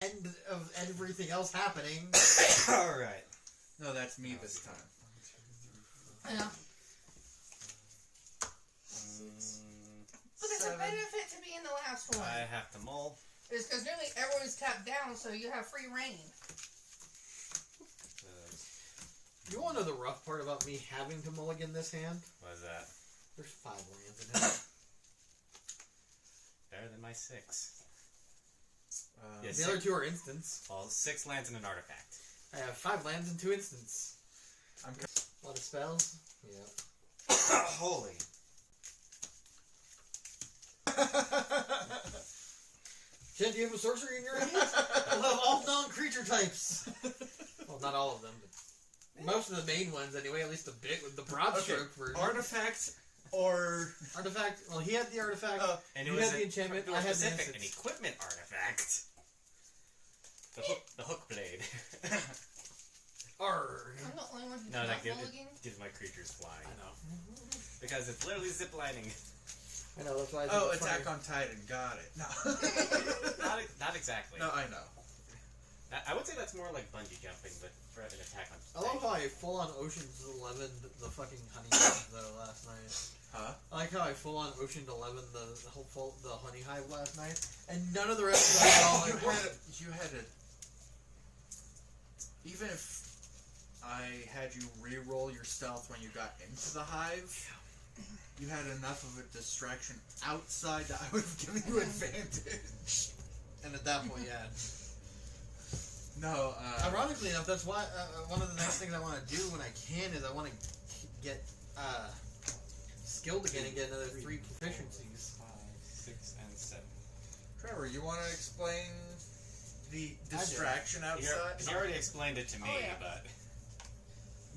end of everything else happening. Alright. No, that's me this time. I know. But there's a benefit to being the last one. I have to mull. It's because nearly everyone's tapped down, so you have free reign. You want to know the rough part about me having to mulligan this hand? What is that? There's 5 lands in it. Better than my 6. The other 2 are instants. Well, 6 lands and an artifact. I have 5 lands and 2 instants. A lot of spells. Yeah. Holy. Jen, do you have a sorcery in your hand? I love all non-creature types. Well, not all of them, but most of the main ones anyway. At least the big, the broad stroke version. Artifact or artifact. Well, he had the artifact. And you had the enchantment. I had the an instants. equipment artifact. The hook blade. Arrgh. I'm the only one who's No, not that mulligan. gives my creatures flying. I know. Because it's literally ziplining. I know, that's why I think oh, it's Attack funny. on Titan. Got it. No. Not exactly. No, I know. I would say that's more like bungee jumping, but for an attack on I love how I full on Ocean's 11 the fucking honey hive though last night. Huh? I like how I full on Ocean's 11 the honey hive last night, and none of the rest of that all You had a. Even if I had you re-roll your stealth when you got into the hive, you had enough of a distraction outside that I would have given you advantage. And at that point, yeah. No, Ironically enough, that's why one of the next things I want to do when I can is I want to get skilled again and get another 3 proficiencies. 5, 6, and 7. Trevor, you want to explain the distraction outside? He already explained it to me, but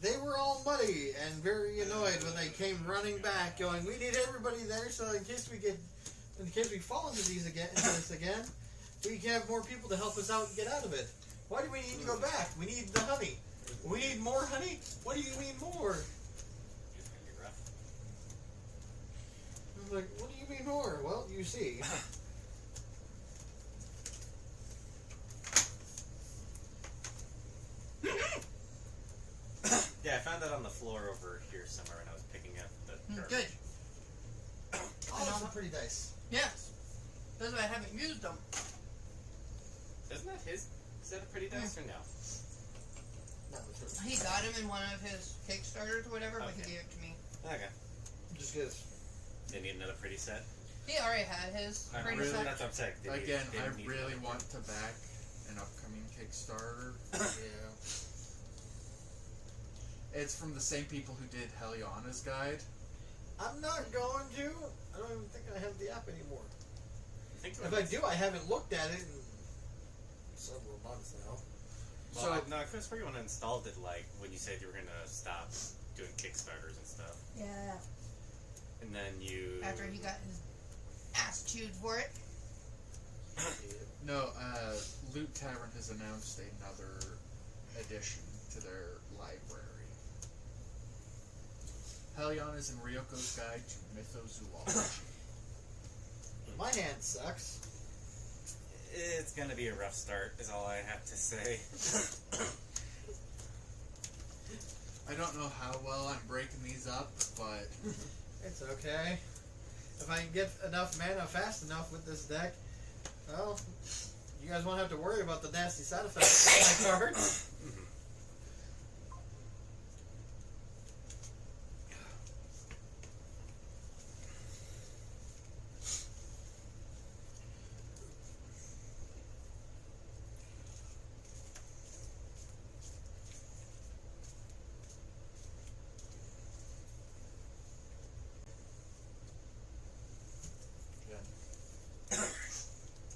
They were all muddy and very annoyed when they came running back, going, "We need everybody there, so in case we fall into this again, we can have more people to help us out and get out of it. Why do we need to go back? We need the honey. We need more honey. What do you mean more?" it's gonna be rough. I was like, "What do you mean more?" Well, you see. Yeah, I found that on the floor over here somewhere when I was picking up the garbage. Good. Oh, those are pretty dice. Yes. That's why I haven't used them. Isn't that his set of pretty dice or no? No, it's He got him in one of his Kickstarters or whatever, but he Okay. gave it to me. Okay. just because. They need another pretty set. He already had his I'm pretty really, set. that's what I'm saying. They Again, didn't I need really another want to back an upcoming Kickstarter. Yeah. It's from the same people who did Heliana's guide. I'm not going to. I don't even think I have the app anymore. pretty. If I do, I haven't looked at it in several months now. Well, no, I could have sworn you installed it like when you said you were gonna stop doing Kickstarters and stuff, Yeah. and then you. After he got his ass chewed for it. No, Loot Tavern has announced another addition to their library. Heliana's and Ryoko's Guide to Mythozoology. My hand sucks. It's gonna be a rough start, is all I have to say. I don't know how well I'm breaking these up, but It's okay. If I can get enough mana fast enough with this deck, well, you guys won't have to worry about the nasty side effects of my cards.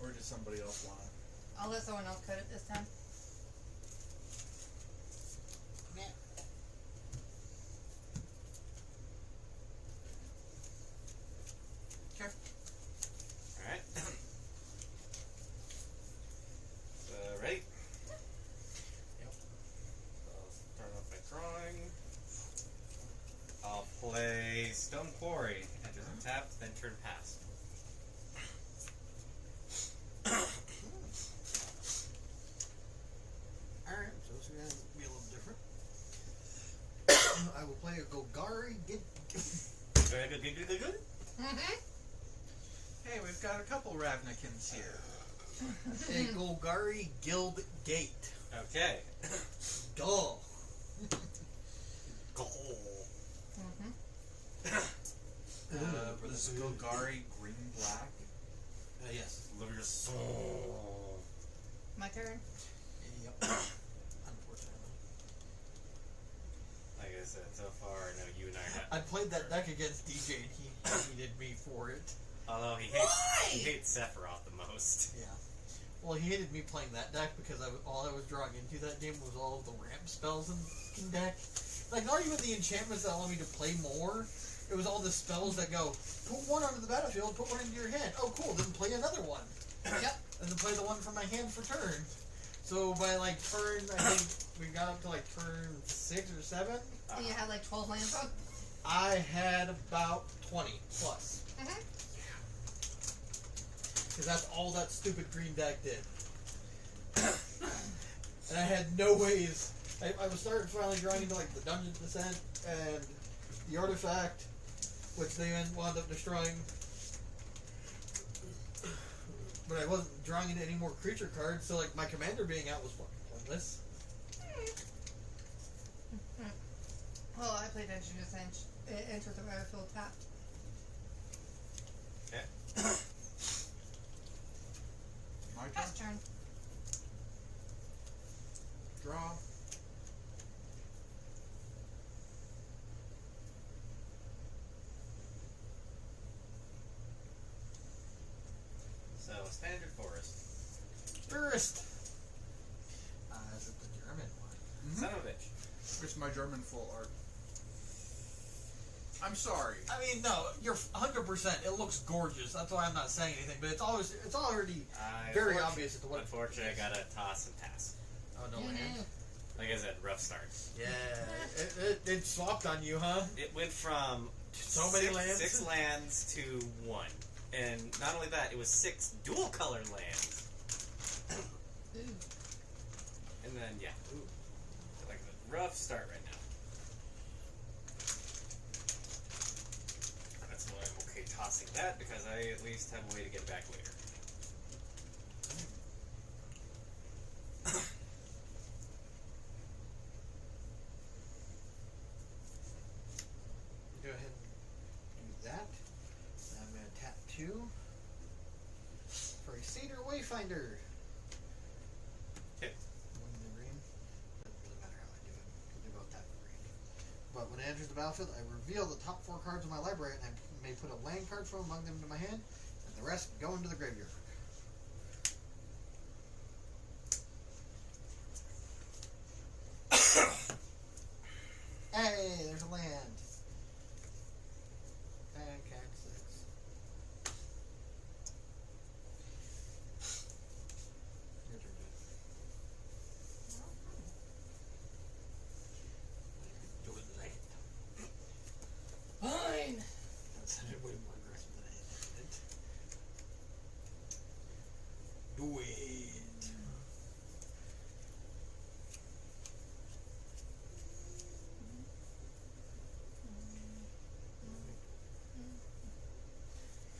or does somebody else want it? I'll let someone else cut it this time. Sure. Alright. Ready? Yep. I'll start off by drawing. I'll play Stone Quarry. Enters untapped, then turn past. Ravnikins here. A Golgari Guild Gate. Okay. Dull. Goal. The Golgari green black. Yes. Love your soul. My turn. Yep. Unfortunately. Like I said, so far, I know you and I have. I played that deck against DJ and he hated me for it. Although he hates Sephiroth the most. Yeah. Well, he hated me playing that deck because all I was drawing into that game was all of the ramp spells in the deck. Like, not even the enchantments that allow me to play more. It was all the spells that go, put one onto the battlefield, put one into your hand. Oh, cool, then play another one. Yep. And then play the one from my hand for turn. So by, like, turn, I think we got up to, like, turn 6 or 7. And you had like 12 lands on? I had about 20 plus. Mm-hmm. Because that's all that stupid green deck did. And I had no ways. I was starting finally drawing into like the Dungeon Descent and the Artifact, which they then wound up destroying. But I wasn't drawing into any more creature cards, so like my commander being out was fucking pointless. Well, I played Dungeon Descent. It entered the battlefield tapped. Okay. My turn. Pass turn. Draw. So, standard forest. First! Is it the German one? Son of a bitch. It's my German full art. I'm sorry. I mean, no, you're 100%. It looks gorgeous. That's why I'm not saying anything. But it's already very obvious at the what. Unfortunately, I gotta toss and pass. Oh no, land. Like I said, rough start. Yeah, it swapped on you, huh? It went from So many lands? 6 lands to 1. And not only that, it was 6 dual color lands. Ooh. And then, yeah. Ooh. Like a rough start right now. That's why I'm okay tossing that, because I at least have a way to get it back later. Go ahead and do that. I'm going to tap 2 for a Cedar Wayfinder. Okay. One in the green. Doesn't really matter how I do it, because they both tap green. But when it enters the battlefield, I reveal the top 4 cards of my library, and I may put a land card from among them into my hand, and the rest go into the graveyard. Hey, there's a land. Okay, 6. Your turn, dude. Do it late. Fine. That sounded way more aggressive than I intended. Do it.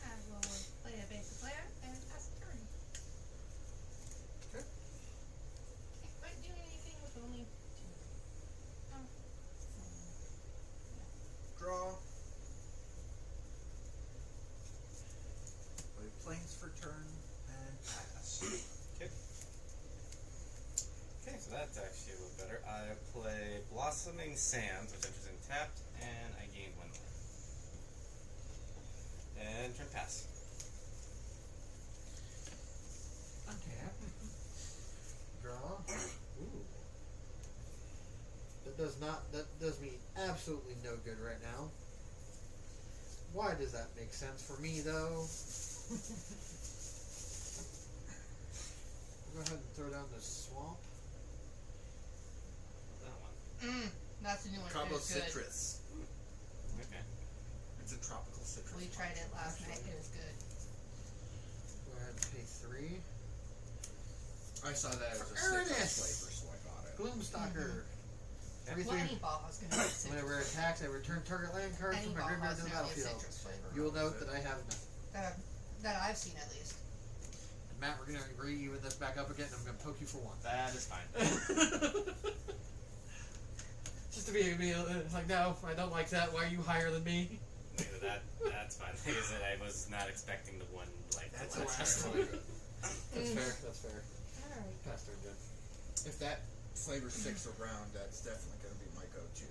I will play a basic player and pass a turn. Okay. Can't quite do anything with only 2. Oh. Draw. Play planes for turn and pass. Okay. Okay, so that's actually a little better. I play Blossoming Sands, which enters in tapped, and I gain 1 life. And turn pass. Untap. Draw. Ooh. That does me absolutely no good right now. Why does that make sense for me though? Go ahead and throw down the swamp. That one. That's a new one. Cabo It was good. citrus. Okay. It's a tropical citrus. We tried it last night. It was good. Go ahead and pay 3. I saw that as a Ernest! citrus flavor, so I got it. Gloomstalker. Every Well, three. any Baja's going to be citrus. Whenever it attacks, I return target land card Any from my graveyard Baja's to the going to be battlefield. citrus flavor. You will note that I have none. That I've seen at least. Matt, we're gonna agree even this back up again. And I'm gonna poke you for one. That is fine. Just to be like, no, I don't like that. Why are you higher than me? That's fine. Like I said, I was not expecting the one like That's the last actually time. good. That's fair. That's fair. Alright. That's very good. If that flavor sticks around, that's definitely going to be my go-to.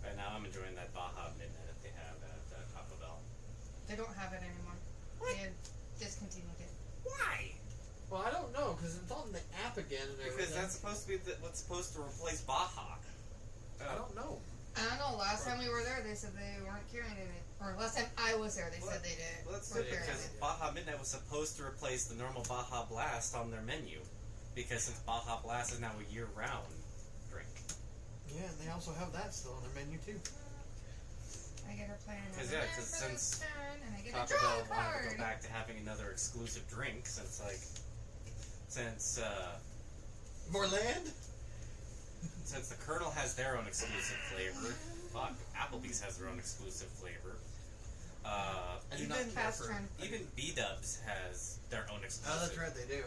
Right now, I'm enjoying that Baja Midnight that they have at Taco Bell. They don't have it anymore. They had discontinued it. Why? Well, I don't know because it's on the app again and everything. Because that's supposed to be what's supposed to replace Baja. I don't know. I don't know. Last time we were there, they said they weren't carrying it. Or last time I was there, they said they did. Let's We're see, carrying because it. Baja Midnight was supposed to replace the normal Baja Blast on their menu. Because since Baja Blast is now a year-round drink. Yeah, and they also have that still on their menu too. I get her playing. 'Cause, yeah, 'cause since and I get Taco a draw Bell wanted to card. go back to having another exclusive drink since More land? since the Colonel has their own exclusive flavor. Fuck, Applebee's has their own exclusive flavor. I do not Even care Fast for. turn. even B-Dubs has their own exclusive. Oh, that's right, they do.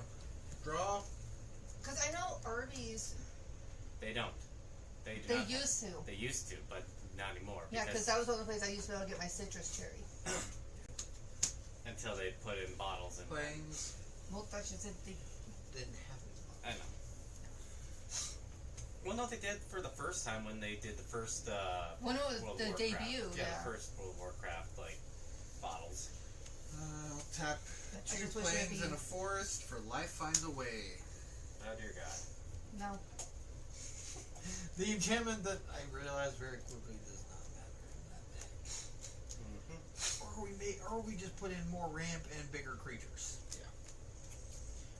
Draw. Because I know Arby's, They don't. They do they not. used to. They used to, but not anymore. Yeah, because that was the only place I used to be able to get my citrus cherry. Until they put in bottles and Planes. Well, that's just it. Didn't have it. I know. Well, no, they did for the first time when they did the first When it was World the of Warcraft. debut, The first World of Warcraft like bottles. I'll tap I 2 just wish it would planes be- in a forest for life finds a way. Oh dear God. No. The enchantment that I realized very quickly does not matter in that deck. Mm-hmm. Or we just put in more ramp and bigger creatures. Yeah.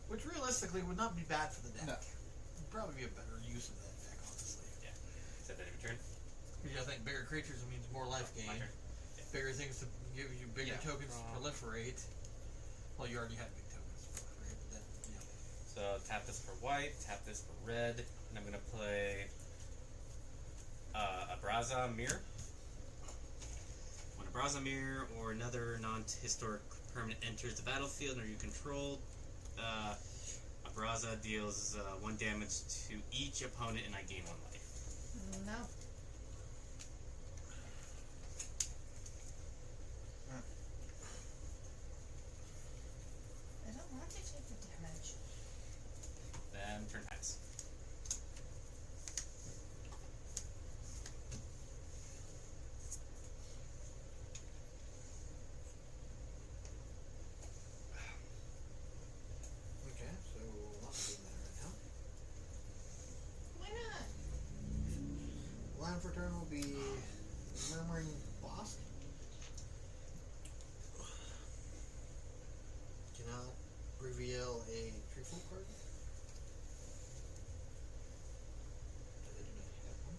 Which realistically would not be bad for the deck. No. Would probably be a better use of that deck, honestly. Is that your turn? Because I think bigger creatures means more life gain. My turn. Bigger things to give you bigger Yeah. tokens to proliferate. Well, you already had big tokens to proliferate, but then, yeah. So tap this for white, tap this for red, and I'm gonna play Abraza Mirror. When Abraza Mirror or another non-historic permanent enters the battlefield or you control, Abraza deals 1 damage to each opponent and I gain 1 life. No. I don't want to take the damage. Then turn pass. Okay, so we'll not do that right now. Why not? Line for turn will be Murmuring Bosk. Cannot reveal a treefolk card. I do not have one.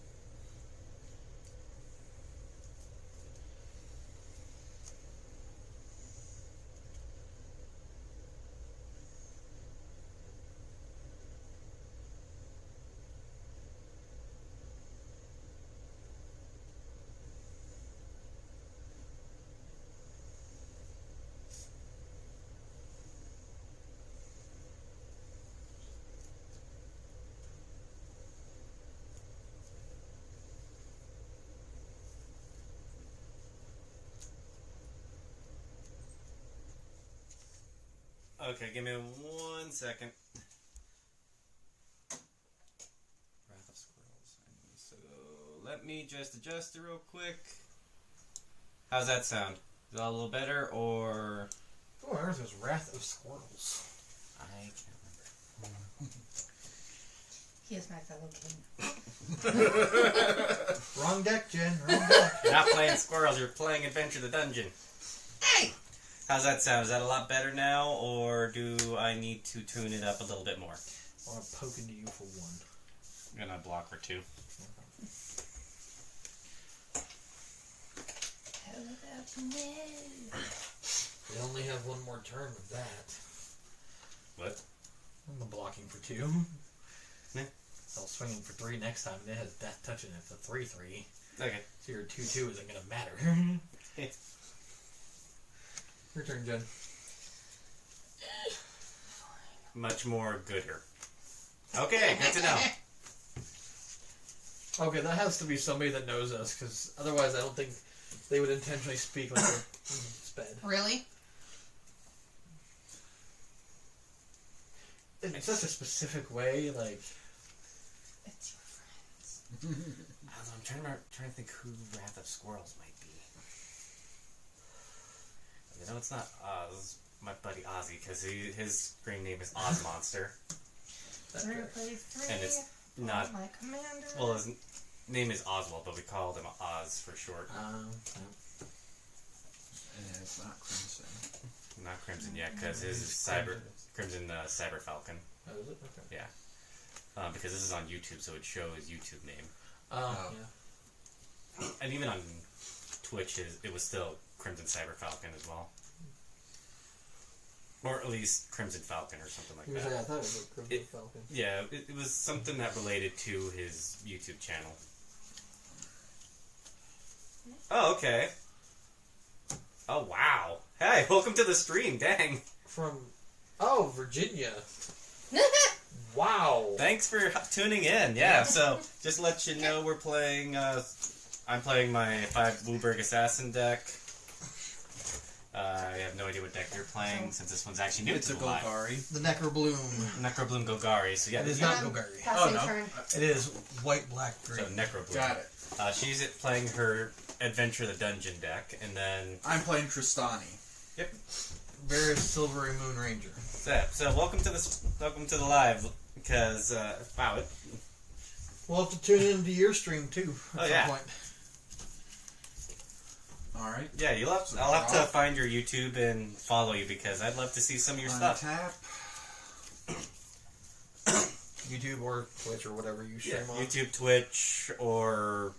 Okay, give me 1 second. Wrath of Squirrels. So let me just adjust it real quick. How's that sound? Is that a little better or? Oh, ours is Wrath of Squirrels. I can't remember. He is my fellow king. Wrong deck, Jen. Wrong deck. You're not playing Squirrels, you're playing Adventure the Dungeon. Hey! How's that sound? Is that a lot better now, or do I need to tune it up a little bit more? I want to poke into you for one. I'm gonna block for 2. How about me? We only have one more turn of that. What? I'm blocking for 2. Yeah. I'll swing in for 3 next time, and it has Death Touch in it. It's a 3/3. Okay. So your 2/2 isn't going to matter. Your turn, Jen. Much more gooder. Okay, good to know. Okay, that has to be somebody that knows us, because otherwise I don't think they would intentionally speak like a sped. Really? In such a specific way, like... It's your friends. I don't know, I'm trying to think who Wrath of Squirrels might be. You know, it's not Oz, my buddy Ozzy, because his screen name is Oz Monster. That Three guy. plays three. And it's not. My commander. Well, his name is Oswald, but we called him Oz for short. And it's not Crimson. Not Crimson yet, because his is Crimson Cyber Falcon. Oh, is it? Okay. Because this is on YouTube, so it shows his YouTube name. Oh. Yeah. And even on Twitch, it was still Crimson Cyber Falcon as well. Or at least Crimson Falcon or something like Usually I that. thought it was a Crimson Falcon. Yeah, it was something that related to his YouTube channel. Oh, okay. Oh, wow. Hey, welcome to the stream, dang. From... Oh, Virginia. Wow. Thanks for tuning in. Yeah, so just to let you know, we're playing. I'm playing my 5 Wooburg Assassin deck. I have no idea what deck you're playing since this one's actually new It's to a the live. Golgari. The Necrobloom. Necrobloom Golgari. So yeah, It is yeah, not Um, Golgari. Passing no. turn. It is white, black, so green. Necrobloom. Got it. She's playing her Adventure the Dungeon deck, and then I'm playing Tristani. Varys Silvery Moon Ranger. so welcome to the live because wow, We'll have to tune into your stream too at Oh, some yeah. point. Alright. yeah, I'll have to find your YouTube and follow you because I'd love to see some of your stuff. Untap. YouTube or Twitch or whatever you Yeah, stream on. YouTube, Twitch, or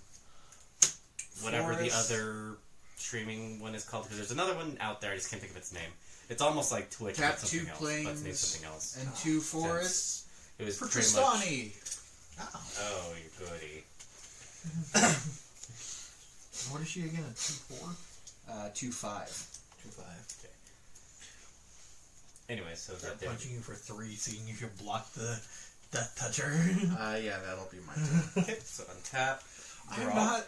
whatever the Forest. other streaming one is called. Because there's another one out there. I just can't think of its name. It's almost like Twitch, Tap but 2 something else. But it's named planes something else. and 2 forests It was for pretty much. Tristani. Oh. Oh, you goody. What is she again? A 2-4? 2/5. 2-5. Anyway, so I'm that punching you for 3, seeing if you block the Death Toucher. Yeah, that'll be my turn. Okay, so untap. I'm Draw. not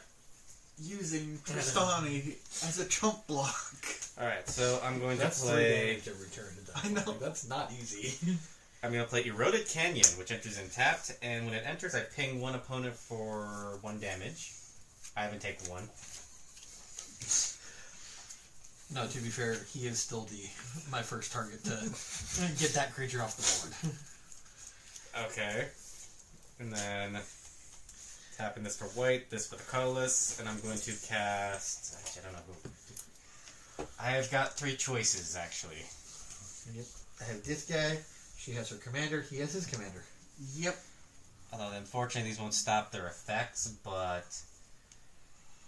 using Tristani as a chump block. Alright, so I'm going That's to 3 play. damage every turn. To that I know. point. That's not easy. I'm going to play Eroded Canyon, which enters in tapped, and when it enters, I ping one opponent for 1 damage. I haven't taken 1. No, to be fair, he is still my first target to get that creature off the board. Okay. And then tapping this for white, this for the colorless, and I'm going to cast. Actually, I don't know who. I have got 3 choices, actually. Yep. I have this guy. She has her commander. He has his commander. Yep. Although, unfortunately, these won't stop their effects, but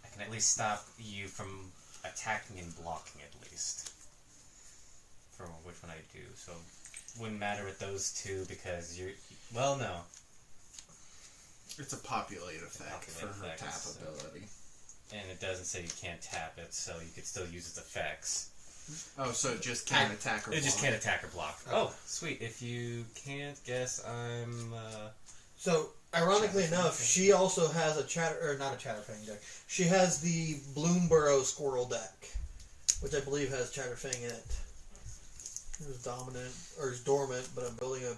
I can at least stop you from attacking and blocking, at least. For which one I do. So, wouldn't matter with those 2 because you're. Well, no. It's a populate effect Populate for her effect, tap so- ability. And it doesn't say you can't tap it, so you could still use its effects. Oh, so it just can't attack or It just block. can't attack or block. Oh, sweet. If you can't guess, I'm. So, ironically enough, she also has not a Chatterfang deck. She has the Bloomburrow Squirrel deck, which I believe has Chatterfang in it. It was dominant, or it's dormant, but I'm building a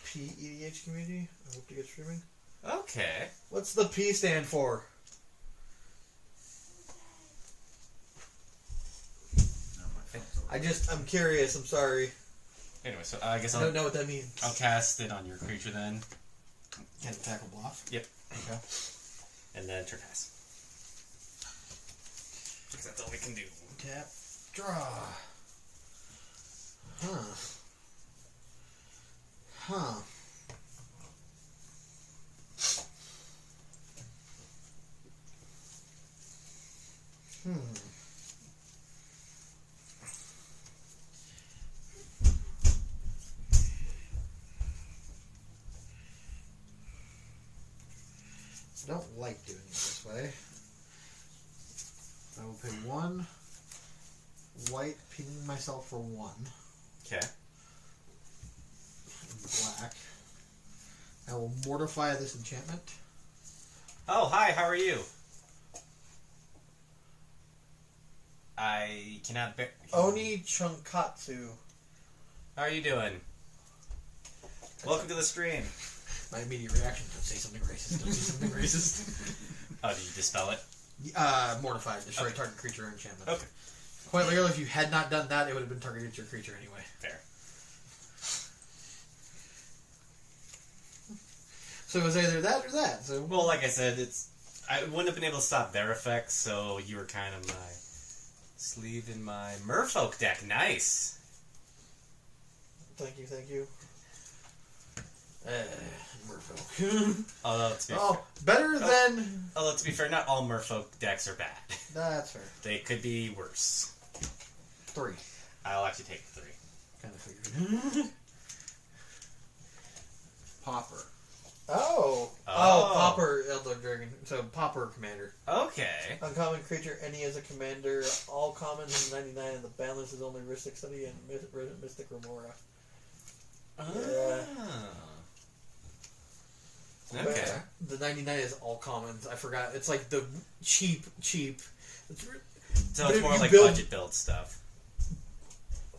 PEDH community. I hope to get streaming. Okay. What's the P stand for? No, my phone's over. I'm curious, I'm sorry. Anyway, so I guess I don't know what that means. I'll cast it on your creature then, Can't attack or bluff? Yep. Okay. and then turn pass. Because that's all we can do. Tap. Draw. Huh. Huh. I don't like doing it this way. I will pay 1, white, pinging myself for 1. Okay. Black. I will mortify this enchantment. Oh, hi, how are you? I cannot bear... Oni Chunkatsu. How are you doing? Welcome to the stream. My immediate reaction: don't say something racist. Don't say something racist. Oh, did you dispel it? Mortified. Destroy Okay. target creature or enchantment. Okay. Quite literally, if you had not done that, it would have been targeted to your creature anyway. Fair. So it was either that or that. So Well, like I said, I wouldn't have been able to stop their effects, so you were kind of my sleeve in my Merfolk deck. Nice. thank you. Merfolk. Although to be fair, not all Merfolk decks are bad. That's fair. They could be worse. 3. I'll actually take 3. Kind of figured. Popper. Oh, Oh. Popper Elder Dragon. So Popper Commander. Okay. Uncommon creature, any as a commander. All commons is 99, and the balance is only Ristic Study and Mystic Remora. Oh. Okay. But the 99 is all commons. I forgot. It's like the cheap. It's So But it's if more you like build- budget build stuff.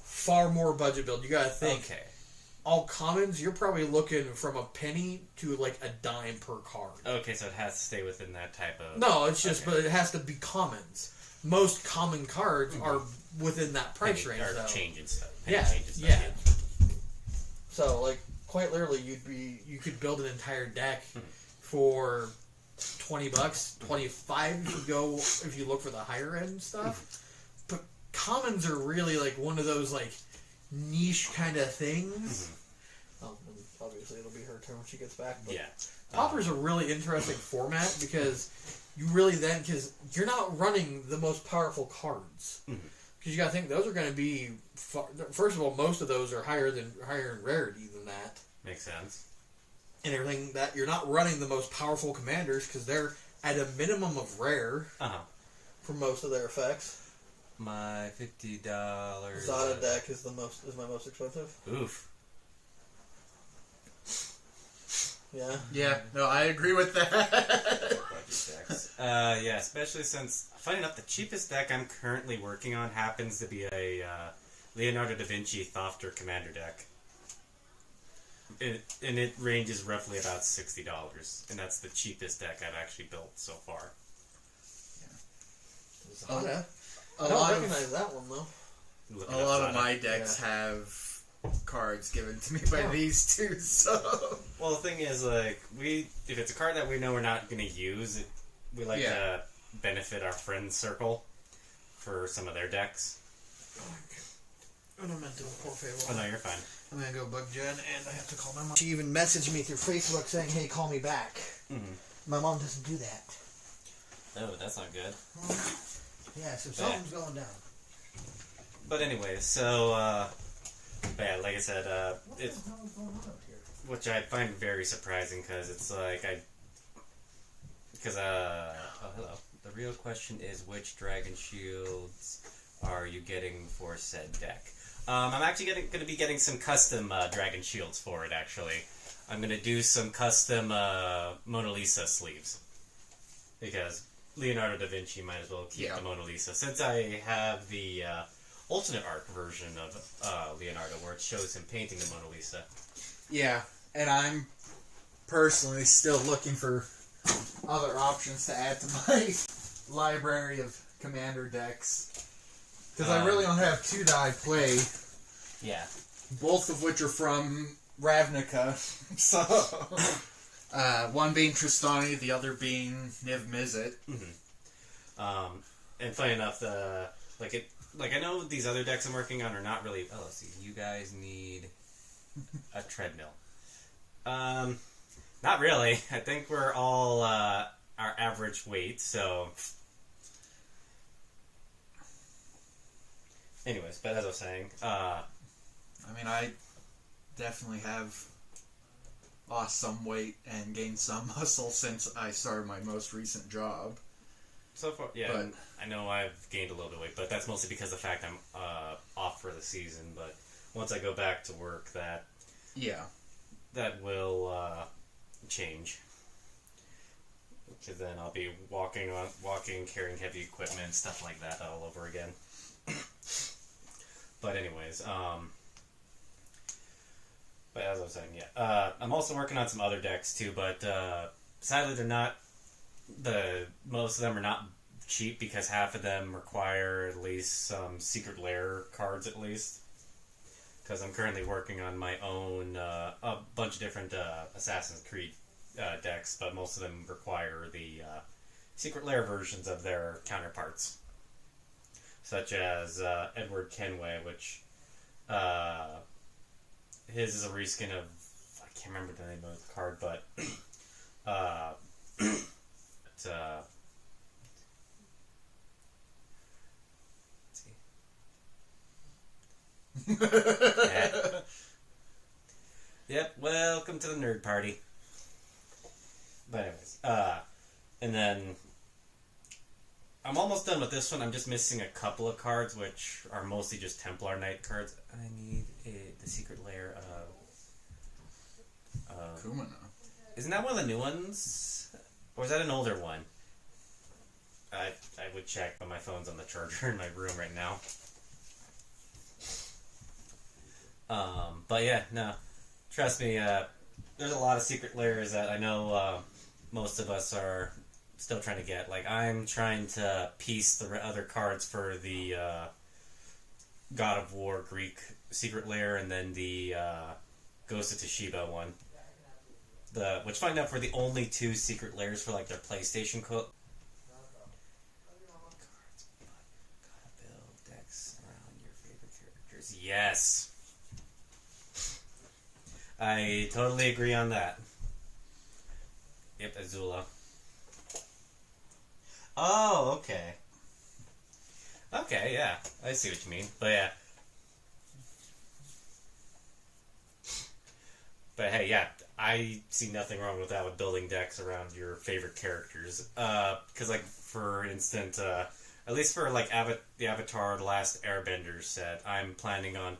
far more budget build. You gotta think. Okay. All commons, you're probably looking from a penny to like a dime per card. Okay, so it has to stay within that type of... No, it's just, Okay. but it has to be commons. Most common cards are within that price range, Or though. changing stuff. Penny Yeah, changes stuff, yeah. So, like, quite literally, you could build an entire deck for $20, 25 if you look for the higher end stuff. But commons are really like one of those like niche kind of things. And obviously, it'll be her turn when she gets back. But Yeah. Popper's a really interesting format because you really because you're not running the most powerful cards. Because you got to think those are going to be first of all, most of those are higher in rarity than that, Makes sense. and everything that you're not running the most powerful commanders because they're at a minimum of rare for most of their effects. My $50. Zada deck is my most expensive. Oof. Yeah. Yeah, no, I agree with that. Budget decks. Yeah, especially since, funny enough, the cheapest deck I'm currently working on happens to be a Leonardo da Vinci Thofter Commander deck. And it ranges roughly about $60, and that's the cheapest deck I've actually built so far. Zada. A I don't lot recognize of that one though. Looking a up lot of Zada. my decks have cards given to me by Oh. these two, so Well, the thing is, like, if it's a card that we know we're not going to use, we like to benefit our friend circle for some of their decks. I don't meant to poor favor. Oh, no, you're fine. I'm gonna go bug Jen, and I have to call my mom. She even messaged me through Facebook saying, "Hey, call me back." My mom doesn't do that. Oh, that's not good. Yeah, so something's going down. But anyway, so, yeah, like I said, What it's, the hell is going on out here? which I find very surprising, because it's like, oh, hello. The real question is, which Dragon Shields are you getting for said deck? I'm actually going to be getting some custom Dragon Shields for it, actually. I'm going to do some custom Mona Lisa sleeves. Because Leonardo da Vinci might as well keep the Mona Lisa. Since I have the alternate art version of Leonardo, where it shows him painting the Mona Lisa. yeah. And I'm personally still looking for other options to add to my library of commander decks. Because I really only have two that I play, Yeah. both of which are from Ravnica. So, one being Tristani, the other being Niv Mizzet. And funny enough, I know these other decks I'm working on are not really. Oh, let's see. You guys need a treadmill. Not really. I think we're all our average weight. So, anyways, but as I was saying, I mean, I definitely have lost some weight and gained some muscle since I started my most recent job. So far, yeah. But- I know I've gained a little bit of weight, but that's mostly because of the fact I'm off for the season. But once I go back to work, that will change. Because then I'll be walking, carrying heavy equipment, stuff like that all over again. But anyways, but as I was saying, yeah, I'm also working on some other decks too. But sadly, they're not. Most of them are not cheap because half of them require at least some secret lair cards at least. Because I'm currently working on my own a bunch of different Assassin's Creed decks, but most of them require the secret lair versions of their counterparts, such as Edward Kenway, which his is a reskin of, I can't remember the name of the card, but it's, yeah. Yep, welcome to the nerd party. But anyways, and then I'm almost done with this one. I'm just missing a couple of cards, which are mostly just Templar Knight cards. I need the secret lair of Kumano. Isn't that one of the new ones? Or is that an older one? I would check, but my phone's on the charger in my room right now. But yeah, no. Trust me, there's a lot of secret layers that I know most of us are still trying to get. Like, I'm trying to piece the other cards for the God of War Greek secret layer and then the Ghost of Toshiba one. Which find out were the only two secret layers for like their PlayStation cards, gotta build decks around your favorite characters. Yes. I totally agree on that. Yep, Azula. Oh, okay. Okay, yeah. I see what you mean. But yeah. But hey, yeah. I see nothing wrong with that with building decks around your favorite characters. Because, like, for instance, at least for, like, the Avatar The Last Airbender set, I'm planning on...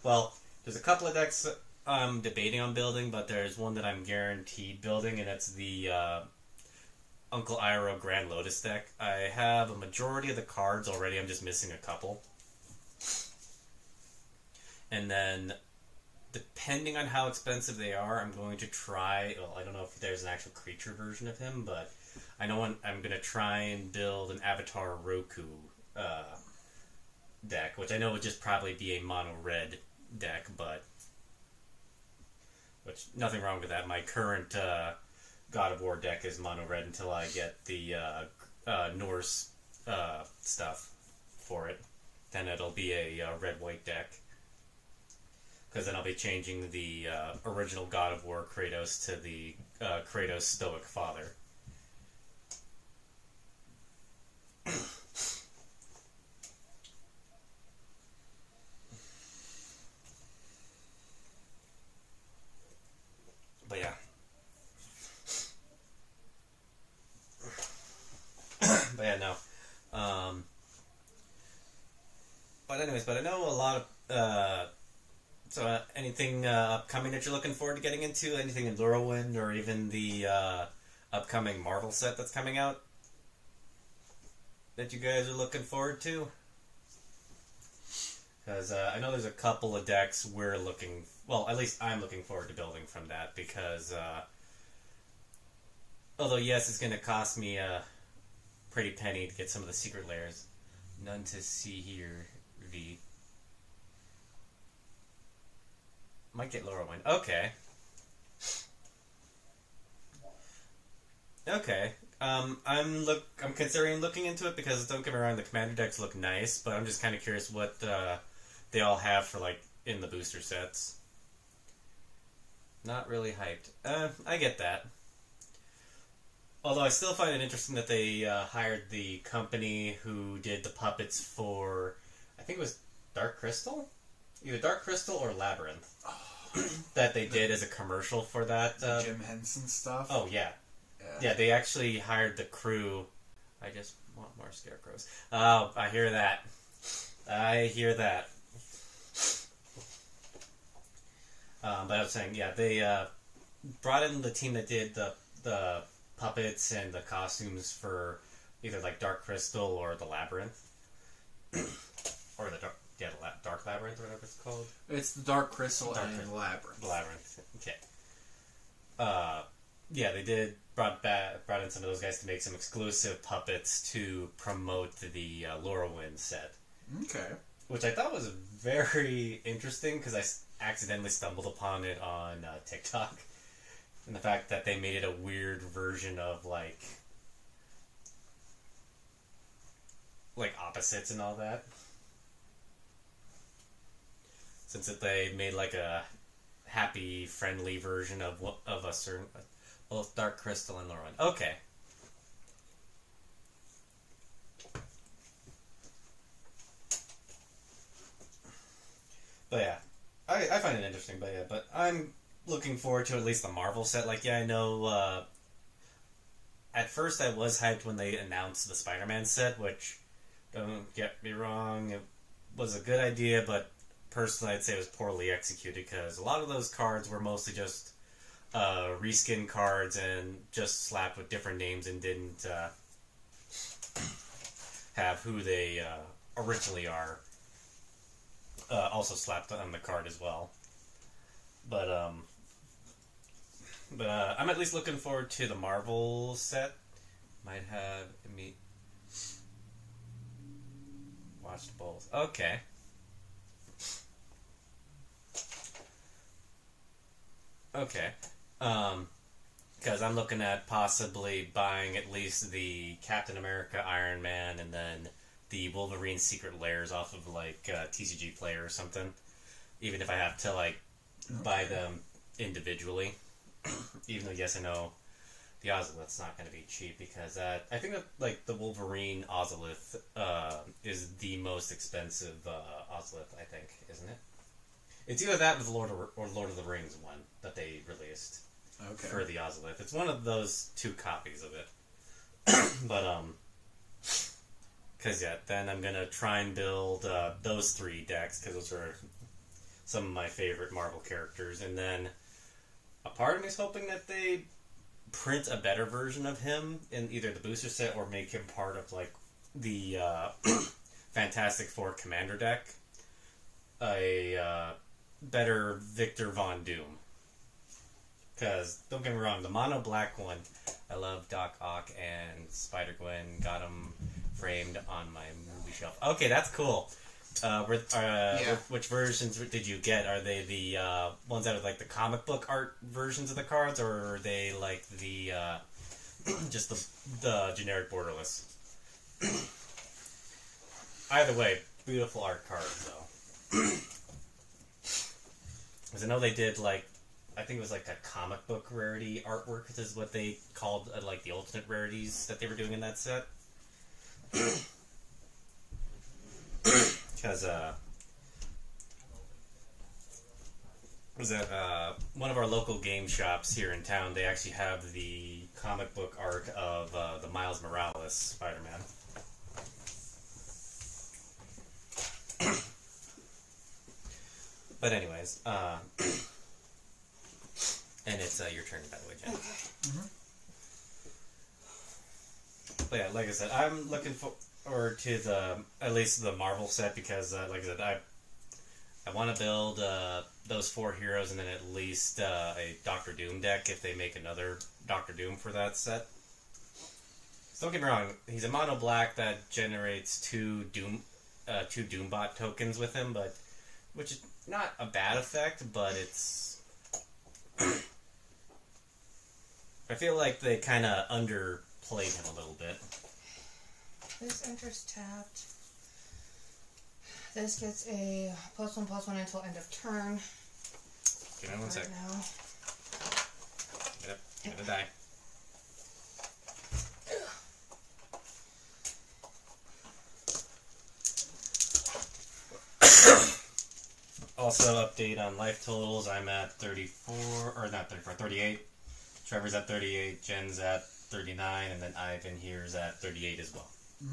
well, there's a couple of decks I'm debating on building, but there's one that I'm guaranteed building, and it's the Uncle Iroh Grand Lotus deck. I have a majority of the cards already, I'm just missing a couple. And then, depending on how expensive they are, I'm going to try... Well, I don't know if there's an actual creature version of him, but I know I'm going to try and build an Avatar Roku deck, which I know would just probably be a mono-red deck, but... Which, nothing wrong with that. My current God of War deck is mono-red until I get the Norse stuff for it. Then it'll be a red-white deck. Because then I'll be changing the original God of War Kratos to the Kratos Stoic Father. But yeah. But yeah, no. But anyways, I know a lot of... So, anything upcoming that you're looking forward to getting into? Anything in Lorwyn, or even the upcoming Marvel set that's coming out that you guys are looking forward to? Because I know there's a couple of decks we're looking... Well, at least I'm looking forward to building from that, because... although, yes, it's going to cost me a pretty penny to get some of the secret layers. None to see here, V. Might get Lorwyn. Okay. Okay. I'm considering looking into it because, don't get me wrong, the commander decks look nice, but I'm just kind of curious what they all have for, like, in the booster sets. Not really hyped. I get that. Although I still find it interesting that they hired the company who did the puppets for, I think it was Dark Crystal? Either Dark Crystal or Labyrinth. That they did as a commercial for that. Jim Henson stuff. Oh, yeah. Yeah, they actually hired the crew. I just want more scarecrows. Oh, I hear that. I hear that. But I was saying, yeah, they brought in the team that did the puppets and the costumes for either like Dark Crystal or the Labyrinth, or the Dark Labyrinth or whatever it's called. It's the Dark Crystal Dark and Crystal. Labyrinth. Labyrinth. Okay. Yeah, they did brought in some of those guys to make some exclusive puppets to promote the Lorwyn set. Okay. Which I thought was very interesting because I accidentally stumbled upon it on TikTok. And the fact that they made it a weird version of like opposites and all that. Since they made like a happy, friendly version of a certain both Dark Crystal and Lorwyn. Okay. But yeah, I find it interesting. But I'm looking forward to at least the Marvel set. Like, yeah, I know. At first, I was hyped when they announced the Spider-Man set, which, don't get me wrong, it was a good idea, but personally, I'd say it was poorly executed because a lot of those cards were mostly just reskin cards and just slapped with different names and didn't have who they originally are. Also slapped on the card as well. But I'm at least looking forward to the Marvel set. Might have me watched both. Okay. Okay. Because I'm looking at possibly buying at least the Captain America, Iron Man, and then the Wolverine Secret Lairs off of like TCG Player or something. Even if I have to like buy them individually. Even though, yes, I know the Ozolith's not going to be cheap because I think that like the Wolverine Ozolith is the most expensive Ozolith, I think, isn't it? It's either that or Lord of the Rings one that they released for the Ozolith. It's one of those two copies of it. But because yeah, then I'm gonna try and build those 3 decks because those are some of my favorite Marvel characters, and then a part of me is hoping that they print a better version of him in either the booster set or make him part of like the Fantastic Four Commander deck. A better Victor Von Doom. Because, don't get me wrong, the mono black one, I love Doc Ock and Spider-Gwen, got them framed on my movie shelf. Okay, that's cool. Which versions did you get? Are they the ones that are like the comic book art versions of the cards, or are they like the just the generic borderless? Either way, beautiful art cards though. Because I know they did like, I think it was like a comic book rarity artwork is what they called like the alternate rarities that they were doing in that set. Because was at one of our local game shops here in town, they actually have the comic book art of the Miles Morales Spider-Man. But anyways, and it's your turn, by the way, Jen. Mm-hmm. But yeah, like I said, I'm looking forward to at least the Marvel set because, like I said, I want to build those 4 heroes and then at least a Doctor Doom deck if they make another Doctor Doom for that set. So don't get me wrong, he's a mono black that generates 2 Doombot tokens with him, but which is not a bad effect, but it's I feel like they kind of underplayed him a little bit. This enters tapped. This gets a +1/+1 until end of turn. Give me one sec. Now. Get a die. Also, update on life totals. I'm at 38. Trevor's at 38, Jen's at 39, and then Ivan here's at 38 as well. And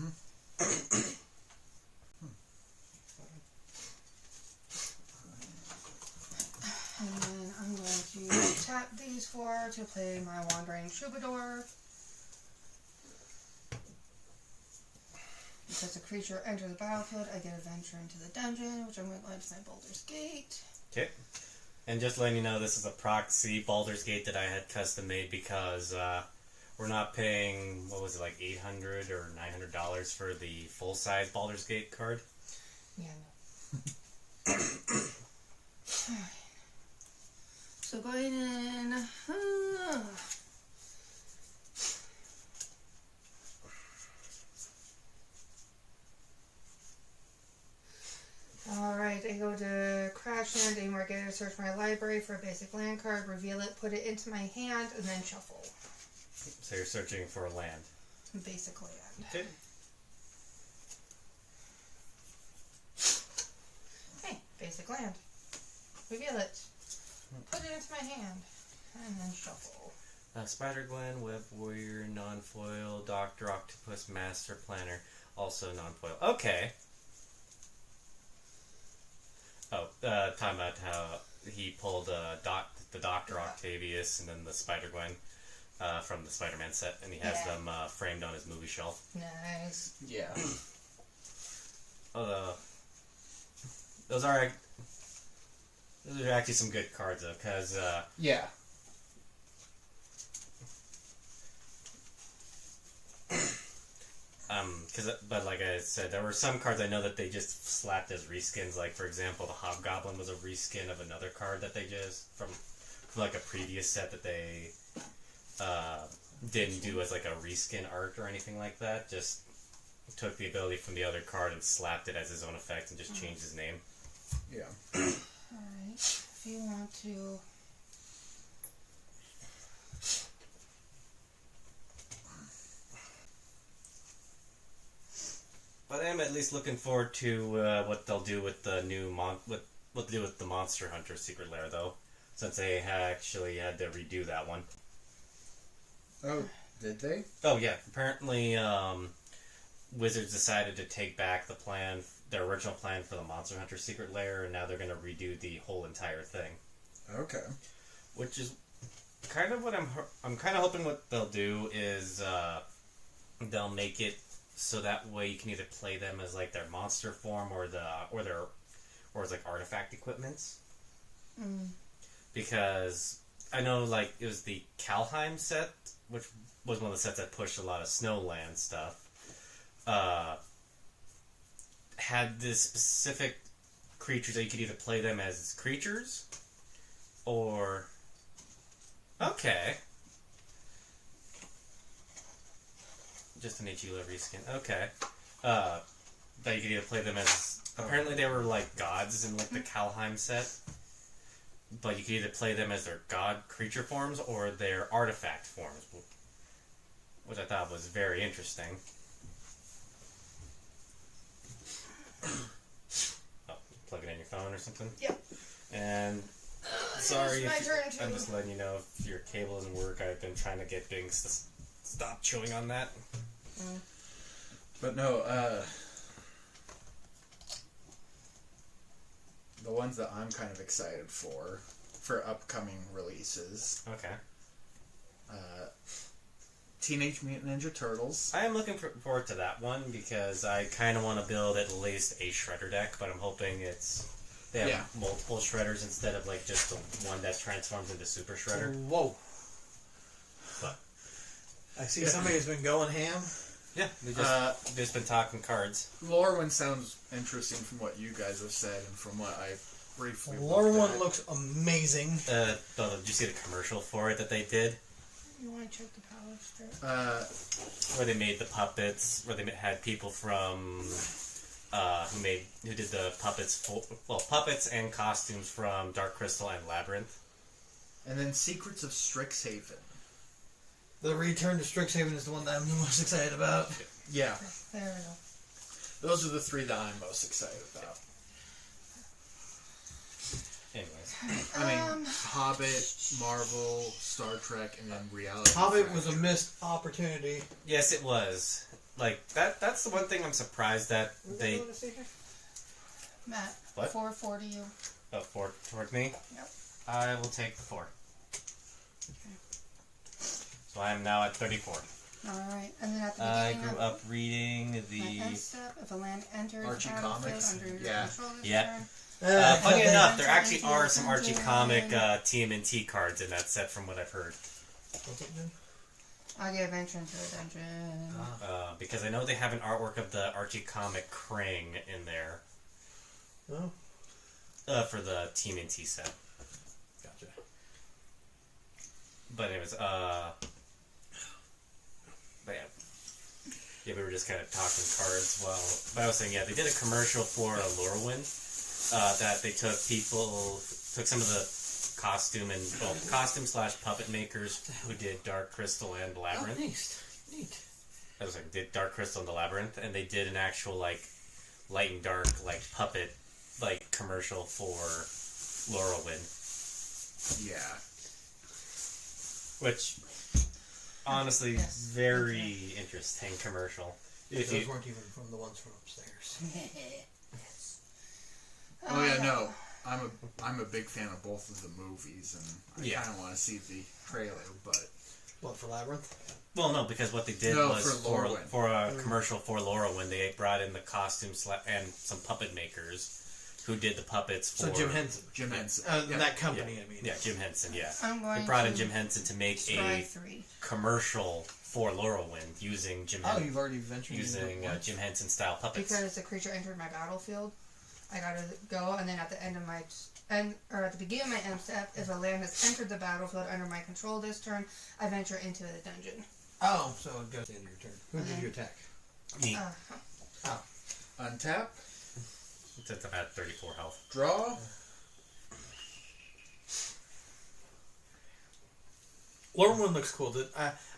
then I'm going to tap these 4 to play my Wandering Troubadour. Because a creature enters the battlefield, I get a venture into the dungeon, which I'm going to add to my Baldur's Gate. Okay. And just letting you know, this is a proxy Baldur's Gate that I had custom made because we're not paying, what was it, like $800 or $900 for the full size Baldur's Gate card. Yeah, no. So going in. Alright, I go to Crashland, anywhere I get to search my library for a basic land card, reveal it, put it into my hand, and then shuffle. So you're searching for a land. Basic land. Okay. Hey, basic land. Reveal it. Put it into my hand. And then shuffle. Spider Glen, Web Warrior, non-foil, Doctor Octopus, Master Planner, also non-foil. Okay. Oh, talking about how he pulled the Doctor Octavius and then the Spider Gwen from the Spider-Man set, and he has them framed on his movie shelf. Nice. Yeah. Although those are actually some good cards though, because Yeah. but like I said, there were some cards I know that they just slapped as reskins. Like for example, the Hobgoblin was a reskin of another card that they just from like a previous set that they didn't do as like a reskin art or anything like that. Just took the ability from the other card and slapped it as his own effect and just changed his name. Yeah. Alright. If you want to. But I am at least looking forward to what they'll do with the new what they do with the Monster Hunter Secret Lair, though, since they actually had to redo that one. Oh, did they? Oh yeah, apparently Wizards decided to take back their original plan for the Monster Hunter Secret Lair, and now they're going to redo the whole entire thing. Okay. Which is kind of what I'm kind of hoping what they'll do is they'll make it so that way you can either play them as like their monster form or as like artifact equipments. Because I know like it was the Kalheim set, which was one of the sets that pushed a lot of Snowland stuff. Had this specific creatures that you could either play them as creatures or okay. Just an Ichila reskin. Okay. That you could either play them as... Apparently they were like gods in like the Kalheim set. But you could either play them as their god creature forms or their artifact forms. Which I thought was very interesting. Oh, plug it in your phone or something? Yep. And... Sorry, It's my turn to... I'm just letting you know if your cable doesn't work. I've been trying to get Bings to stop chewing on that. But no, the ones that I'm kind of excited for upcoming releases. Okay. Teenage Mutant Ninja Turtles. I am looking forward to that one because I kind of want to build at least a Shredder deck, but I'm hoping they have multiple Shredders instead of like just the one that transforms into Super Shredder. Whoa. But I see somebody's been going ham. yeah, we just been talking cards. Lorwyn sounds interesting from what you guys have said and from what I briefly Lore looked one at. looks amazing. Did you see the commercial for it that they did? You want to check the power strip? Where they made the puppets, where they had people from who did the puppets, puppets and costumes from Dark Crystal and Labyrinth. And then Secrets of Strixhaven. The return to Strixhaven is the one that I'm the most excited about. Yeah, There we go. those are the three that I'm most excited about. Anyways, I mean, Hobbit, Marvel, Star Trek, and then reality. Hobbit was a Fracture. missed opportunity. yes, it was. like that's the one thing I'm surprised that they Matt, What? 440 you. 4 toward me. Yep. I will take the 4. So I am now at 34. Alright, and then at the I beginning grew of up reading my the. end step, if a land enters Archie the battlefield comics? under your Yeah. control this Yeah. turn, Funny Okay. enough, there actually Into are the some Archie dungeon. comic TMNT cards in that set, from what I've heard. I give entrance to the dungeon. Because I know they have an artwork of the Archie comic Krang in there. Oh. For the TMNT set. Gotcha. But anyways, but yeah. Yeah, we were just kind of talking cards while. But I was saying, yeah, they did a commercial for Lorwyn. That they took some of the costume / puppet makers who did Dark Crystal and Labyrinth. Oh, neat. I was like, did Dark Crystal and the Labyrinth, and they did an actual like light and dark like puppet like commercial for Lorwyn, Yeah. which honestly Yes. very interesting commercial. If Those you, weren't even from the ones from upstairs. Oh yeah, no. I'm a big fan of both of the movies, and I Yeah. kind of want to see the trailer, but What, for Labyrinth? well, no, because what they did No, was for Lorwyn. for a commercial for Lorwyn, they brought in the costumes and some puppet makers who did the puppets for So Jim Henson. Jim Henson. Yeah. That company, Yeah. I mean. Yeah, Jim Henson. Yeah, I'm going they brought to in Jim Henson to make try a 3. commercial for Lorwyn using Oh, you've already ventured using into Jim Henson style puppets. Because the creature entered my battlefield, I gotta go, and then at the end of my at the beginning of my end step, if a land has entered the battlefield under my control this turn, I venture into the dungeon. Oh, so it goes to the end of your turn. Who did you attack? Neat. Untap, It's about 34 health. draw. Lorwyn looks cool.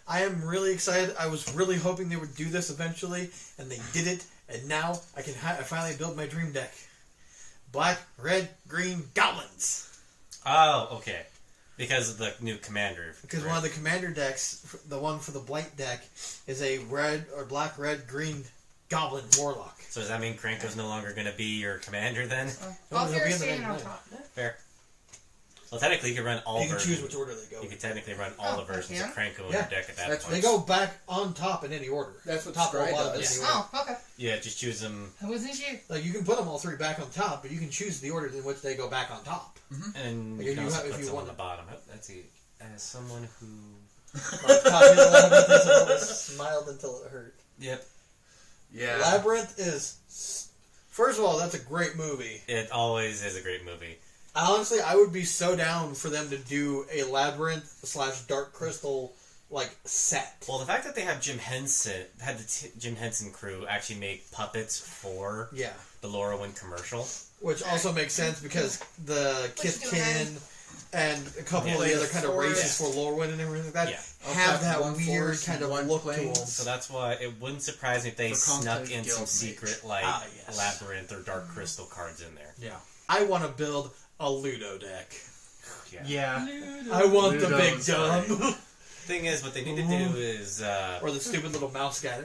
I am really excited. I was really hoping they would do this eventually, and they did it. And now I can I finally build my dream deck. Black, red, green goblins. Oh, okay. Because of the new commander. Because one of the commander decks, the one for the blight deck, is a red or black, red, green goblin warlock. So does that mean Kranko's no longer going to be your commander then? Well, he'll if you're be in the standing main on line. top. Fair. Well, technically, you could run all You can versions. choose which order they go. You in. could technically run all the Oh, versions yeah? of Kranko in Yeah. your deck at that That's point. They go back on top in any order. That's what top or Scry bottom in does. any order. Oh, okay. Yeah, just choose them. It wasn't you. Like you can put them all three back on top, but you can choose the order in which they go back on top. And Like you if can you also have- if put you some on want the to- bottom. Oh, let's see. As someone who... Like, copy the Labyrinth until it smiled until it hurt. Yep. Yeah. Labyrinth is, first of all, that's a great movie. It always is a great movie. Honestly, I would be so down for them to do a Labyrinth / Dark Crystal like set. Well, the fact that they have Jim Henson, Jim Henson crew actually make puppets for Yeah, the Lorwyn commercial. which also makes sense because the What you doing, Kithkin and a couple Yeah. of the other kind of Forest. races for Lorwyn and everything like that Yeah. have Okay, that one weird forest kind of and one look to plains. them. So that's why it wouldn't surprise me if they For snuck Conclave in some Guild secret Mage. like Yes. Labyrinth or Dark Crystal cards in there. Yeah, I want to build a Ludo deck. Yeah. Yeah. I want the big Ludo's dumb. Thing is, what they need to do is Or the stupid little mouse guy.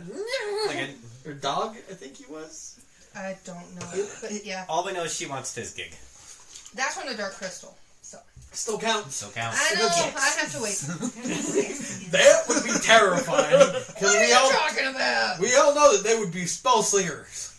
like Or dog, I think he was. I don't know. But yeah. all we know is she wants Fizzgig. That's from the Dark Crystal. So Still counts. So counts. I know. I have to wait. That would be terrifying. Because What are you talking about? we all know that they would be spell slingers.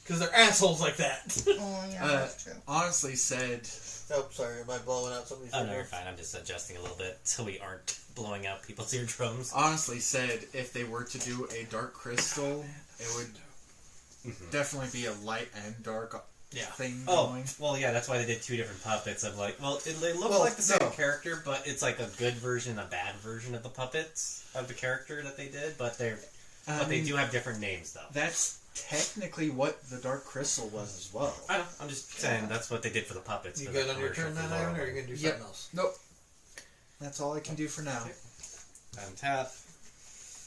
Because they're assholes like that. Oh yeah, that's true. Honestly said, Oh, sorry. Am I blowing out somebody's Oh no, you're fine. I'm just adjusting a little bit so we aren't blowing out people's eardrums. if they were to do a Dark Crystal, it would definitely be a light and dark Yeah. thing Oh, going. well, yeah, that's why they did two different puppets. Of like, well, they look Well, like the same no. character, but it's like a good version, a bad version of the puppets of the character that they did. But they do have different names, though. That's technically what the Dark Crystal was as well. I know. I'm just saying that's what they did for the puppets. You for good the on your commercial turn for then, Ivan, or are Laurel. you going to do Yep. something else? Nope. That's all I can do for now. Untap.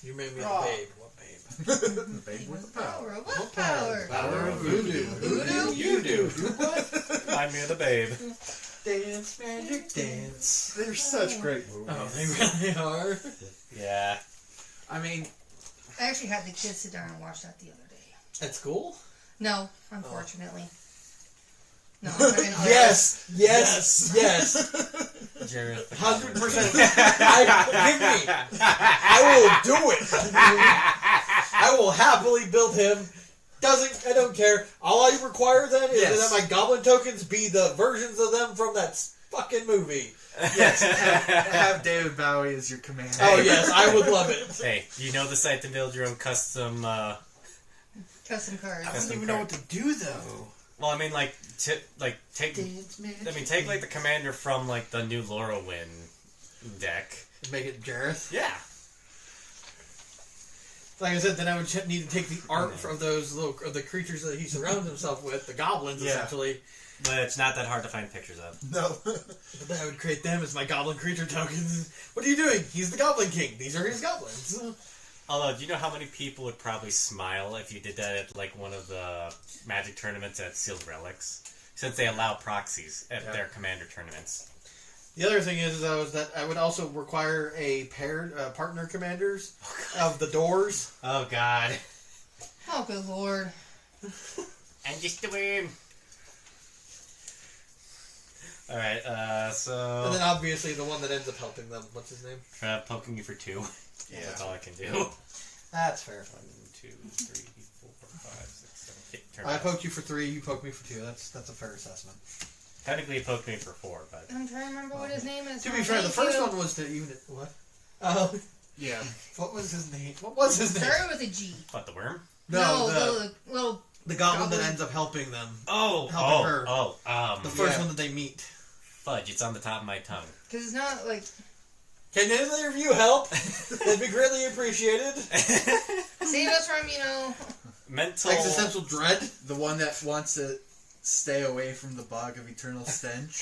You made me Raw. a babe. What babe? The babe with the power. What power? Power of voodoo. Voodoo? You do. Do what? I'm near the babe. Dance, magic, dance. They're such great movies. Oh, they really are. Yeah. I mean, I actually had the kids sit down and watch that the other day. At school? No, unfortunately. No, I'm not gonna Yes. Jared, 100%. Give me. I will do it. I will happily build him. I don't care. All I require then is that my goblin tokens be the versions of them from that fucking movie. Yes, have David Bowie as your commander. Oh yes, I would love it. Hey, you know the site to build your own custom. custom cards. I Custom don't even know card. what to do though. Well, I mean, take like the commander from like the new Lorwyn deck. Make it Jareth. Yeah. Like I said, then I would need to take the art of those of the creatures that he surrounds himself with, the goblins essentially. But it's not that hard to find pictures of. No. But then I would create them as my goblin creature tokens. What are you doing? He's the Goblin King. These are his goblins. Although, do you know how many people would probably smile if you did that at like one of the Magic tournaments at Sealed Relics? Since they allow proxies at their commander tournaments. The other thing is though, is that I would also require a paired partner commanders of the doors. Oh God. Oh, good lord. I'm just a worm. Alright, so... And then obviously the one that ends up helping them. What's his name? poking you for 2. Yeah. That's all I can do. That's fair. 1, 2, 3, 4, 5, 6, 7, 8. Turn I it. poked you for 3, you poked me for 2. That's a fair assessment. Technically, he poked me for 4, but... I'm trying to remember what his name is. To now. be fair, the Thank first you. one was to even... What? Oh, Yeah. what was his name? What was his name? Started with a G. What, the worm? No, the little. the goblin goblin. that ends up helping them. Oh, Helping her. The first Yeah. one that they meet. Fudge, it's on the top of my tongue. Because it's not like. Can either of you help? That'd be greatly appreciated. Save us from, Mental... Existential dread. The one that wants to stay away from the bog of eternal stench.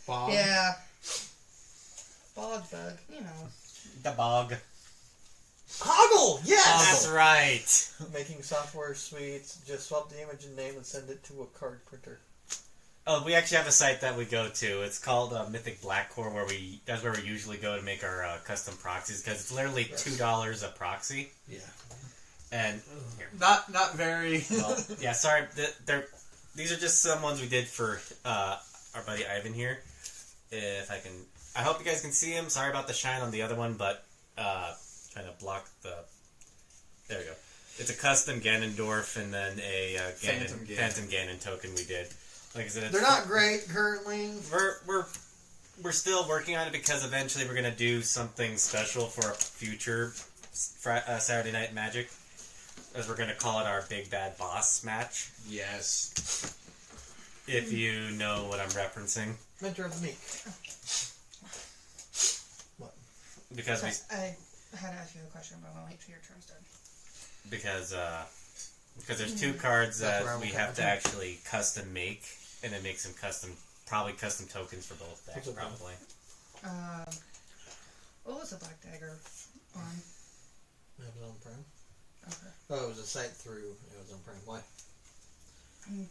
Bob. Yeah. Bog bug, The bog. Hoggle! Yes! That's right. Making software suites. Just swap the image and name and send it to a card printer. Oh, we actually have a site that we go to. It's called Mythic Black Core, that's where we usually go to make our custom proxies, because it's literally $2 a proxy. Yeah. And here, Not very. well, yeah, sorry, these are just some ones we did for our buddy Ivan here. If I can, I hope you guys can see him. Sorry about the shine on the other one, but trying to block the. There we go. It's a custom Ganondorf and then a Phantom Ganon token we did. Like I said, They're not great currently. We're still working on it because eventually we're gonna do something special for a future Saturday Night Magic, as we're gonna call it our Big Bad Boss match. Yes. If you know what I'm referencing, Mentor of the Meek. because we I had to ask you a question, but I'm going to wait till your turn's done. because there's 2 cards That's that where I'm we okay. have to actually custom make, and then make some probably custom tokens for both decks, What's up, probably. What was the Black Dagger on? Amazon Prime. Okay. Oh, it was a site through Amazon Prime. Why?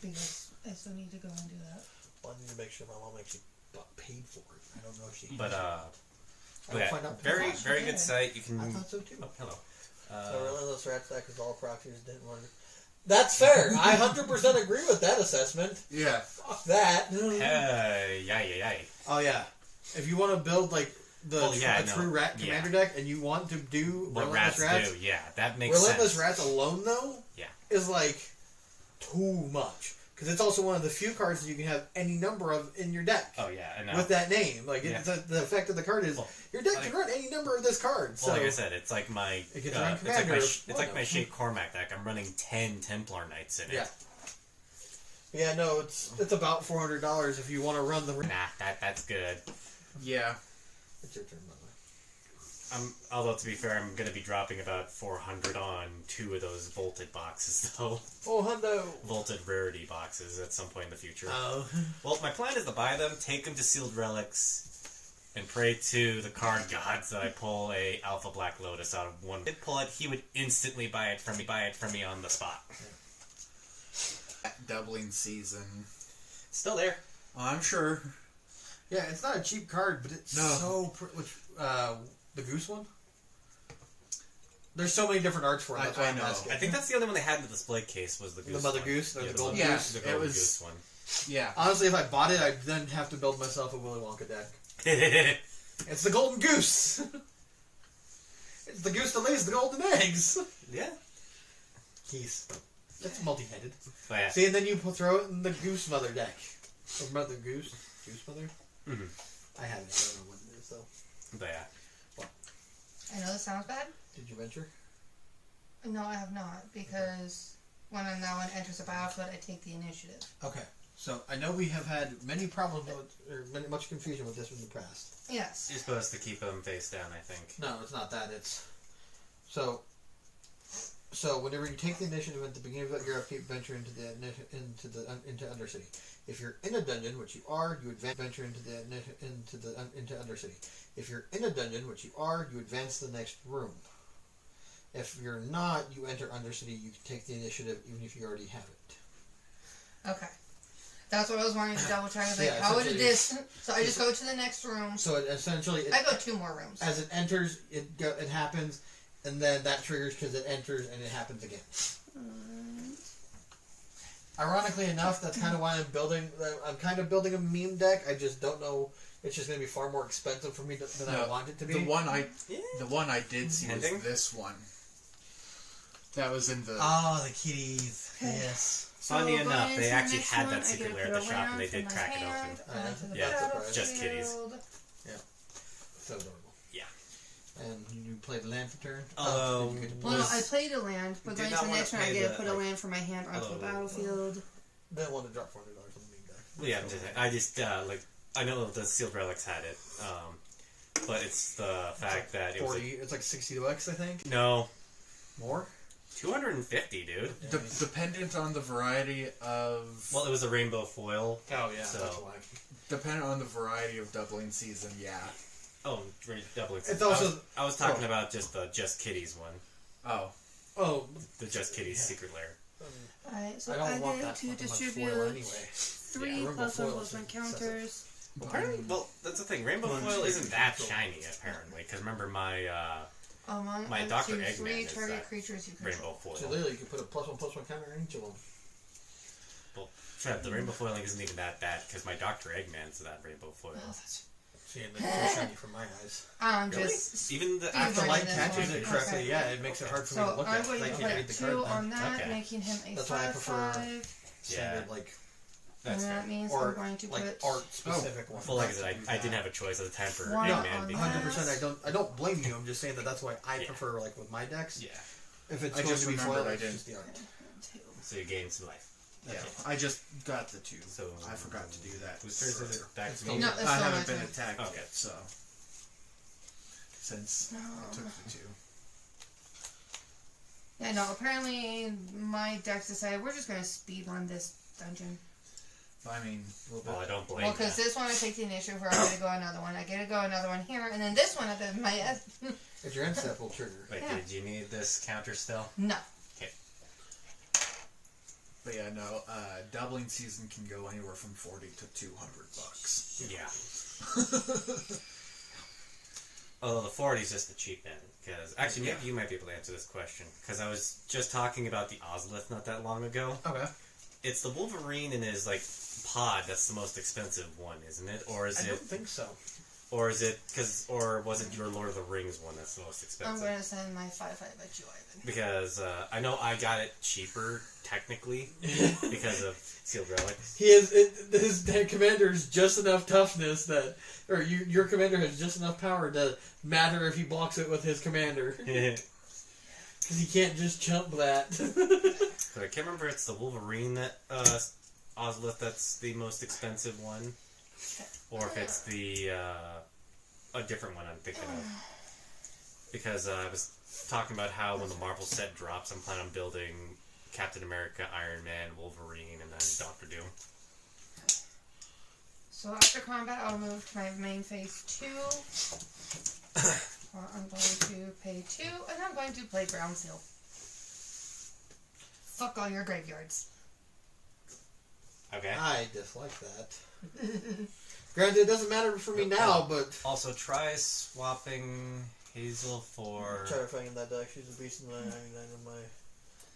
Because I still need to go and do that. Well, I need to make sure my mom actually paid for it. I don't know if she. But I'll yeah, find out. very Gosh, very yeah. good site. You can. I thought so too. Oh, hello. So Relentless Rat Stack is all proxies didn't want to. That's fair. I 100% agree with that assessment. Yeah. Fuck that. Hey, yay. Oh yeah. If you want to build like a true rat Yeah. commander deck, and you want to do What Relentless rats Rats, do, yeah, that makes Relentless sense. Rats alone though, Yeah. is like too much because it's also one of the few cards that you can have any number of in your deck. Oh yeah, and With that name, like Yeah. the effect of the card is Well, your deck like- can run any number of this card. So Well, like I said, it's like my It gets around it's like commander my of it's like my one. Shade Cormac deck. I'm running 10 Templar Knights in it. Yeah. Yeah, no, it's about $400 if you want to run the. Nah, that's good. Yeah. It's your turn, by the way. Although to be fair, I'm going to be dropping about 400 on 2 of those vaulted boxes, though. Oh, hundo. Vaulted rarity boxes at some point in the future. Oh. Well, my plan is to buy them, take them to Sealed Relics, and pray to the card gods that I pull a Alpha Black Lotus out of one. If I did pull it, he would instantly buy it from me on the spot. Doubling season. Still there. Oh, I'm sure. Yeah, it's not a cheap card, but it's No. so. The goose one? There's so many different arts for it. That's why I I'm know. asking. I think that's the only one they had in the display case was the goose. Mother one. Goose, the golden Yeah, goose. The it golden was- goose one. Yeah. Honestly, if I bought it, I'd then have to build myself a Willy Wonka deck. Yeah. It's the golden goose. It's the goose that lays the golden eggs. Keys. It's multi-headed. But yeah. See, and then you throw it in the goose mother deck. Or mother goose? Goose mother? Mhm. I have it. I don't know what it is, though. But yeah. I know this sounds bad. Did you venture? No, I have not, because when that one enters the battlefield, I take the initiative. Okay. So, I know we have had many problems with, or much confusion with this in the past. Yes. You're supposed to keep them face down, I think. No, it's not that. It's... So whenever you take the initiative at the beginning of your upkeep, venture into Undercity. If you're in a dungeon, which you are, you venture into Undercity. If you're in a dungeon, which you are, you advance to the next room. If you're not, you enter Undercity. You can take the initiative, even if you already have it. Okay. That's what I was wanting to double check. I was like, Yeah, how would essentially- this? So I just go to the next room. So essentially, I go 2 more rooms. as it enters, it happens, and then that triggers because it enters and it happens again. Ironically enough, that's kind of why I'm kind of building a meme deck. I just don't know. It's just going to be far more expensive for me than I want it to be. The one I did see Ending? was this one. That was in the. Oh, the kitties. Yes. Funny So enough, going they into actually the next had one, that I secret get lair to at the put a shop, and they land did in crack my it hand, open. onto the Yeah, battlefield. just kitties. So adorable. Yeah. And you play the land for turn? Although- you get to Well, no, Was- I played a land, but Did going not to the wanna next one, I pay get to the, put a like- land from my hand onto the battlefield. Then want to drop $400 on the meme deck. Yeah, I just I know the sealed relics had it, but it's the fact that it was 40. It's like $60, I think. no More? 250, dude. Dependent on the variety of. Well, it was a rainbow foil. Oh yeah, So- that's why. Dependent on the variety of doubling season, yeah. Oh, doubling. It's also- I was talking about just the Just Kitties one, Oh. the Just Kitties secret lair. Alright, so I I, don't want get that to fucking much distribute foil anyway. 3 Yeah, plus rainbow 1 foil plus 1 is counters. Well, that's the thing. Rainbow foil isn't that shiny apparently, because remember my Among My up Dr. to Eggman 3 is target that creatures you rainbow control. foil. So literally, you can put a +1/+1 counter on each of them. Well, Trev, the rainbow foiling isn't even that bad because my Dr. Eggman's that rainbow foil. Oh, that's... See, it makes it shiny from my eyes. I'm Really? just... Even the Fever If the light this catches one. it correctly, Okay. yeah, it makes it hard for me So to look I'm at. going I to can't put read a the 2 card on then. that, Okay. making him a That's why I prefer 5/5. Standard, like, that's and fair. that means or I'm going to like put... art specific one. Well, like I said, I didn't have a choice at the time for One Eggman on because 100%. I don't blame you. I'm just saying that's why I Yeah. prefer like with my decks. yeah, If it's I going just to be remembered foil, I it's didn't. just the art. 2. so you gain some life. Yeah, That's it. I just got the 2. So I forgot to do that. Whose turn is it? Back It's to me. No, it's I still haven't my been turn. attacked Okay. yet, so. Since I took the 2. Yeah, no, apparently my deck decided we're just going to speed run this dungeon. I mean, a little Well, I bit. don't blame Well, because you. this one I take the initiative where I get to go another one. I get to go another one here, and then this one at the, my... If your end step will trigger. Wait, Yeah. did you need this counter still? no. But yeah, no, doubling season can go anywhere from $40 to $200. Yeah. Although the 40 is just the cheap end. Because actually, maybe you might be able to answer this question. Because I was just talking about the Ozlith not that long ago. Okay. It's the Wolverine in his like pod that's the most expensive one, isn't it? Or is I it? don't think so. Or is it? Or was it your Lord of the Rings one that's the most I'm expensive? going to send my 5/5 at you, Ivan. Because I know I got it cheaper technically because of Sealed Relics. His commander is just enough toughness that, or your commander has just enough power to matter if he blocks it with his commander. Because he can't just chump that. But I can't remember if it's the Wolverine that Ozlith that's the most expensive one, or if it's the a different one I'm thinking of. Because I was talking about how when the Marvel set drops, I'm planning on building Captain America, Iron Man, Wolverine, and then Doctor Doom. So after combat, I'll move to my main phase 2. I'm going to pay 2, and I'm going to play Ground Seal. Fuck all your graveyards. Okay. I dislike that. Granted, it doesn't matter for me now, but Also, try swapping Hazel for. Try to find that deck. She's a beast in the 99 of my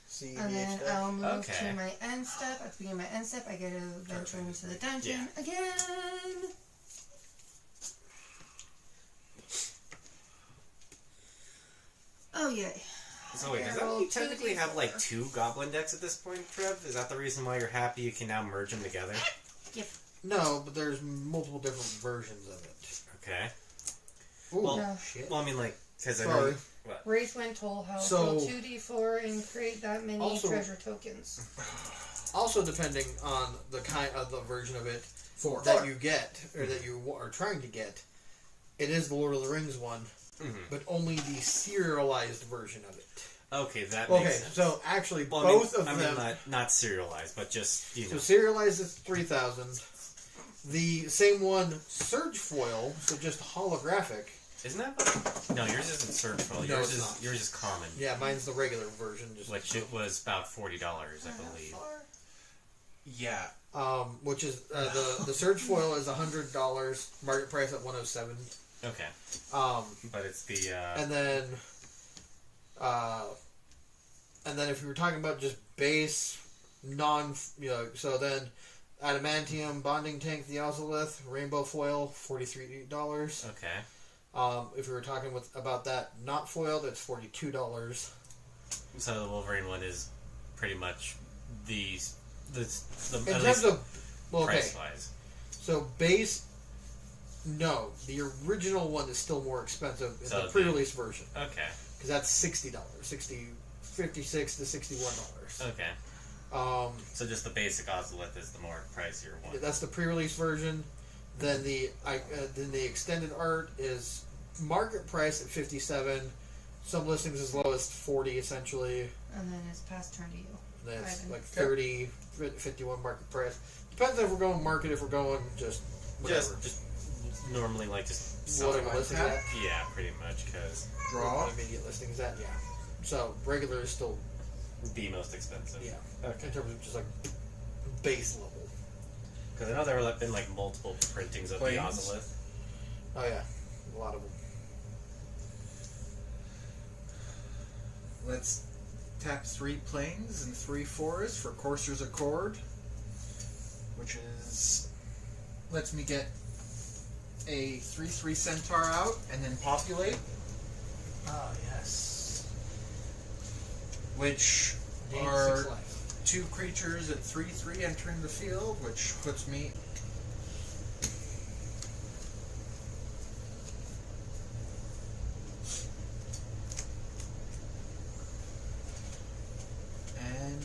CEDH And then deck. I'll move Okay. to my end step. At the beginning of my end step, I get to venture into the dungeon again. Oh yay. So wait, does that Roll mean you technically have 2d4. like 2 goblin decks at this point, Trev? Is that the reason why you're happy you can now merge them together? No, but there's multiple different versions of it. Okay. Ooh, Well- No. shit. Well, I mean, like, because I Sorry. know. What? Wraithwind Toll House. So- Roll 2d4 and create that many Also- treasure tokens. Also, depending on the kind of the version of it 4. that you get, or that you are trying to get, it is the Lord of the Rings one, Mhm. but only the serialized version of it. Okay, that makes Okay, sense. so actually, Well, both I of mean, them. not serialized, but just, you So know. serialized is 3,000. The same one, Surge Foil, so just holographic. Isn't that what? No, yours isn't Surge Foil. No, Yours it's is not. yours is common. Yeah, mine's the regular version. Just Which it was about $40, I believe. Yeah. which is the Surge Foil is $100, market price at 107. Okay. But it's the And then if you were talking about just base so then adamantium bonding tank, the Ozolith rainbow foil, $43. okay. If we were talking about that not foiled, it's $42. So the Wolverine one is pretty much the In at terms least of okay, price wise. so base. No, the original one is still more expensive in So the the- pre-release version Okay. because that's $60, $56 to $61. Okay. So just the basic Ozolith is the more pricier one. That's the pre-release version. Then the extended art is market price at $57. Some listings as low as $40 essentially. And then it's past turn to you. And then it's Ivan. like $30, $51 market price. Depends if we're going market, if we're going just whatever. Just normally like just Whatever selling. listing at. Yeah, pretty much because Draw. Immediate listings at, yeah. So regular is still, the most expensive. yeah. Okay. In terms of just like base level. Because I know there have been like multiple printings of Planes. the Ozolith. Oh yeah, a lot of them. Let's tap 3 planes and 3 forests for Courser's Accord, which is lets me get a 3/3 centaur out and then populate, Oh yes. which Gain are 6 life. 2 creatures at 3/3 entering the field, which puts me and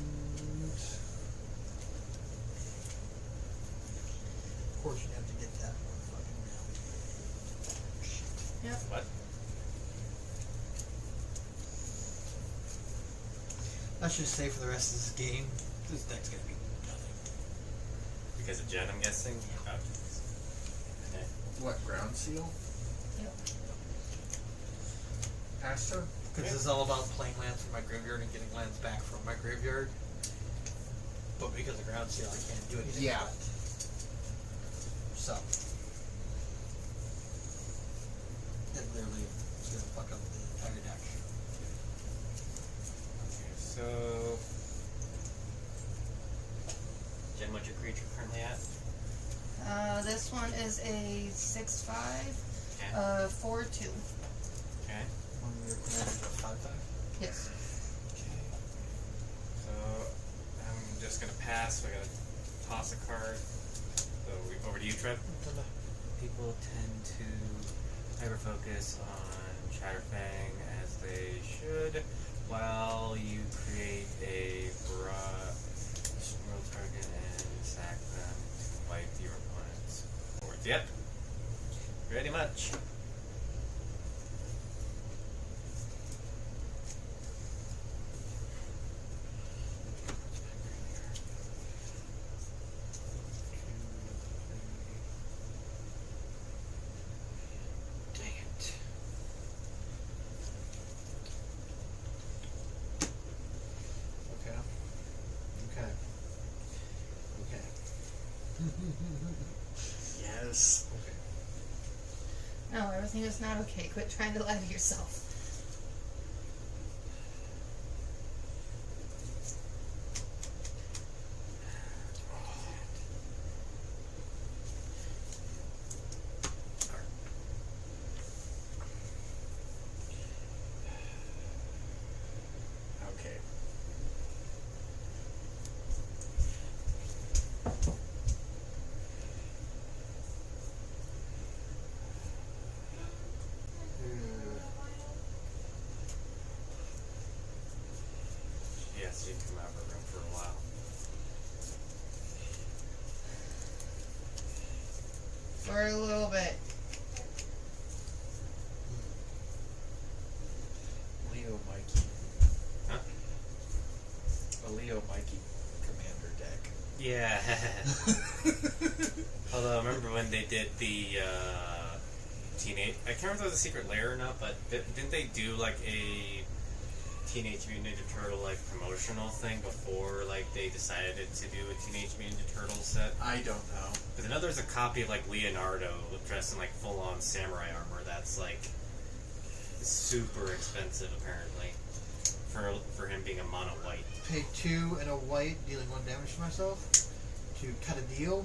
Of course you have to get that one fucking now. Shit. What? Let's just say for the rest of this game, this deck's gonna be nothing. Because of Jen, I'm guessing. Oh. Okay. what, ground seal? Yep. Pastor? Because this is all about playing lands from my graveyard and getting lands back from my graveyard. But because of ground seal, I can't do anything. Yeah. with it. So. It literally is gonna fuck up the entire deck. Okay, so Jen, what's your creature currently at? This one is a 6/5, Okay. 4/2. Okay. One of your commanders at 5/5. Yes. Okay. So I'm just gonna pass. So I gotta toss a card. So over to you, Trev. People tend to hyper focus on Chatterfang as they should, while you create a world target and sack them to wipe your opponent's boards. Yep. Pretty much. Dang it. Okay. Okay. Okay. Yes. Okay. No, everything is not okay. Quit trying to lie to yourself. Okay. Yes, you can come out of her room for a while. For a little bit. Leo Mikey. Huh? A Leo Mikey commander deck. Yeah. Although, I remember when they did the teenage... I can't remember if it was a secret lair or not, but didn't they do like a Teenage Mutant Ninja Turtle like promotional thing before like they decided to do a Teenage Mutant Ninja Turtle set? I don't know. Because I know there's a copy of like Leonardo dressed in like full-on samurai armor that's like super expensive apparently for him being a mono white. Pay 2 and a white, dealing 1 damage to myself. To cut a deal,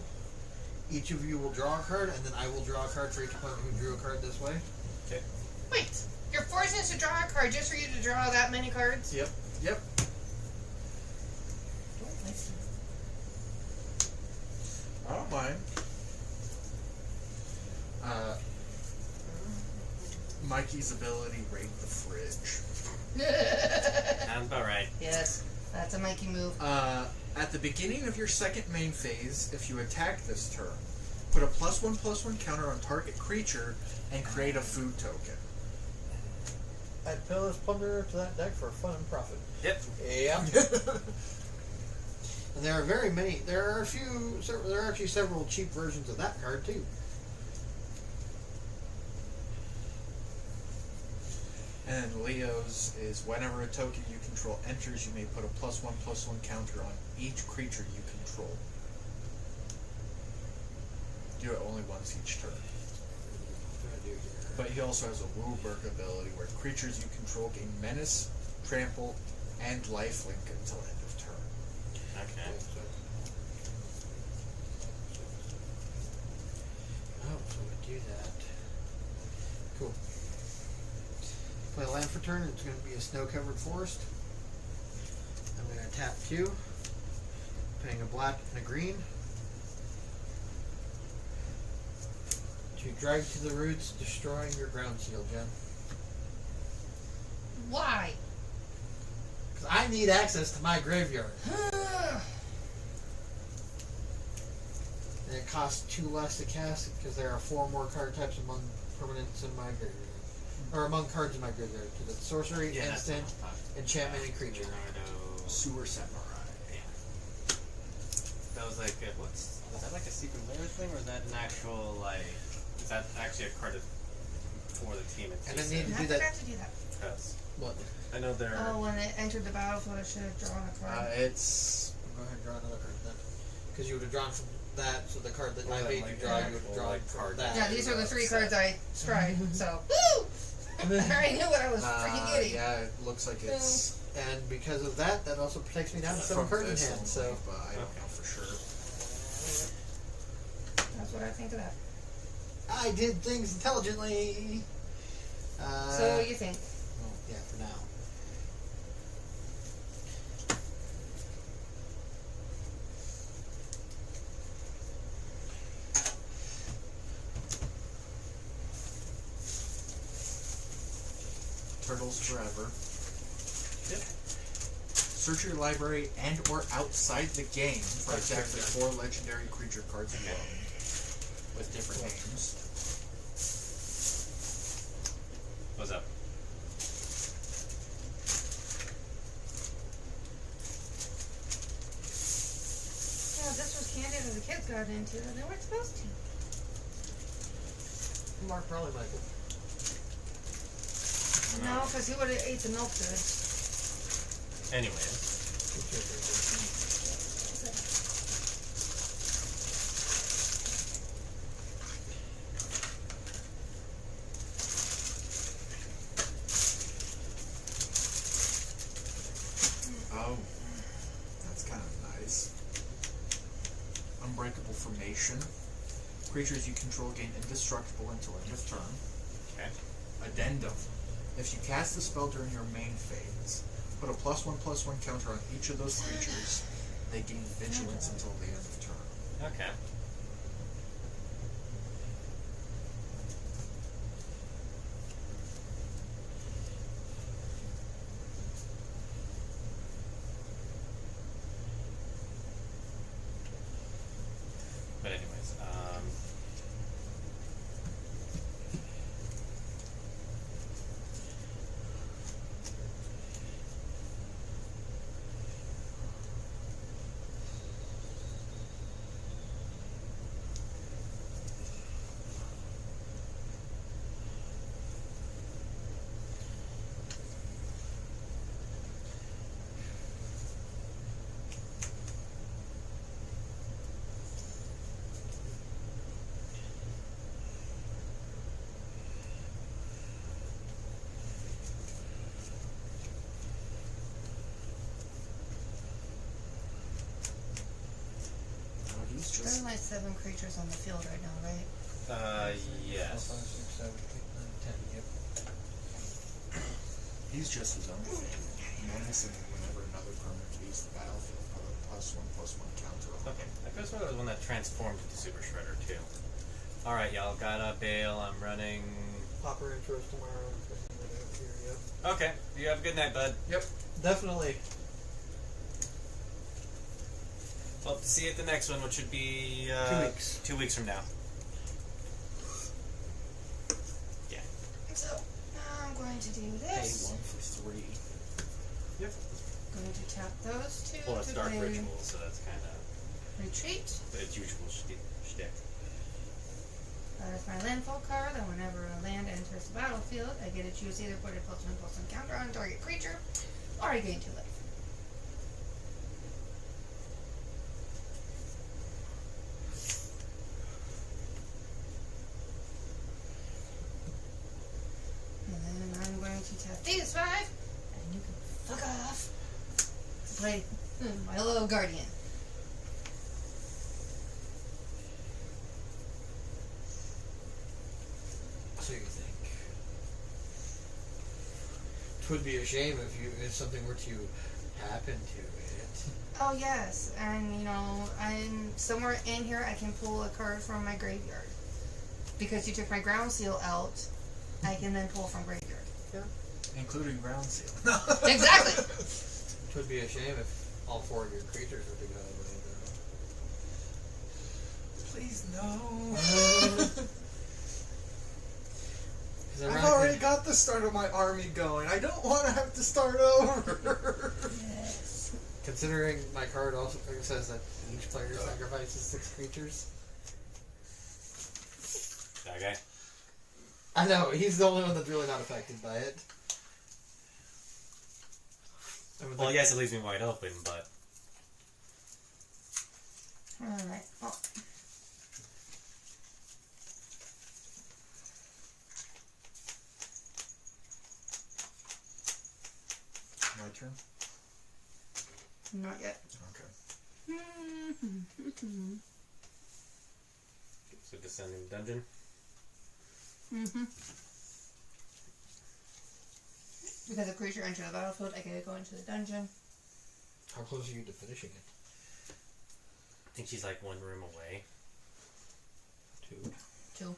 each of you will draw a card, and then I will draw a card for each opponent who drew a card this way. Okay. Wait, you're forcing us to draw a card just for you to draw that many cards? Yep. Yep. Don't like it. I don't mind. Mikey's ability, raid the fridge. Sounds about right. Yes, that's a Mikey move. At the beginning of your second main phase, if you attack this turn, put a +1/+1 counter on target creature and create a food token. Add Pillar's Plunder to that deck for fun and profit. Yep. Yeah. And there are very many. There are there are actually several cheap versions of that card too. And then Leo's is whenever a token you control enters, you may put a +1/+1 counter on each creature you control. Do it only once each turn. But he also has a Wooburg ability where creatures you control gain menace, trample, and lifelink until end of turn. Okay. Oh, so we do that. Cool. Play land for turn. It's going to be a snow-covered forest. I'm going to tap 2, paying a black and a green. To drag to the roots, destroying your ground seal, Jen. Why? Because I need access to my graveyard. And it costs 2 less to cast because there are 4 more card types among permanents in my graveyard. Or among cards in my graveyard. Because it's sorcery, instant, enchantment, and creature. Leonardo. Sewer Samurai. That was like, was that like a secret lair thing, or is that an actual, like, is that actually a card for the team? And then need I to do that. forgot to do that. Because What? I know they're. Oh, when it entered the battlefield, I should have drawn a card. It's Go ahead and draw another card then. Because you would have drawn from that, so the card that Well, I that made might you be draw, an you would actual, draw like, from card that. Yeah, these are the 3 set. cards I tried, so. Woo! I already knew what I was freaking getting. yeah, it looks like it's And because of that, that also protects me down to 7 from cards in this hand. only, So but I don't know for sure. That's what I think of that. I did things intelligently. So you think? Yeah, for now. Turtles Forever. Yep. Search your library and or outside the game for exactly 4 legendary creature cards alone with different names. What's up? Yeah, this was candy that the kids got into, and they weren't supposed to. Mark probably Michael. No, because he would have ate the milk goods. Anyways, Augmentation. Creatures you control gain indestructible until end of turn. Okay. Addendum. If you cast the spell during your main phase, put a +1/+1 counter on each of those creatures. They gain vigilance until the end of turn. Okay. But anyways, Oh, he's There's just only 7 creatures on the field right now, right? yes. 4, 5, 6, 7, 8, 9, 10. Yep. he's just his own thing. Menace, and whenever another permanent leaves the battlefield, put a +1/+1 counter on. Okay, that goes for the one that transformed into Super Shredder too. All right, y'all gotta bail. I'm running. Popper intros tomorrow. Here, yep. Okay, you have a good night, bud. Definitely. Well, see you at the next one, which should be 2 weeks. 2 weeks from now. So, now I'm going to do Pay this. 1 for 3. Going to tap those 2 Well, it's to Dark play Ritual, so that's kind of retreat. its usual shtick. That is my landfall card, and whenever a land enters the battlefield, I get to choose either put a +1/+1 counter on target creature, or I gain 2 life. And then I'm going to tap these 5, and you can fuck off to play my little guardian. So you think? It would be a shame if something were to happen to it. Oh yes, and you know, I'm somewhere in here I can pull a card from my graveyard. Because you took my ground seal out, I can then pull from graveyard. Including Ground Seal. Exactly! It would be a shame if all 4 of your creatures were to go away, Please, no. though. 'Cause I've ironically- already got the start of my army going. I don't want to have to start over. Yes. Considering my card also says that each player sacrifices 6 creatures. Okay. I know, he's the only one that's really not affected by it. I mean, Well, yes, it leaves me wide open, but Alright. Oh. My turn? Not yet. Okay. so descending dungeon. Because a creature enters the battlefield, I get to go into the dungeon. How close are you to finishing it? I think she's like 1 room away. 2. 2.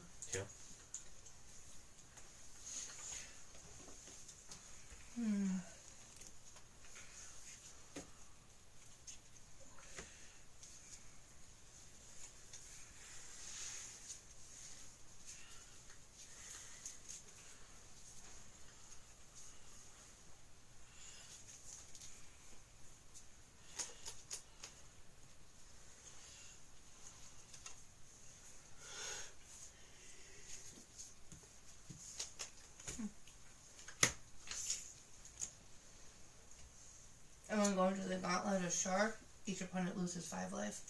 And when going to the Gauntlet of Shark, each opponent loses 5 life.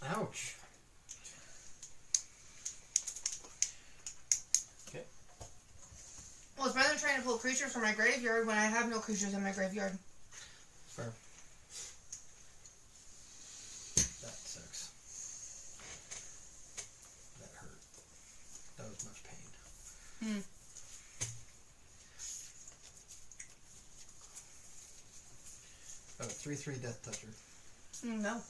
Ouch. Well, it's better than trying to pull creatures from my graveyard when I have no creatures in my graveyard. Fair. That sucks. much pain. Hmm. Oh, 3/3 Death Toucher. No.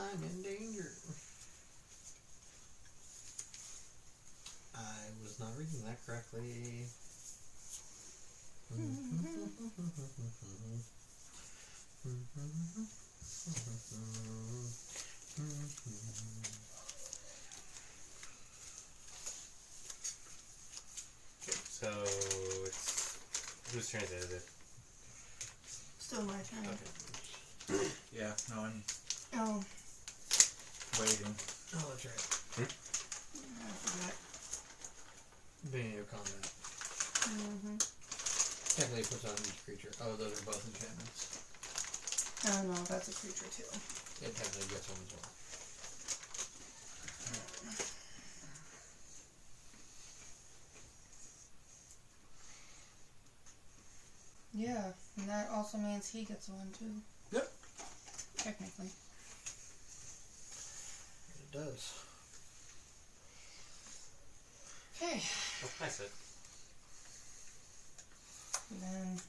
I'm in danger. I was not reading that correctly. So it's whose turn is it? Is it? Still my turn. Okay. Yeah, no, I'm Oh, waiting. Oh, that's right. I forgot. Beginning of combat. Mm-hmm. Technically puts on each creature. Oh, those are both enchantments. Oh no, that's a creature too. It technically gets one as well. Yeah, and that also means he gets one too. Yep. Technically. It does. Okay. Oh, I said. And then,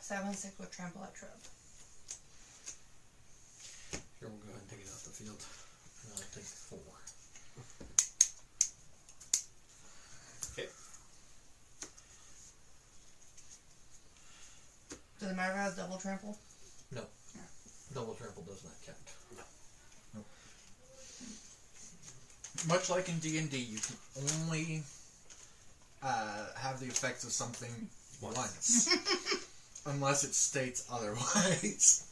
seven, 6 with trample at trip. Here, we'll go ahead and take it off the field. And I'll take 4. Okay. Does it matter if it has double trample? No. Double trample does not count. Much like in D&D, you can only have the effects of something once. Unless it states otherwise.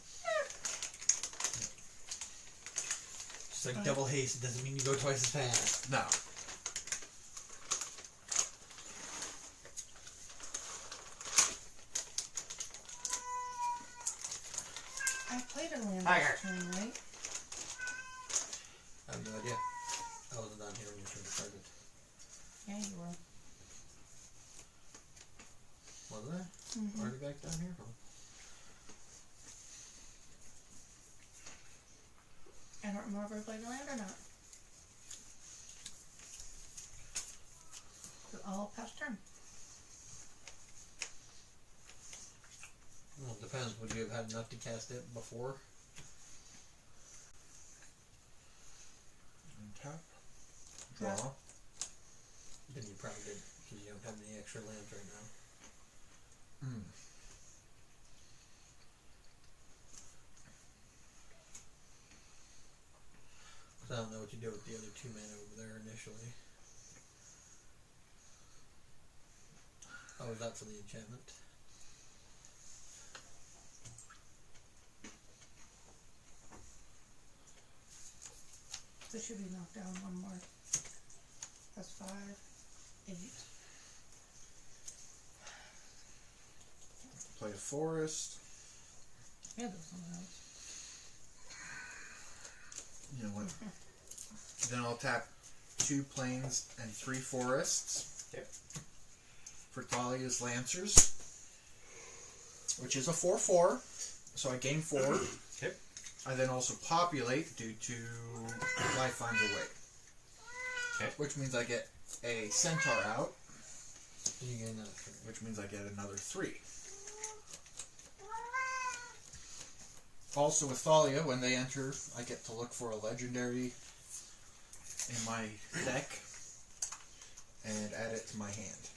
Just like double haste doesn't mean you go twice as fast. No. I played a land Tiger. this turn, right? I have no idea. I wasn't down here when your turn started. Yeah, you were. Wasn't I? Mm-hmm. Already back down here? Oh. I don't remember if I played a land or not. All past turn. Well, it depends. Would you have had enough to cast it before? Untap. Draw. Yeah. Then you probably did, because you don't have any extra lands right now. Hmm. So I don't know what you did with the other 2 mana over there initially. Oh, was that for the enchantment? This should be knocked down one more. That's 5, 8. Play a forest. Yeah, there's something else. You know what? Then I'll tap 2 plains and 3 forests. Yep. For Thalia's Lancers. Which is a 4/4. So I gain 4. Okay. I then also populate due to Life Finds a Way. Okay. Which means I get a Centaur out. You get another 3. which means I get another 3. Also with Thalia, when they enter, I get to look for a legendary in my deck and add it to my hand.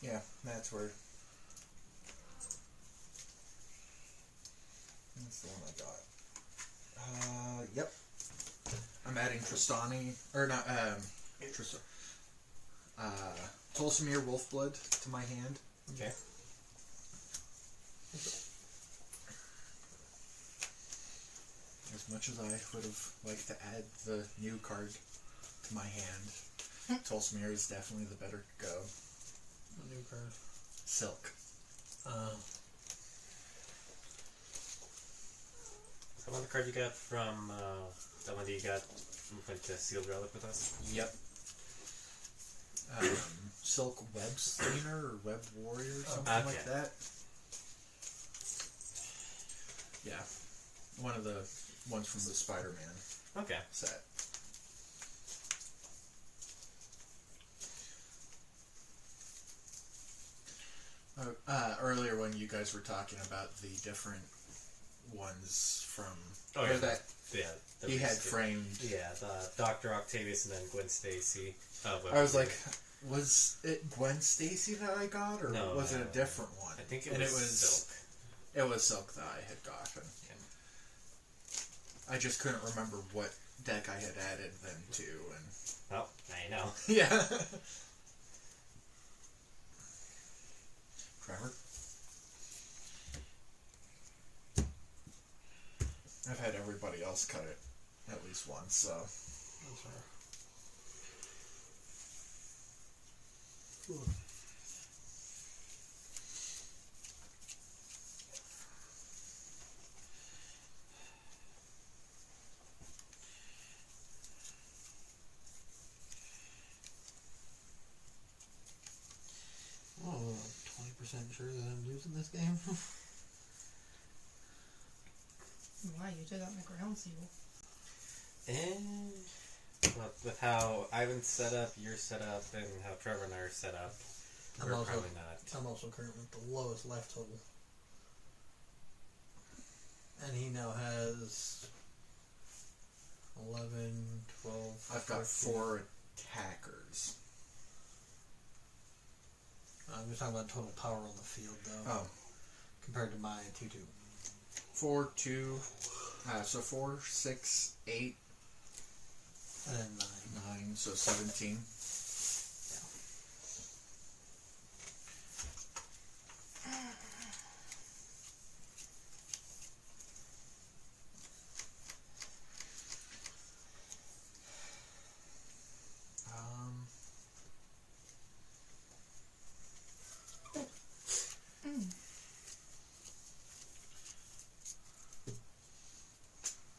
Yeah, that's where. That's the one I got. Yep. I'm adding Tristani, or not, Tolsimir Wolfblood to my hand. Okay. As much as I would have liked to add the new card to my hand, Tolsimir is definitely the better go. A new card. Silk. So one of the card you got from that one that you got went to Sealed Relic with us. Yep. Silk Web Slinger or Web Warrior, something like that. Yeah. One of the ones from the Spider-Man Okay. set. Earlier when you guys were talking about the different ones from Oh yeah. that Yeah. the he had recent- framed. Yeah, the Dr. Octavius and then Gwen Stacy. I was like, was it Gwen Stacy that I got, or No, was it a different one? I think and it was Silk. It was Silk that I had gotten. I just couldn't remember what deck I had added them to, and Well, now you know. yeah. Trevor, I've had everybody else cut it at least once, so. That's fair. Oh, 20% sure that I'm losing this game. Why, you took out my ground seal. And well, with how Ivan's set up, you're set up, and how Trevor and I are set up, I'm we're also- probably not. I'm also currently at the lowest life total. And he now has 11, 12, I've got 14. 4 attackers. I'm just talking about total power on the field, though. Oh. Compared to my 2-2. 4, 2, so 4, 6, 8, And then 9. 9, so 17.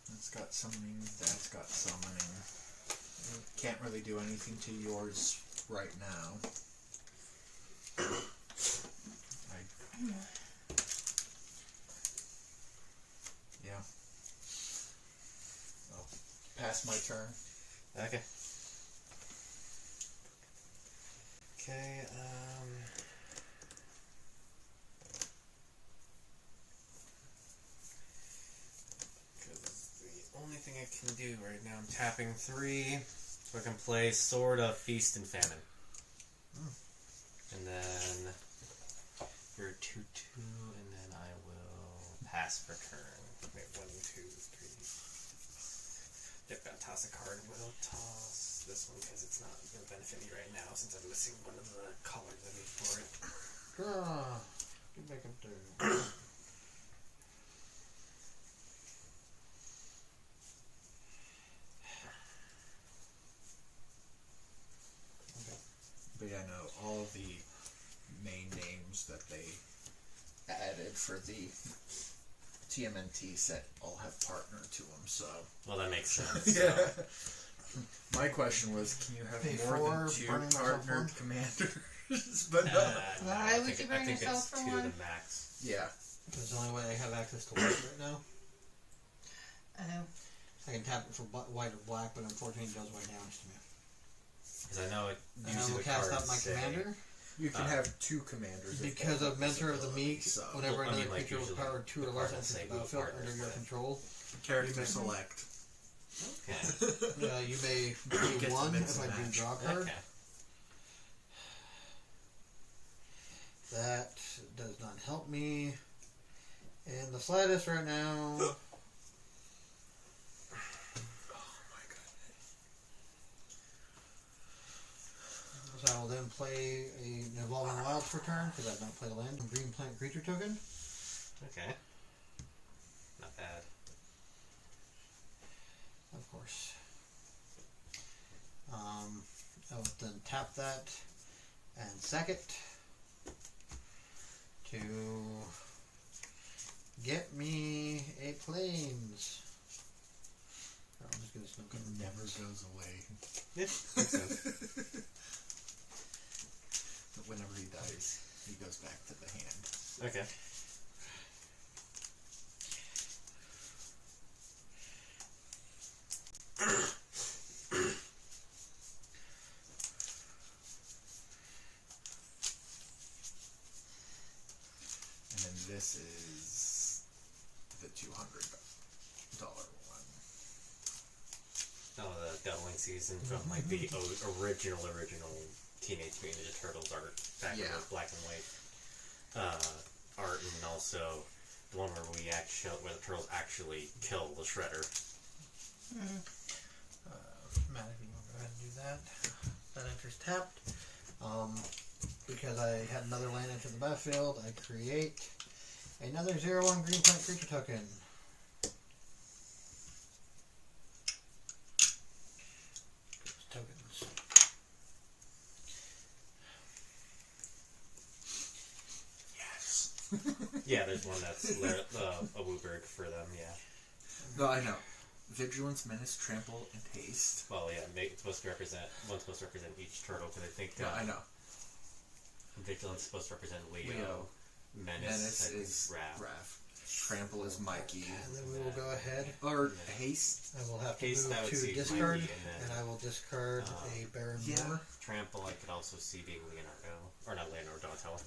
That's got summoning, that's got summoning. Can't really do anything to yours right now. Yeah. I'll pass my turn. Okay. Okay, because the only thing I can do right now, I'm tapping 3, so I can play Sword of Feast and Famine. And then you're 2-2, and then I will pass for turn. Wait, 1, 2, 3. Yep, gotta toss a card. Will toss this one because it's not gonna benefit me right now since I'm missing one of the colors I need for it. Get back up there. But yeah, no, all of the main names that they added for the TMNT set all have partner to them, so. Well, that makes sense. Yeah. So. My question was, can you have Pay more than for 2 burning myself partnered one? commanders? but no. Why would think, you burn I think yourself it's for 2 one? the max. Yeah. That's the only way I have access to white right now. Oh. I can tap it for white or black, but unfortunately it does white damage to me. Because I know it And I usually will the cast cards out my say, commander. You can have 2 commanders. if Because they of have Mentor of the visibility, Meek, So. whenever Well, I another mean, like, creature with usually power 2 or the less card will enters say the who battlefield partners under your with. control, Character You may- select. Okay. you may Get do to 1 mix if I and do match. draw a card. Okay. That does not help me in the slightest right now. Oh my god. So I will then play an Evolving Wilds for turn, because I've not played a land. Green Plant Creature token. Okay. Not bad. Of course. I will then tap that and sack it to get me a plains. I'll just get a snow It cover. never goes away. Yeah, makes sense. But whenever he dies, he goes back to the hand. Okay. And then this is the $200 one. Oh, the doubling season from like the original Teenage Mutant Ninja Turtles art back Yeah. in the black and white art, and also the one where where the turtles actually kill the Shredder. Matt, if you want to go ahead and do that. That enters tapped. Because I had another land enter the battlefield, I create another 0/1 green plant creature token. Tokens. Yes. Yeah, there's one that's a Wooburg for them. Yeah. No, I know. Vigilance, Menace, Trample, and Haste. Well, yeah, it's supposed to represent one's supposed to represent each turtle because I think Yeah, I know. Vigilance is supposed to represent Leo. Leo. Menace, Menace is Raph. Raph. Trample is Mikey. And then we will go ahead. Or Haste. I will have to Haste, I move would to see discard, Mikey, and then and I will discard a Baron Yeah. Moore. Trample, I could also see being Leonardo, or not Leonardo, Donatello.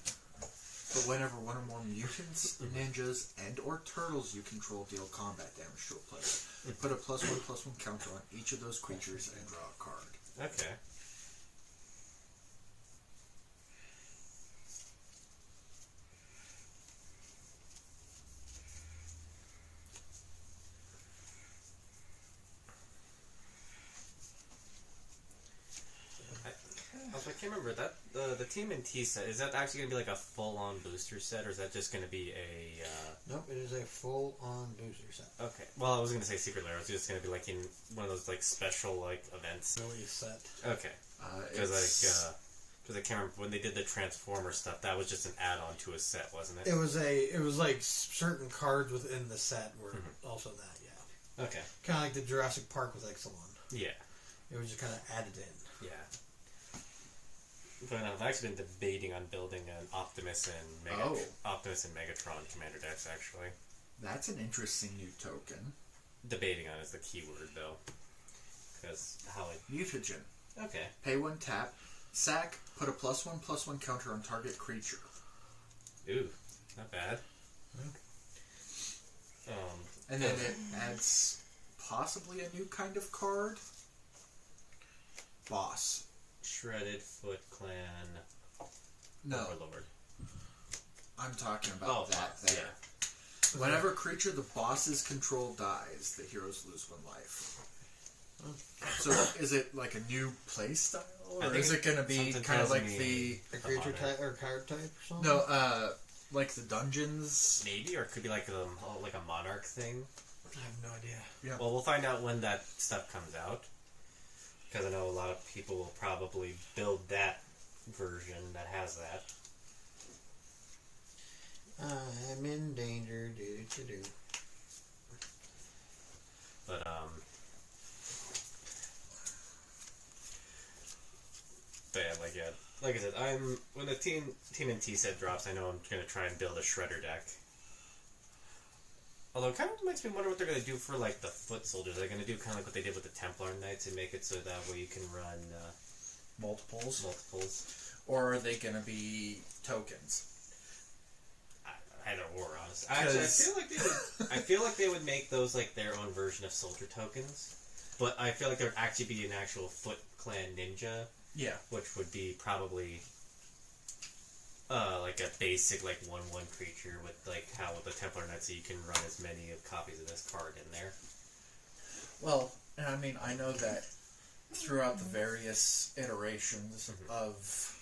But whenever one or more mutants, ninjas, and or turtles you control deal combat damage to a player, put a +1/+1 counter on each of those creatures and draw a card. Okay. I can't remember that the TMNT set, is that actually gonna be like a full-on booster set, or is that just gonna be a Nope, it is a full-on booster set. okay? Well, I was gonna say Secret Lair. It's just gonna be like in one of those like special like events. Release set. Okay, because It's- because I can't remember when they did the Transformer stuff. That was just an add-on to a set, wasn't it? It was like certain cards within the set were also that, yeah. Okay. Kind of like the Jurassic Park with Exelon. Yeah. It was just kind of added in. Yeah. But I've actually been debating on building an Optimus and Megatron Commander decks. Actually, That's an interesting new token. debating on is the keyword though, because how it. Mutagen. Okay. Pay 1 tap. Sack. Put a +1/+1 counter on target creature. Ooh, not bad. And then it adds possibly a new kind of card. Boss. Shredded Foot Clan. No, Overlord. I'm talking about that boss, there. Whenever creature the boss's control dies, the heroes lose 1 life. So is it like a new play style? Or I think is it going to be something kind of tells like me- the... A creature Upon it. type or card type or something? No, like the dungeons? Maybe, or it could be like a Monarch thing. I have no idea. Yeah. Well, we'll find out when that stuff comes out. Because I know a lot of people will probably build that version that has that. I'm in danger, do. But, But yeah, like I said, when the TMNT set drops, I know I'm gonna try and build a shredder deck. Although it kind of makes me wonder what they're gonna do for like the foot soldiers. They're gonna do kind of like what they did with the Templar Knights and make it so that way you can run Multiples. Or Or are they going to be tokens? either or, honestly. Actually, I feel like they would make those like their own version of soldier tokens. But I feel like there would actually be an actual Foot Clan ninja, Yeah. which would be probably like a basic like 1/1 creature with like how with the Templar Knights, so you can run as many copies of this card in there. Well, and I mean, I know that throughout the various iterations of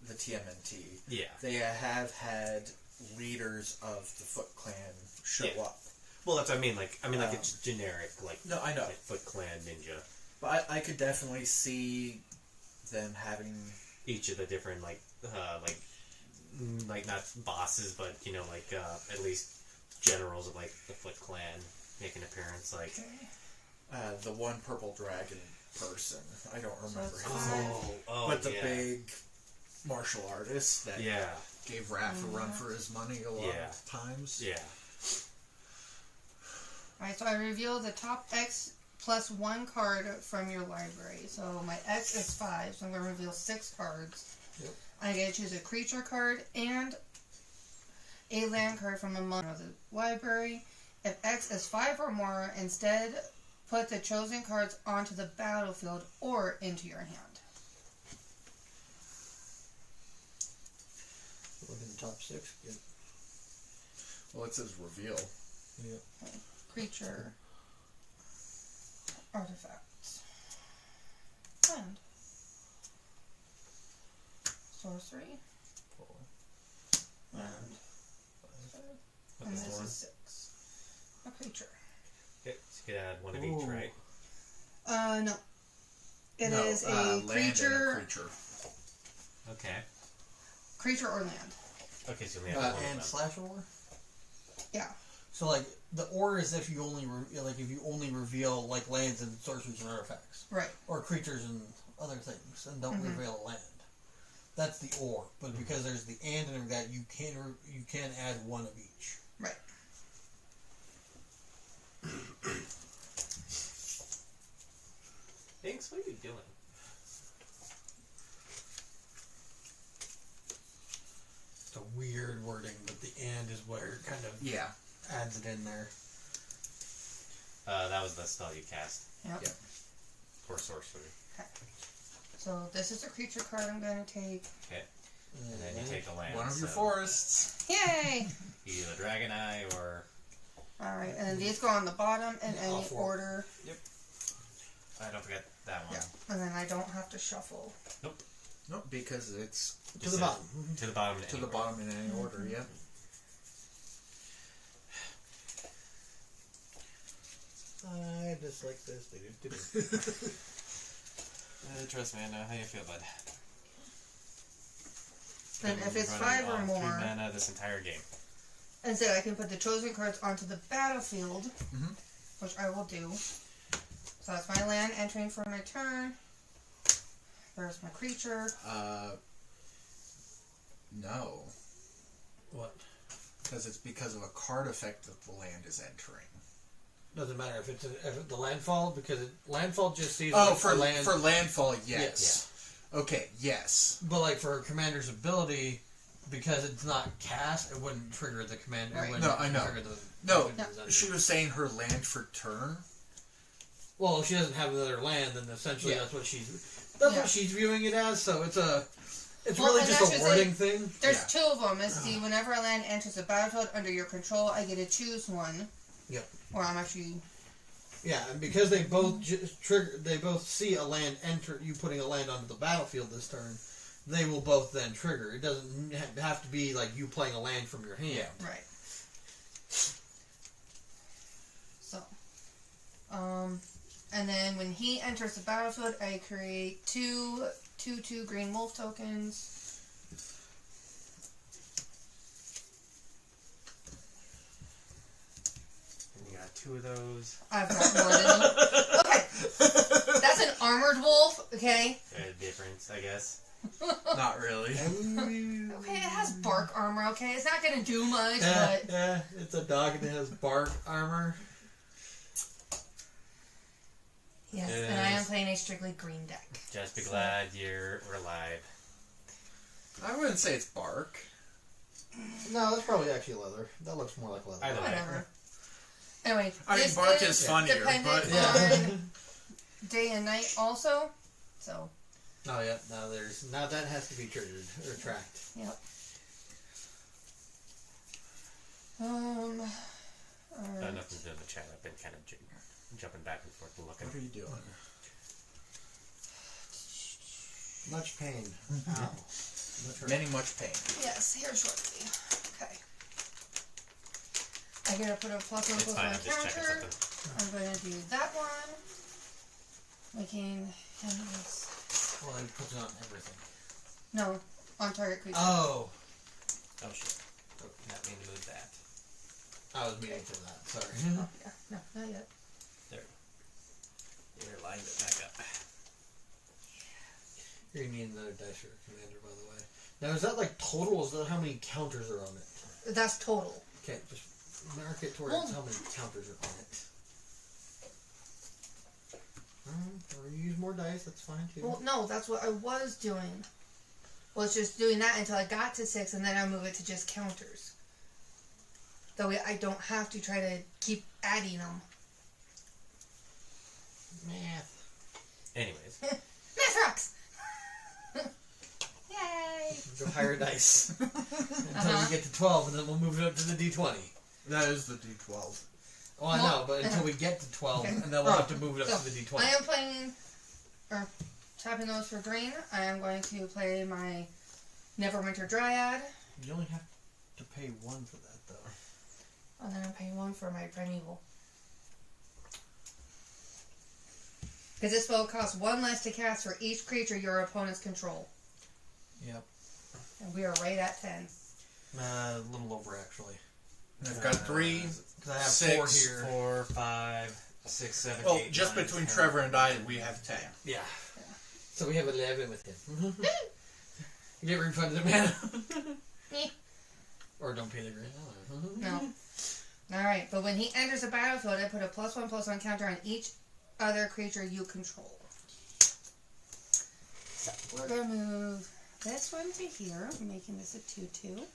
the TMNT, Yeah. they have had leaders of the Foot Clan show Yeah. up. Well, that's what I mean. Like it's generic like No, I know. like Foot Clan ninja. But I could definitely see them having... Each of the different like not bosses, but you know like at least generals of like the Foot Clan make an appearance. Like the one purple dragon person. I don't remember So his it's name. But the yeah. big martial artist that Yeah. gave Raph a run for his money a lot Yeah. of times. Yeah. Alright, so I reveal the top X plus 1 card from your library. So my X is 5, so I'm going to reveal 6 cards. Yep. I get to choose a creature card and a land card from among the library. If X is 5 or more, instead put the chosen cards onto the battlefield or into your hand. Look in the top 6. Good. Well, it says reveal. Creature, artifacts, land, sorcery, land, and this is 6. A creature. Okay, so you could add one of each, Ooh. right? No. It No, is a land and creature, Okay. creature or land. Okay, so we have one of And them. slash or? Yeah. So like the or is if you only if you only reveal like lands and sorceries and artifacts, Right. or creatures and other things, and don't reveal a land. That's the or. But because there's the and that, you can add one of each. Right. Thanks, what are you doing? It's a weird wording, but the and is where it kind of Yeah. adds it in there. That was the spell you cast. Yep. Yeah. For sorcery. So this is a creature card I'm going to take. Okay. And then you take a land. One of your so forests. Yay! either Dragon Eye or... Alright, and then these go on the bottom in All any 4. order. I don't forget that one. Yeah. And then I don't have to shuffle. Nope, because it's To the bottom. To the bottom. to the bottom in any order, yeah. I dislike this. They do to me. Trust me, I know how you feel, bud. Then if it's Running 5 or on 3 more, mana this entire game. and so I can put the chosen cards onto the battlefield, Mhm. which I will do. So that's my land entering for my turn. There's my creature. No. What? Because it's because of a card effect that the land is entering. Doesn't matter if it's the landfall, because landfall just sees Oh, like, for the land. for landfall, yes. Yes. Okay, yes. But like for a commander's ability, because it's not cast, it wouldn't trigger the commander. Right. It wouldn't No, I know. Trigger the, No, the- she was saying her land for turn. Well, if she doesn't have another land, then essentially Yeah. that's what she's Yeah. viewing it as. So it's Well, really and just that's a just wording thing. There's Yeah. 2 of them. It's the whenever a land enters the battlefield under your control, I get to choose one. Yep. Or I'm actually... Yeah, and because they both trigger, they both see a land enter. You putting a land onto the battlefield this turn, they will both then trigger. It doesn't have to be like you playing a land from your hand. Yeah. Right. So, and then when he enters the battlefield, I create 2/2 green wolf tokens. And you got 2 of those. I've got more than you. Okay, that's an armored wolf. Okay. There's a difference, I guess. Not really. Okay, it has bark armor, okay? It's not gonna do much, Yeah, but... yeah, it's a dog and it has bark armor. Yes, and I am playing a strictly green deck. Just be glad you're alive. I wouldn't say it's bark. No, that's probably actually leather. That looks more like leather. Either way. Whatever. Anyway, I mean, this bark is funnier, dependent but on day and night also. So, Oh yeah, now that has to be triggered or tracked. yep. Alright. Nothing to do in the chat. I've been kind of jumping back and forth and looking. what are you doing? Much pain. Ow. Much hurt. Much pain. Yes, here shortly. Okay. I'm gonna put a plus one It's plus fine. one I'm just checking counter. something. I'm gonna do that one. Making him this. Well, he puts it on everything. No, on target creature. Oh, Oh shit. Oh, not mean to move that. I was meaning for that. Sorry. Oh, yeah. No, not yet. There. You're lined it back up. You're gonna need another dice for commander, by the way. Now, is that like total? Is that how many counters are on it? That's total. Okay, just mark it towards Well- how many counters are on it. Or you use more dice, that's fine too. Well, no, that's what I was doing. Was just doing that until I got to 6, and then I move it to just counters. That way I don't have to try to keep adding them. Math. Anyways. Math rocks! Yay! Go higher dice. Until Uh-huh. we get to 12, and then we'll move it up to the D20. That is the D12. Oh, I know, but until we get to 12, Okay. and then we'll have to move it up So, to the D20. I am playing, or tapping those for green. I am going to play my Neverwinter Dryad. You only have to pay 1 for that, though. And then I'm paying 1 for my Primeval. Because this spell costs 1 less to cast for each creature your opponents control. Yep. And we are right at 10. A little over, actually. I've got 3. Because I have 4 6, here. 4, 5, 6, 7, Well, 8, just 9, between 10. Trevor and I, we have 10. Yeah. So we have 11 with him. You get refunded, man. Meh. Or don't pay the green. No. Alright, but when he enters the battlefield, I put a +1/+1 counter on each other creature you control. So, we're going to move this one to here, making this a 2/2.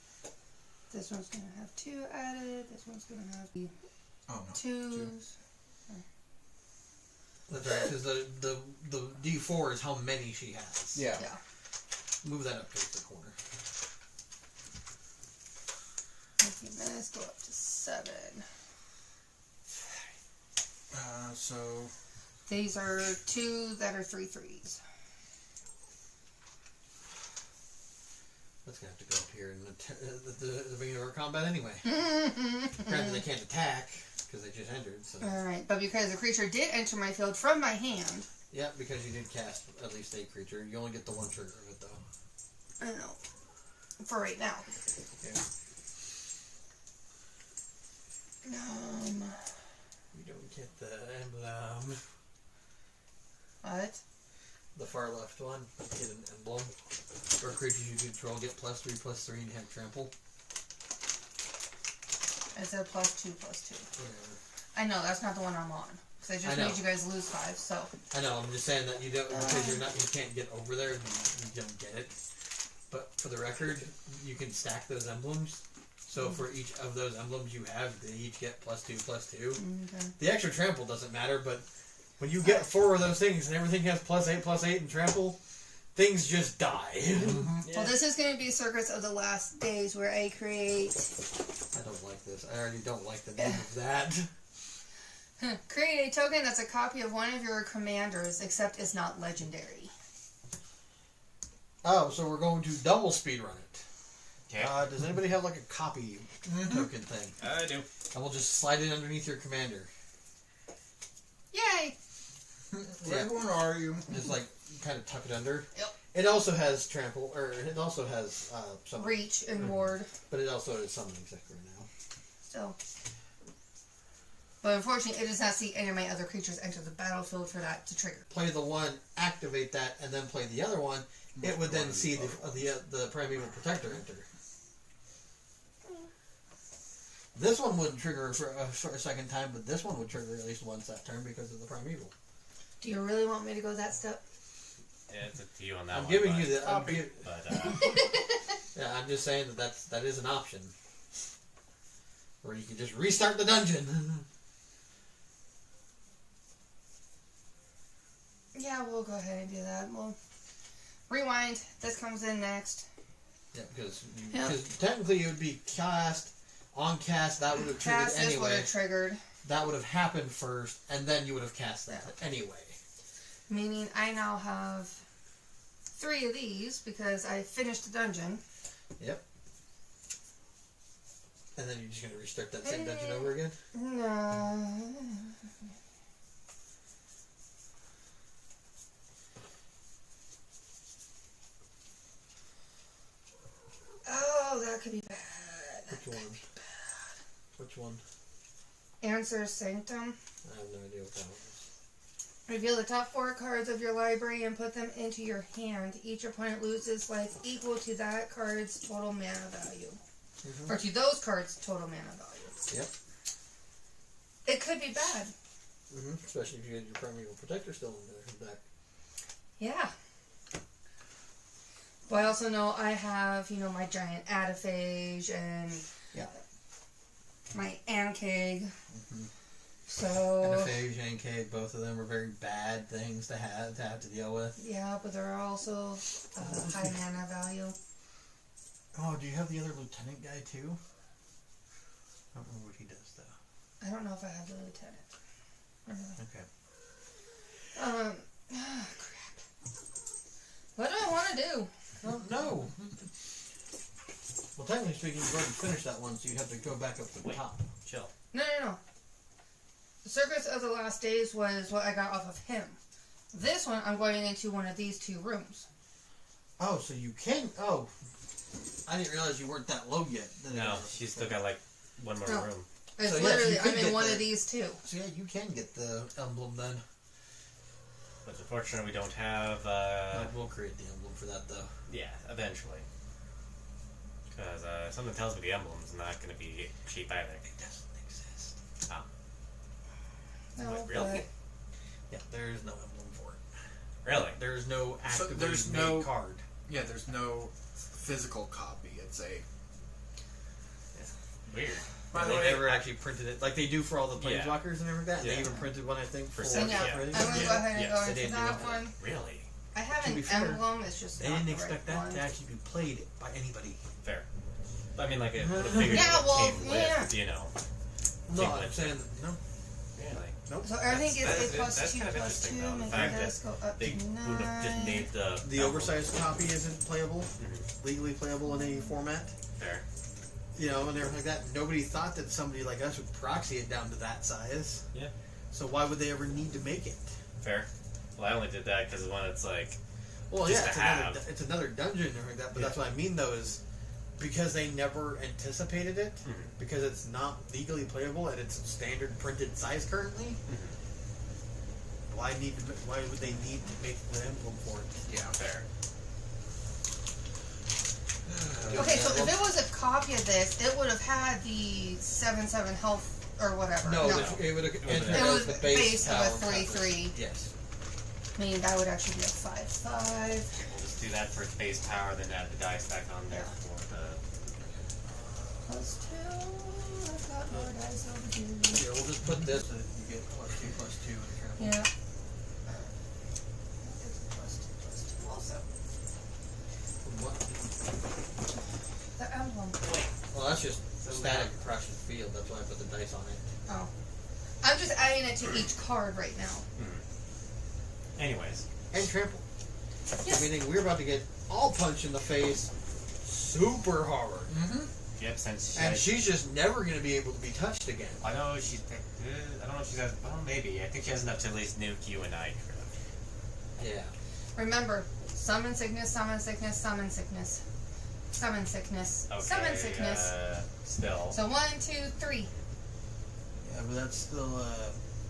This one's going to have 2 added. This one's going to have Oh, no. 2s. That's right, because the D4 is how many she has. Yeah. Yeah. Move that up towards the corner. Making this go up to 7. So, These are 2 that are 3/3s. That's going to have to go up here in the beginning of our combat anyway. Granted, they can't attack, because they just entered, so... Alright, but because the creature did enter my field from my hand, Yeah, because you did cast at least a creature. You only get the 1 trigger of it, though. I don't know, for right now. Yeah. You don't get the emblem. What? The far left one, get an emblem. Or creatures you control get +3/+3 and have trample. It said +2/+2. Whatever. I know, that's not the one I'm on. Because I just I know. made you guys lose 5, so. I know, I'm just saying that you don't, because you can't get over there, you don't get it. But for the record, you can stack those emblems. So for each of those emblems you have, they each get +2/+2. Okay. The extra trample doesn't matter, but when you get 4 of those things and everything has +8/+8 and trample, things just die. Yeah. Well, this is going to be Circus of the Last Days, where I create... I don't like this. I already don't like the name of that. create a token that's a copy of one of your commanders, except it's not legendary. Oh, so we're going to double speedrun it. Okay. Does anybody have like a copy token thing? I do. And we'll just slide it underneath your commander. Yay! Yeah. where are you? Just like kind of tuck it under. Yep. It also has trample, or it also has some, Reach and ward. but it also is summoning sector now. So. But unfortunately, it does not see any of my other creatures enter the battlefield for that to trigger. Play the one, activate that, and then play the other one, it would then see the Primeval Protector enter. This one wouldn't trigger for a second time, but this one would trigger at least once that turn because of the Primeval. Do you really want me to go that step? Yeah, it's up to you on that I'm one. giving but, you the. But I'm just saying that is an option. Or you can just restart the dungeon. Yeah, we'll go ahead and do that. We'll rewind. This comes in next. Yeah, because technically it would be cast on cast. That would have triggered Cast this would anyway. have triggered. That would have happened first, and then you would have cast that anyway. Meaning I now have 3 of these because I finished the dungeon. Yep. And then you're just gonna restart that same dungeon over again. No. Oh, that could be bad. Which one? Which one? Answer Sanctum. I have no idea what that one is. Reveal the top 4 cards of your library and put them into your hand. Each opponent loses life equal to that card's total mana value. Or to those cards' total mana value. Yep. It could be bad. Especially if you get your Primeval Protector still in the deck. Yeah. But I also know I have, my giant Adaphage and my Ankeg. So Adaphage and Ankeg, both of them are very bad things to have to deal with. yeah, but they're also high mana value. Oh, do you have the other lieutenant guy too? I don't remember what he does though. I don't know if I have the lieutenant. Okay. Crap. What do I want to do? Oh, no. Well, technically speaking, you've already finished that one, so you have to go back up to the Wait. top. chill. No. The Circus of the Last Days was what I got off of him. This one, I'm going into one of these 2 rooms. Oh, so you can. Oh, I didn't realize you weren't that low yet. No, she's still got like one more No. room. It's So, yes, literally, you could I'm in get one the- of these 2. So yeah, you can get the emblem then. But unfortunately, we don't have. We'll create the emblem for that though. Yeah, eventually. Because something tells me the emblem's not going to be cheap either. It doesn't exist. Oh, No, Wait, really? but Yeah, there's no emblem for it. really? There's no So actively there's made no- card. Yeah, there's no physical copy. It's a. Weird. By the They way, never actually printed it like they do for all the Yeah. planeswalkers and everything like that. Yeah. They even printed one, I think, for Seven, yeah, yeah. I'm going to go ahead and Yes, go they into didn't that do one. Really? I have To an be fair, emblem, it's just They not didn't the expect right that one. to actually be played by anybody. Fair. I mean, like, it would have figured Yeah, it well, came yeah. with, No, Came I'm with saying no. Really? Nope. So everything That's- gets a plus that's 2 kind of plus interesting, 2, though, the making fact this go up They to would have just 9. made the The emblem. oversized copy isn't playable, legally playable in any format. Fair. And everything like that. Nobody thought that somebody like us would proxy it down to that size. Yeah. So why would they ever need to make it? Fair. Well, I only did that because when it's like, Well, Just yeah, to have. it's another dungeon and everything like that. But Yeah. that's what I mean, though, is because they never anticipated it, because it's not legally playable at its standard printed size currently. Why would they need to make the emblem for it? yeah. fair. Okay, so if it was a copy of this, it would have had the 7/7 health or whatever. No, it would have entered It as was the base base of a power 3/3. coverage. Yes. Meaning that would actually be a 5/5. We'll just do that for its base power, then add the dice back on there Yeah. for the. Plus 2. I've got more dice over here. Yeah, we'll just put this so that you get +2/+2 in trample. Yeah. It's a +2/+2 also. What? The emblem. Well, that's just static across the field. That's why I put the dice on it. Oh. I'm just adding it to each card right now. Anyways. And trample. Yes. Meaning we're about to get all punched in the face super hard. Yep, since And she's just never going to be able to be touched again. I know she's. I don't know if she has. Well, maybe. I think she has enough to at least nuke you and I. Yeah. Remember, summon sickness, summon sickness, summon sickness. Summon sickness. Okay. Summon sickness. Still. So 1, 2, 3. Yeah, but that's still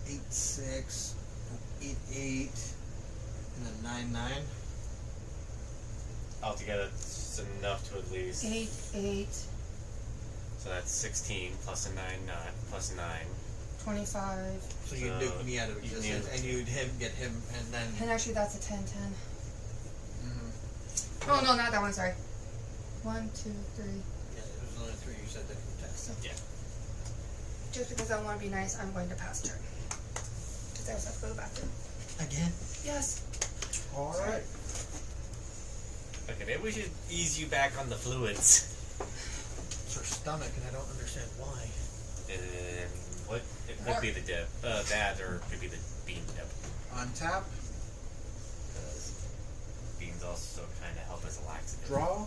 8/6, 8/8, and then 9/9. altogether, it's enough to at least. 8, 8, So that's 16 plus a 9, 9. 25. So you So nuke me out of you existence, nuke. and you'd get him, and then And actually, that's a 10, 10. Mhm. Oh, no, not that one, sorry. 1, 2, 3. yeah, it was only 3 you said that contest. Just because I want to be nice, I'm going to pass turn. Because I was have to go to the bathroom. Again? Yes. All right. Okay, maybe we should ease you back on the fluids. It's her stomach, and I don't understand why. What? It could be the dip. That, or it could be the bean dip. Untap. Because beans also kind of help as a laxative. Draw.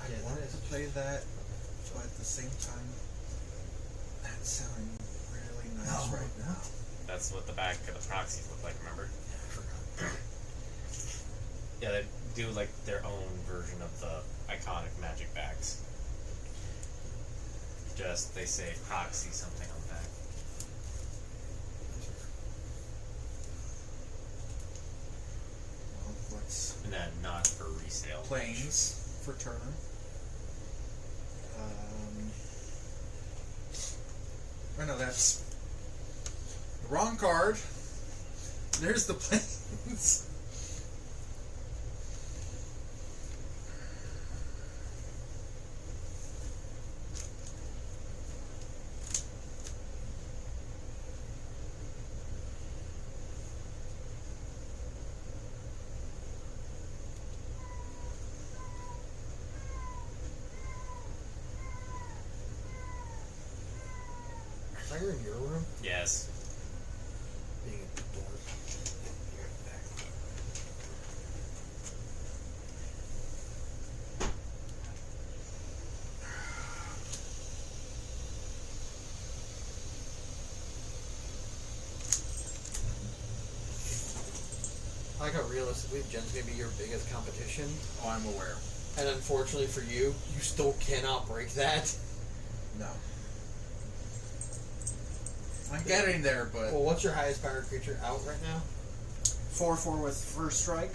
I Yeah, wanted that to is- play that, but at the same time, that's sounding really nice No. right now. That's what the back of the proxies look like, remember? I forgot. Yeah, they do like their own version of the iconic magic bags. Just, they say proxy something on the back. Well, let's And then not for resale. planes for turn. Oh no, that's the wrong card. There's the planes. Are you in your room? Yes. Being a dork. You're back. I like how realistically Jen's gonna be your biggest competition, Oh, I'm aware. and unfortunately for you, you still cannot break that. No. I'm getting there, but Well, what's your highest powered creature out right now? 4/4 with first strike.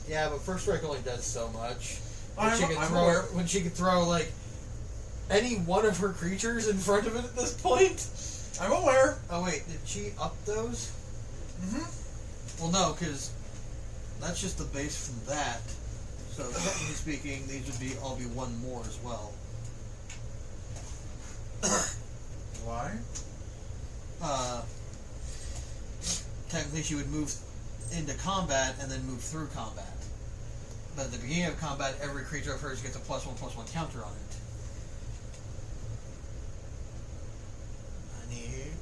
Yeah, but first strike only does so much. I'm throw, aware. when she could throw like any one of her creatures in front of it at this point. I'm aware. Oh wait, did she up those? Mm-hmm. Well, no, because that's just the base from that. So technically speaking, these would be all be one more as well. Why? Technically, she would move into combat and then move through combat. But at the beginning of combat, every creature of hers gets a +1/+1 counter on it.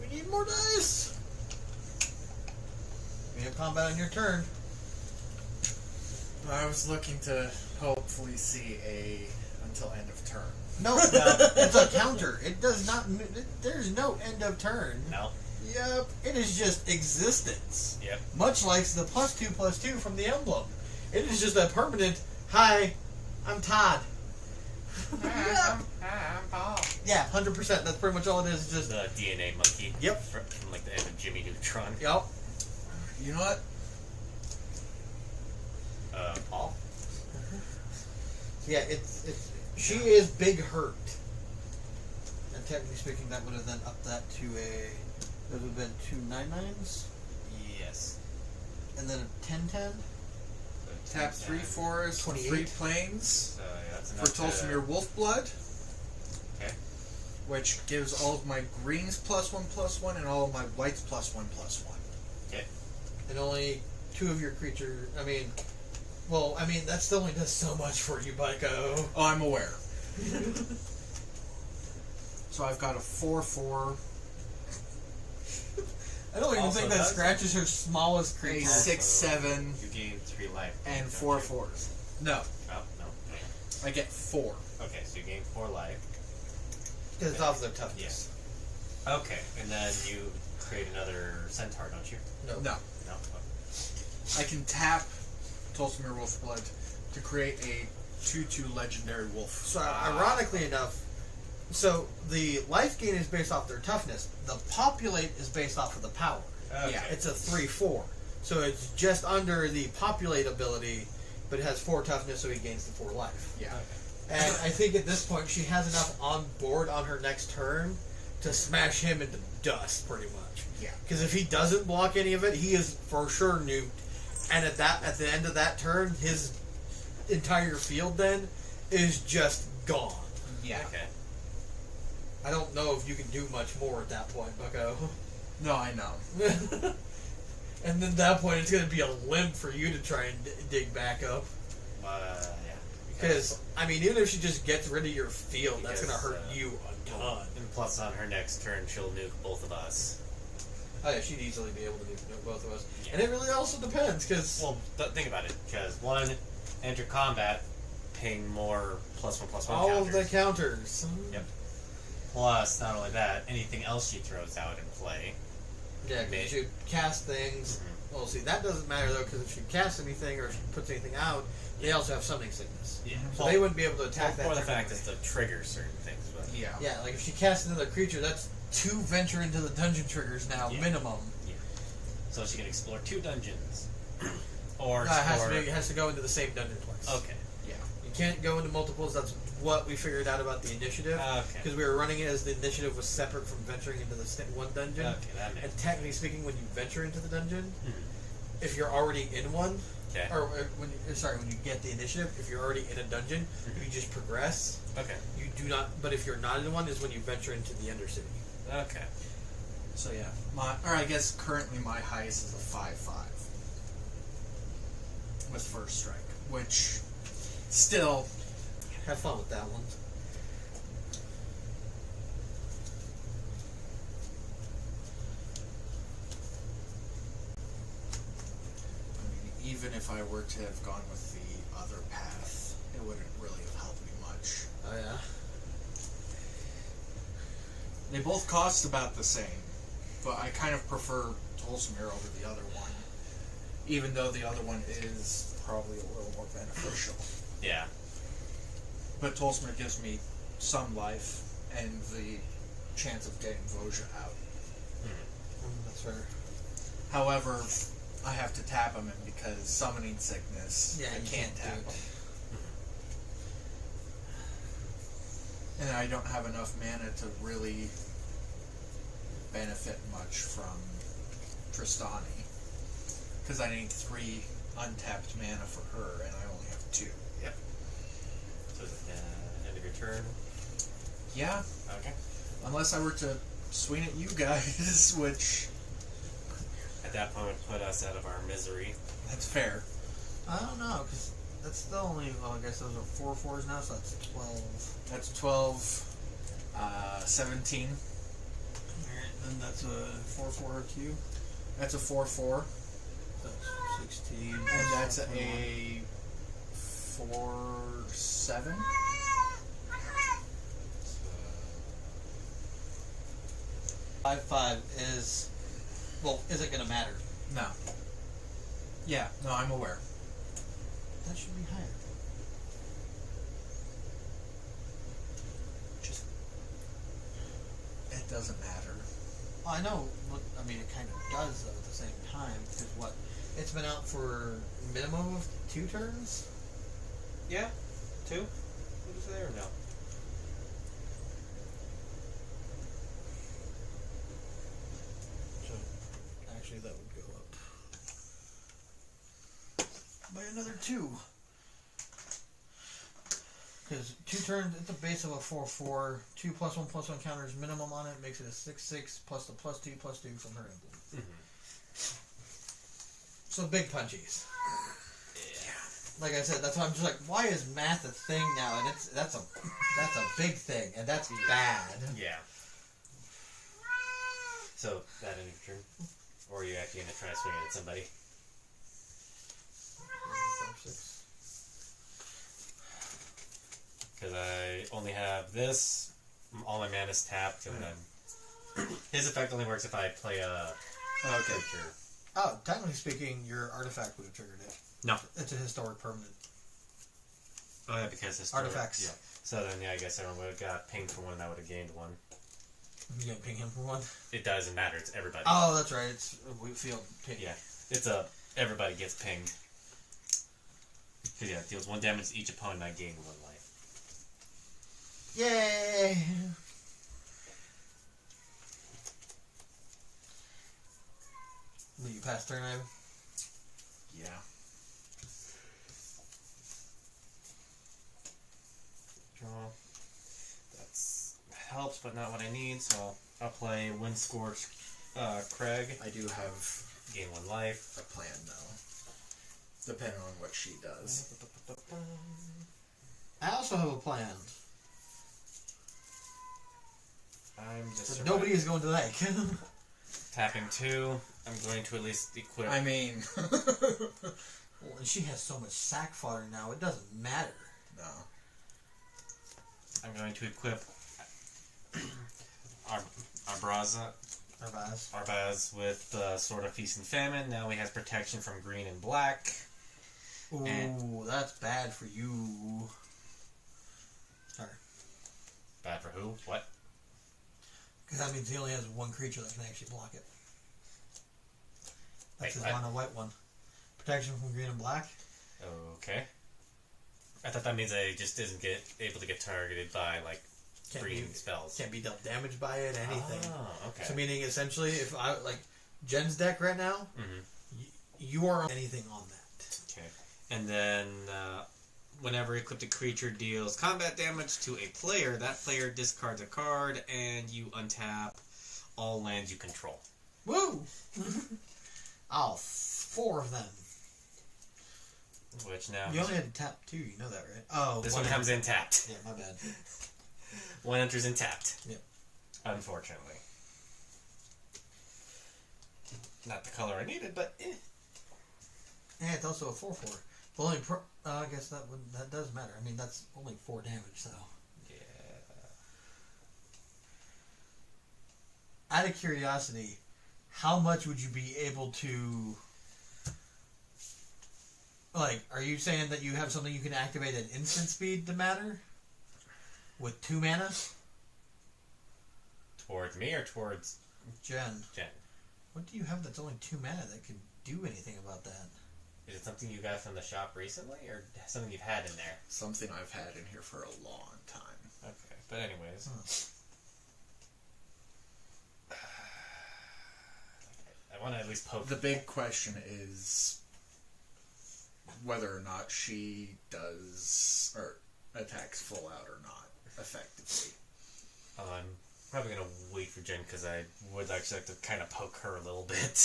We need more dice. We have combat on your turn. I was looking to hopefully see a until end of turn. No, it's a counter. It does not. There's no end of turn. No? Yep, it is just existence. Yep. Much like the +2/+2 from the emblem. It is just a permanent, hi, I'm Todd. Yep. I'm Paul. Yeah, 100%. That's pretty much all it is. Just, The DNA monkey. Yep. From like the end of Jimmy Neutron. yep. You know what? Paul? Yeah, she is big hurt. And technically speaking, that would have then upped that to that would have been 2 9/9s, Yes. and then a 10/10. So Tap 10, 3 forests, 28. 3 planes So yeah, that's for enough Tolsimir Wolfblood, Okay. which gives all of my greens +1/+1 and all of my whites +1/+1. Okay. And only 2 of your creatures. That still only does so much for you, Byko. Oh, I'm aware. So I've got a 4/4, I don't even Also, think that that's- scratches her smallest a creature. 6/7, You gain 3 life. and don't 4 you? fours. No, Oh, no. I get 4. Okay, so you gain 4 life. Because it's off their toughness. Okay, and then you create another centaur, don't you? No. No, No? I can tap Tolsimir Wolfblood to create a 2/2 legendary wolf. So, ironically enough, So the life gain is based off their toughness. The populate is based off of the power. Okay. Yeah. It's a 3/4. So it's just under the populate ability, but it has 4 toughness, so he gains the 4 life. Yeah. And I think at this point she has enough on board on her next turn to smash him into dust, pretty much. Yeah. Because if he doesn't block any of it, he is for sure nuked. And at the end of that turn, his entire field then is just gone. Yeah. Okay. I don't know if you can do much more at that point, Bucko. No, I know. And then at that point, it's going to be a limp for you to try and dig back up. Yeah. Because, I mean, even if she just gets rid of your field, that's going to Because, hurt you a ton. And plus, on her next turn, she'll nuke both of us. Oh, yeah, she'd easily be able to do both of us. Yeah. And it really also depends, because... Well, think about it. Because one, enter combat, ping more +1/+1 all counters. of the counters. Yep. Plus, not only that, anything else she throws out in play. Yeah, because you cast things. Well, see, that doesn't matter, though, because if she casts anything or if she puts anything out, they also have summoning sickness. Yeah. So they wouldn't be able to attack that. Or the turn fact anyway. is to trigger certain things. But Yeah. Yeah, like if she casts another creature, that's 2 venture into the dungeon triggers now, Yeah. minimum. So she can explore 2 dungeons. Or It explore... has to go into the same dungeon twice. Okay. Yeah. You can't go into multiples. That's what we figured out about the initiative. Okay. Because we were running it as the initiative was separate from venturing into the one dungeon. Okay, that makes And technically speaking, when you venture into the dungeon, Mhm. if you're already in one, Okay. or when you get the initiative, if you're already in a dungeon, Mhm. you just progress. Okay. You do not. But if you're not in one, is when you venture into the Undercity. Okay. So yeah, I guess currently my highest is a 5/5 with first strike, which still Have fun with that one. I mean, even if I were to have gone with the other path, it wouldn't really have helped me much. Oh yeah. They both cost about the same, but I kind of prefer Tolsimir over the other one, even though the other one is probably a little more beneficial. Yeah. But Tolsimir gives me some life and the chance of getting Voja out. That's fair. However, I have to tap him, and because summoning sickness, Yeah, I you can't can't do tap it. him. And I don't have enough mana to really benefit much from Tristani. Because I need 3 untapped mana for her, and I only have 2. So is it end of your turn? Yeah, Okay. unless I were to swing at you guys, which, At that point, put us out of our misery. that's fair. I don't know, because that's still only. Well, I guess those are 4/4s now, so that's 12. That's 12, 17. Alright, then that's a 4/4 cube. That's a 4/4. That's 16. And that's a 4/7. 5/5 is. Well, is it going to matter? No. Yeah, no, I'm aware. That should be higher. Just, it doesn't matter. Well, I know. I mean, it kind of does, though, at the same time. Because what? It's been out for minimum of 2 turns? Yeah. 2? What is there? No. So, actually, that would go up by another 2. Because 2 turns, it's a base of a 4/4. 2 +1/+1 counters minimum on it makes it a 6/6 plus the +2/+2 from her emblem. So big punchies. Yeah. Like I said, that's why I'm just like, why is math a thing now? And that's a big thing, and that's bad. Yeah. So, that end of your turn? Or are you actually going to try to swing it at somebody? 5, 6. Because I only have this, all my mana's tapped, and then his effect only works if I play a creature. Oh, technically speaking, your artifact would have triggered it. No. It's a historic permanent. Oh yeah, because it's Artifacts. Yeah. So then, I guess everyone would have got pinged for one, and I would have gained one. You gonna ping him for one? It doesn't matter. It's everybody. Oh, that's right. It's a field ping. Yeah. It's everybody gets pinged. Because it deals 1 damage to each opponent. And I gain 1 life. Yay! Will you pass turn, Ivan? Yeah. Draw. That's helps, but not what I need. So I'll play Windscorch Craig. I do have Gain 1 life. a plan though, depending on what she does. I also have a plan. I'm just But nobody is going to like. tapping 2. I'm going to at least equip. I mean, Well, and she has so much sack fodder now, it doesn't matter. no. I'm going to equip Arbraza. Arbaz with Sword of Feast and Famine. Now he has protection from green and black. Ooh, And- that's bad for you. Sorry. Bad for who? What? Because that means he only has one creature that can actually block it. That's Wait, his what? mono white one. Protection from green and black. Okay. I thought that means I just isn't able to get targeted by Can't green be, spells. can't be dealt damage by it, anything. Oh, okay. So meaning essentially, if I like Jen's deck right now, you are on anything on that. Okay. And then whenever equipped a creature deals combat damage to a player, that player discards a card and you untap all lands you control. Woo! Oh, 4 of them. Which now You only had to tap 2, you know that, right? Oh, this one comes in tapped. Yeah, my bad. One enters in tapped. Yep. Unfortunately. Not the color I needed, but Yeah, it's also a 4/4. The only I guess that does matter. I mean, that's only 4 damage, so. yeah. Out of curiosity, how much would you be able to? Like, are you saying that you have something you can activate at instant speed to matter? With 2 mana? Towards me or towards Jen, Jen? what do you have that's only 2 mana that could do anything about that? Is it something you got from the shop recently, or something you've had in there? Something I've had in here for a long time. Okay, but anyways. I want to at least poke. The big question is whether or not she does or attacks full out or not effectively. I'm probably gonna wait for Jen because I would actually like to kind of poke her a little bit,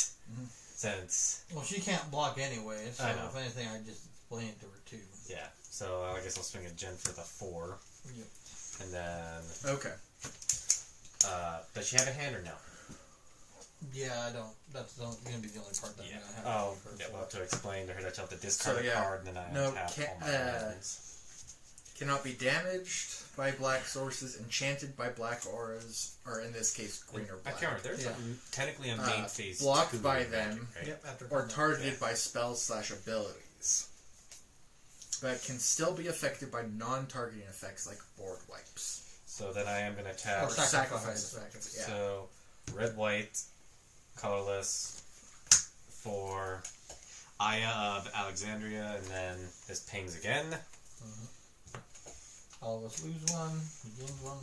since Well, she can't block anyway, so I know. if anything, I just explain it to her too. yeah. So I guess I'll swing at Jen for the 4, Yep. and then Okay. does she have a hand or no? Yeah, I don't. That's going to be the only part that I'm Yeah. going to have. Oh, for her, yeah. so. Well, to explain to her that you'll have to discard So, a yeah. card, and then I No, untap can't- all my lands. Cannot be damaged by black sources, enchanted by black auras, or in this case, green or I black. can't remember. There's Yeah. technically a main phase blocked 2 by magic, them. right? Yep, after Or combat. targeted Yeah. by spells/abilities. But can still be affected by non-targeting effects like board wipes. So then I am going to tap. Or Or sacrifice sacrifice effects. Yeah. So red, white, colorless for Aya of Alexandria, and then this pings again. All of us lose 1. He gains 1.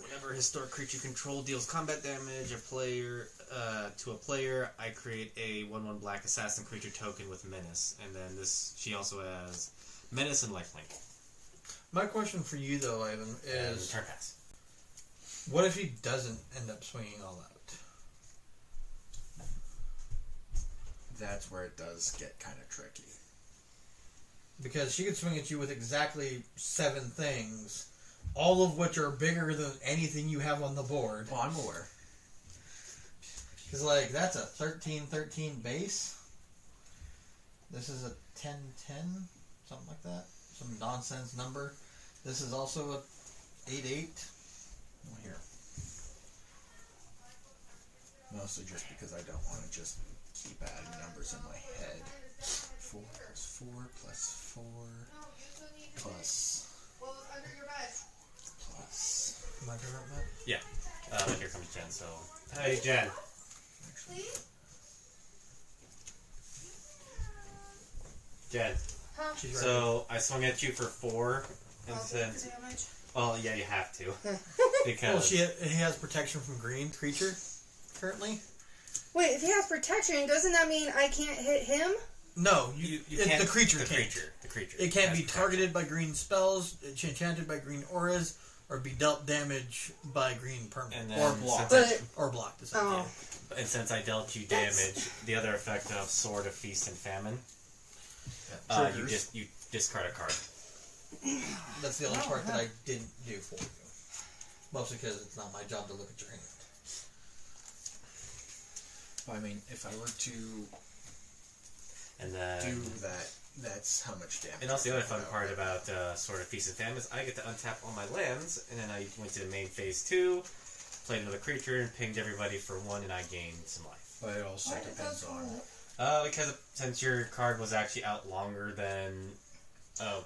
Whenever a historic creature control deals combat damage to a player, I create a 1/1 black assassin creature token with menace, and then she also has menace and lifelink. My question for you, though, Ivan, And is turn pass. what if he doesn't end up swinging all out? That's where it does get kind of tricky. Because she could swing at you with exactly 7 things, all of which are bigger than anything you have on the board. Well, I'm aware. Because, like, that's a 13-13 base. This is a 10-10, something like that. Some nonsense number. This is also a 8-8. Here. Mostly just because I don't want to just keep adding numbers in my head 4 plus 4 plus 4 No, you still need to plus What was under your bed? plus. My turn up, Matt? Here comes Jen. So, hey Jen. Please? Jen. Huh? She's So I swung at you for 4, and I'll since take the damage. well, yeah, you have to because Well, he has protection from green creature currently. Wait, if he has protection, doesn't that mean I can't hit him? No, you it- can't the creature the can't. creature. It can't has be protection. targeted by green spells, it's enchanted by green auras, or be dealt damage by green permanent. And then Or blocked. since Or blocked. Oh. And since I dealt you damage, the other effect of Sword of Feast and Famine, you discard a card. That's the only part that I didn't do for you. Mostly because it's not my job to look at your hand. I mean, if I were to And then do that, that's how much damage. and also the other fun I part about Sword of Feast and Famine is I get to untap all my lands, and then I went to the main phase 2, played another creature, and pinged everybody for 1, and I gained some life. But it also Why did depends that on. go? Because since your card was actually out longer than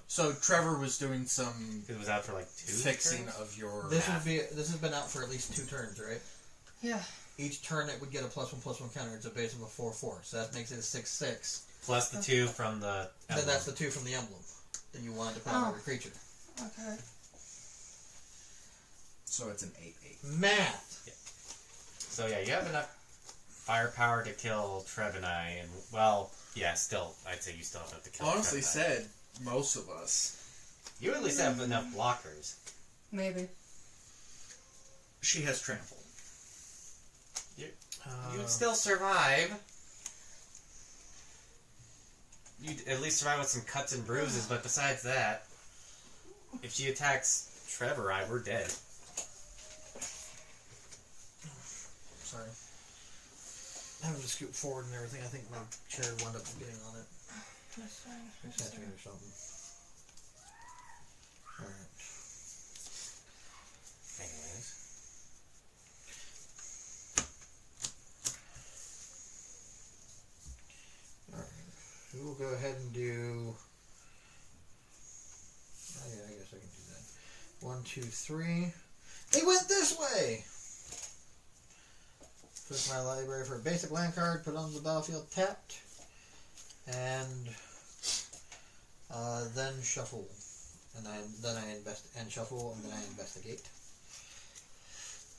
So Trevor was doing some it was out for like 2 fixing turns? of your. This has been out for at least 2 turns, right? Yeah. Each turn it would get a +1/+1 counter. It's a base of a 4/4, so that makes it a 6/6. Plus the 2 from the Then that's the 2 from the emblem that you wanted to put on every creature. Okay. So it's an 8/8. Math. So yeah, you have enough firepower to kill Trev and I, and well, yeah, still, I'd say you still have enough to kill. Honestly Trev and I. said, most of us. You at least have enough blockers. Maybe. She has trample. You'd still survive. You'd at least survive with some cuts and bruises, but besides that, if she attacks Trevor, we're dead. Sorry. Having to scoot forward and everything, I think my chair wound up getting on it. That's fine. I just have to do something. Alright. Anyways. Alright. We will go ahead and do. Oh, yeah, I guess I can do that. 1, 2, 3. They went this way! Put my library for a basic land card, put on the battlefield tapped, and then shuffle. And then I shuffle, and then I investigate.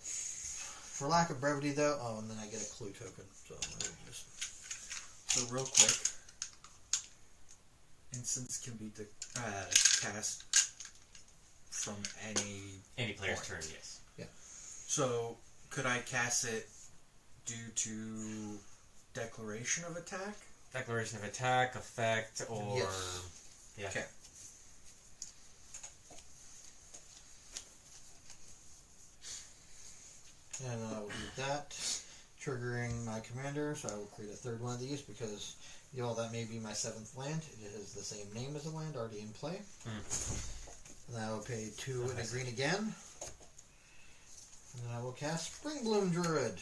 For lack of brevity, though, and then I get a clue token. So I would just. So real quick, instance can be cast from Any player's point. turn, yes. So could I cast it due to declaration of attack? Declaration of attack, effect, or Yes. yeah. Okay. And I will do that, triggering my commander, so I will create a third one of these because, that may be my 7th land. It has the same name as the land already in play. And then I will pay 2 and a green again. And then I will cast Springbloom Druid.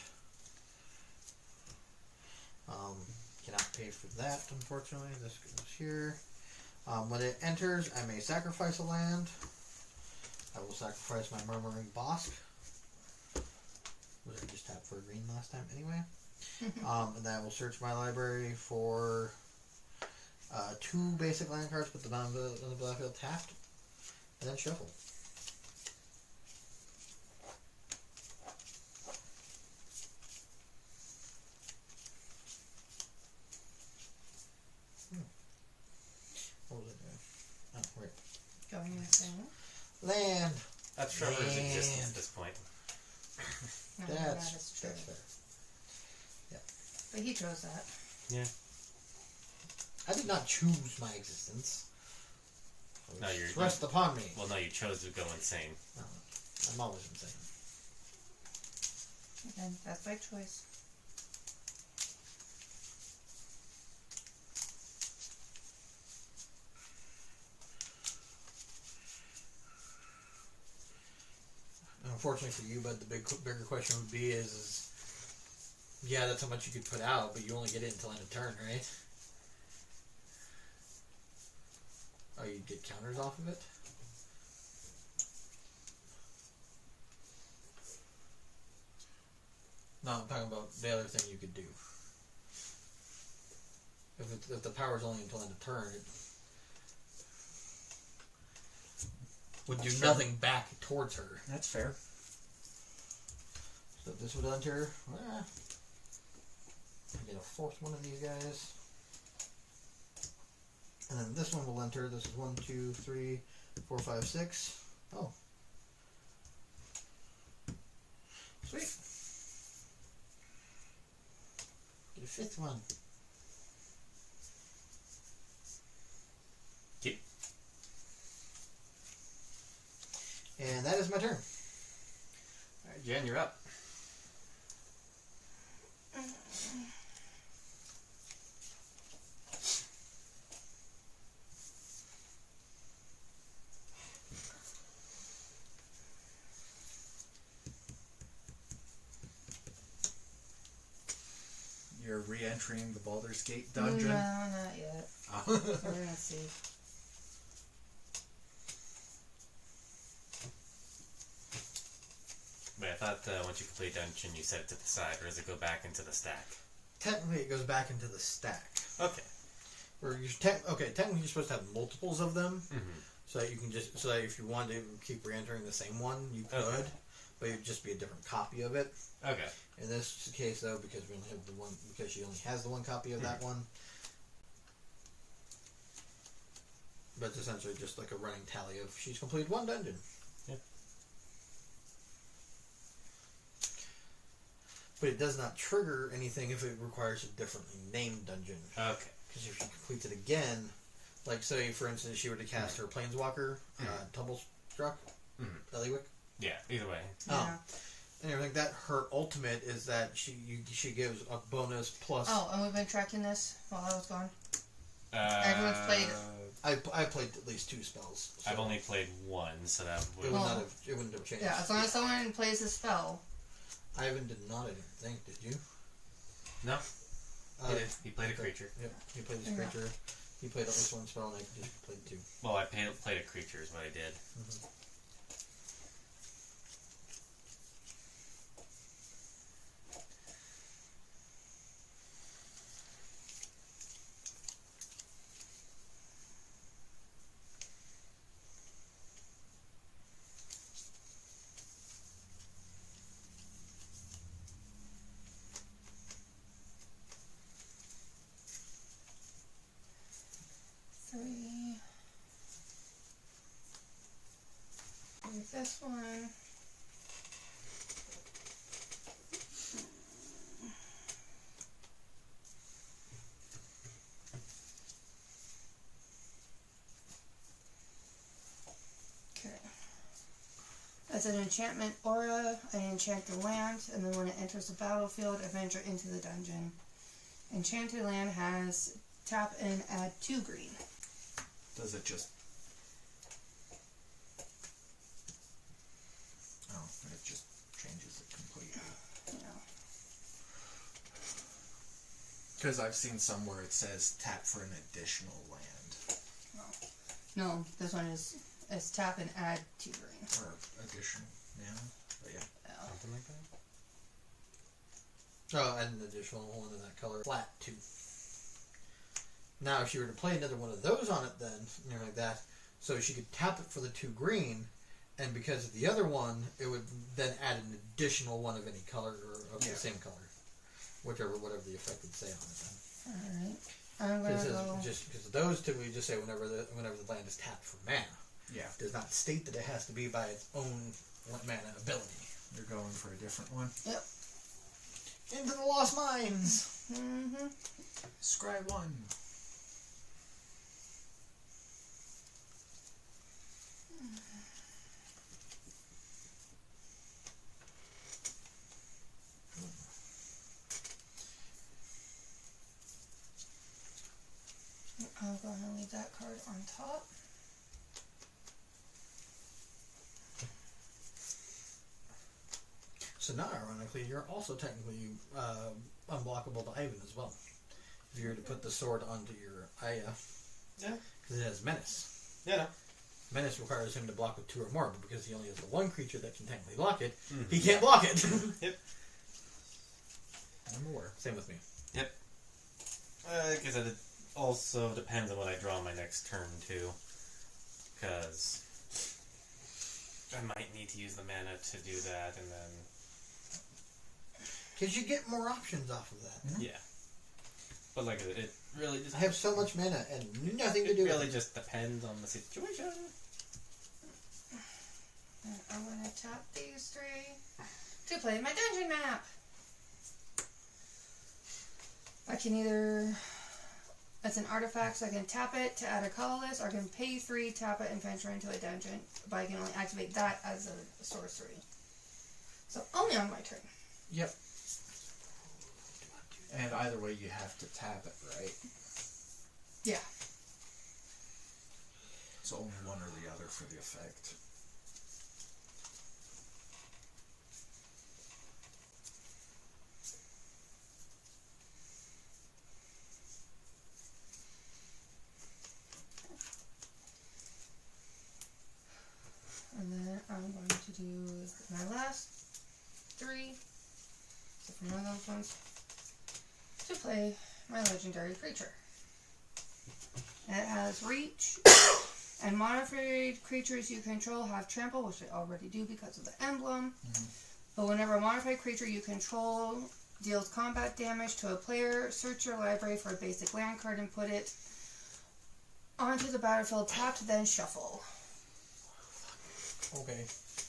Cannot pay for that, unfortunately. This goes here. When it enters, I may sacrifice a land. I will sacrifice my Murmuring Bosk. Was I just tapped for a green last time anyway? And then I will search my library for 2 basic land cards, put them on the battlefield tapped, and then shuffle. What was it doing? Oh, right. Going missing. Land! That's Trevor's Man. existence at this point. No, That's that is true. fair. But he chose that. I did not choose my existence. It No, was you're- thrust upon me. Well, no, you chose to go insane. No, I'm always insane. And that's by choice. Unfortunately for you, but the bigger question would be is yeah, that's how much you could put out, but you only get it until end of turn, right? Oh, you'd get counters off of it? No, I'm talking about the other thing you could do. If the power's only until end of turn, it would do nothing back towards her. That's fair. So this would enter. Get a fourth one of these guys. And then this one will enter. This is 1, 2, 3, 4, 5, 6. Oh. Sweet. Get a fifth one. Keep. And that is my turn. Alright, Jen, you're up. You're re-entering the Baldur's Gate dungeon. No, not yet. Oh. We're gonna see. Wait, I thought once you complete dungeon, you set it to the side, or does it go back into the stack? Technically, it goes back into the stack. Okay. Or you technically you're supposed to have multiples of them, Mm-hmm. so that you can so that if you wanted to keep re-entering the same one, you could, Okay. but it'd just be a different copy of it. Okay. In this case, though, because we only have the one, because she only has the one copy of that one. But it's essentially just like a running tally of she's completed one dungeon. Yeah. But it does not trigger anything if it requires a differently named dungeon. Okay. Because if she completes it again, like say for instance she were to cast her Planeswalker, Tumblestruck, Eliwick. Yeah, either way. Yeah. And everything that her ultimate is that she gives a bonus plus. Oh, and we've been tracking this while I was gone. Everyone's played. I played at least 2 spells. So I've only played one, so that it would. would not have. It wouldn't have changed. Yeah, as long as someone plays a spell. Ivan did not. I didn't think. Did you? No, Uh, he did. He played a creature. Yep. He played this Yeah. creature. He played at least 1 spell, and I just played 2. Well, I played a creature is what I did. Three. Here's this one. Okay. As an enchantment aura, I enchant the land, and then when it enters the battlefield, I venture into the dungeon. Enchanted land has tap and add 2 green. Does it just... Oh, it just changes it completely. Yeah. Because I've seen some where it says tap for an additional land. No, this one is tap and add 2 green. Or additional, yeah. But yeah. Yeah. Something like that. Oh, and an additional one in that color. Flat 2. Now, if she were to play another one of those on it, then like that, so she could tap it for the 2 green, and because of the other one, it would then add an additional one of any color or of the same color, whatever the effect would say on it. Then, Alright. I'm gonna go. just because of those 2, we just say whenever the land is tapped for mana, Yeah. it does not state that it has to be by its own mana ability. You're going for a different one? Yep. Into the Lost Mines. Mm-hmm. Scry 1. I'll go ahead and leave that card on top. So now, ironically, you're also technically unblockable to Ivan as well. If you were to put the sword onto your Aya, Yeah. because it has menace. Yeah. No. Menace requires him to block with 2 or more, but because he only has the 1 creature that can technically block it, he can't block it. Yep. I'm aware. Same with me. Yep. Like I said, it also depends on what I draw my next turn too, because I might need to use the mana to do that, and then Because you get more options off of that. yeah. But like it really just I have so much mana and nothing to it do really with it. just depends on the situation. And I'm gonna tap these 3 to play my dungeon map. I can either, it's an artifact, so I can tap it to add a colorless, or I can pay 3, tap it, and venture into a dungeon. But I can only activate that as a sorcery. So only on my turn. Yep. And either way, you have to tap it, right? Yeah. So only one or the other for the effect. And then I'm going to do my last 3. So from one of those ones. To play my legendary creature. It has reach. And modified creatures you control have trample, which they already do because of the emblem. But whenever a modified creature you control deals combat damage to a player, search your library for a basic land card and put it onto the battlefield tapped, then shuffle. Okay.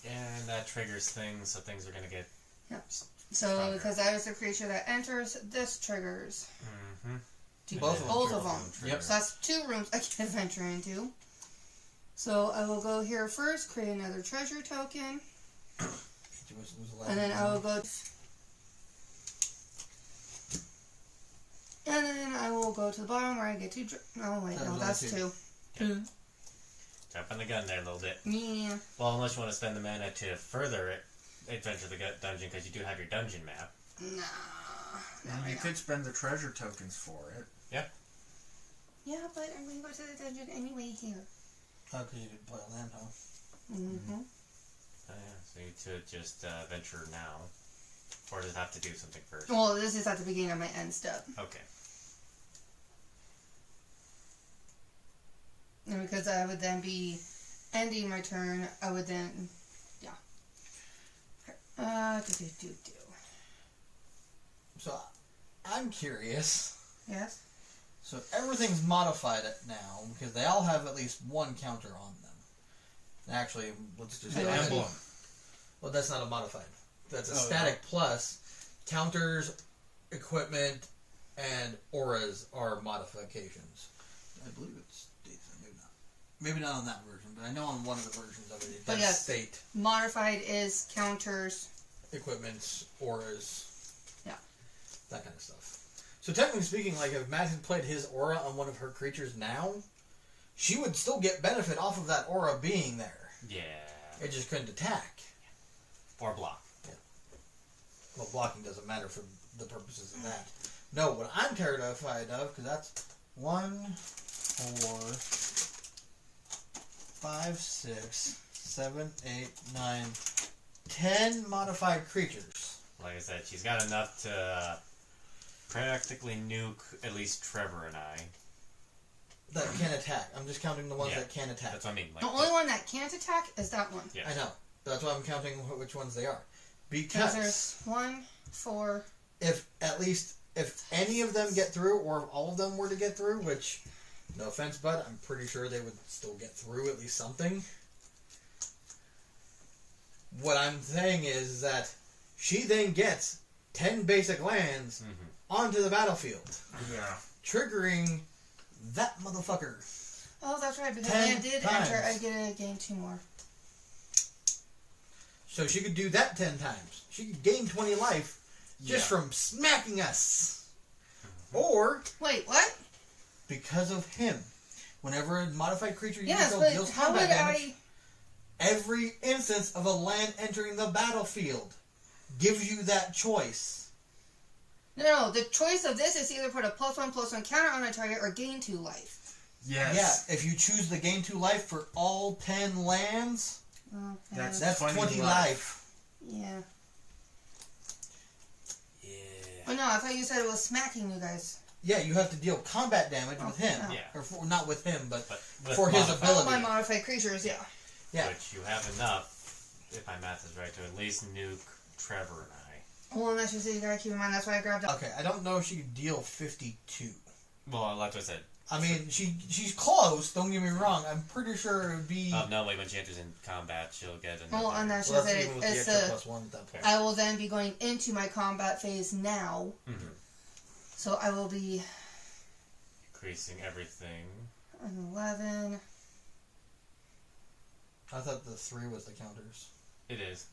And that triggers things, so things are gonna get. Yep. So, because that is the creature that enters, this triggers. Mm-hmm. Both of them. Yep. So that's 2 rooms I can venture into. So I will go here first, create another treasure token, and then I will go. And then I will go to the bottom where I get 2. Oh wait, no, that's 2. Jumping the gun there a little bit. Me. Well, unless you want to spend the mana to further adventure the dungeon, because you do have your dungeon map. Nah. And you could spend the treasure tokens for it. Yeah, but I'm going to go to the dungeon anyway here. Oh, because you didn't play a land, huh? Mm-hmm. Oh, yeah, so you could just venture now. Or does it have to do something first? Well, this is at the beginning of my end step. Okay. And because I would then be ending my turn, I would then, yeah. So, I'm curious. Yes? So everything's modified now, because they all have at least 1 counter on them. Actually, let's just... The emblem. Well, that's not a modified. That's a Oh, static plus. Counters, equipment, and auras are modifications. I believe it states that. Maybe not. Maybe not on that version, but I know on one of the versions of it, it does yes. state Modified is counters. equipments, auras. Yeah. That kind of stuff. So technically speaking, like if Matt had played his aura on one of her creatures now, she would still get benefit off of that aura being there. Yeah. It just couldn't attack. Or block. Well, blocking doesn't matter for the purposes of that. No, what I'm terrified of, because that's 1, 4, 5, 6, 7, 8, 9, 10 modified creatures. Like I said, she's got enough to practically nuke at least Trevor and I. That can attack. I'm just counting the ones Yeah. that can attack. That's what I mean. Like The only one that can't attack is that one. Yeah. I know. That's why I'm counting which ones they are. Because Because there's 1, 4. if any of them get through, or if all of them were to get through, which, no offense, bud, I'm pretty sure they would still get through at least something. What I'm saying is that she then gets 10 basic lands onto the battlefield, Yeah. triggering that motherfucker. Oh, that's right. Because 10 when I did times. enter, I get to gain 2 more. So she could do that 10 times. She could gain 20 life just from smacking us. Or, Wait, what? because of him. Whenever a modified creature you Yes, control but deals how combat would damage, I... every instance of a land entering the battlefield gives you that choice. No, the choice of this is either put a +1/+1 counter on a target or gain 2 life. Yes. Yeah, if you choose the gain 2 life for all 10 lands, Oh, yeah. that's 20 life. Yeah. Yeah. Oh no, I thought you said it was smacking you guys. Yeah, you have to deal combat damage with him. yeah. Yeah. Or not with him, but But with for his modifier, All ability. my modified creatures, yeah. Yeah. which you have enough, if my math is right, to at least nuke Trevor and I. Well, and that's just you gotta keep in mind. That's why I grabbed. Okay, I don't know if she could deal 52. Well, like I said, I mean, she's close, don't get me wrong. I'm pretty sure it would be... no, wait, when she enters in combat, she'll get another. Well, and that's well, just that's it. even with the It's extra +1 at that point. I will then be going into my combat phase now, Mhm. so I will be Increasing everything. an 11. I thought the 3 was the counters. It is.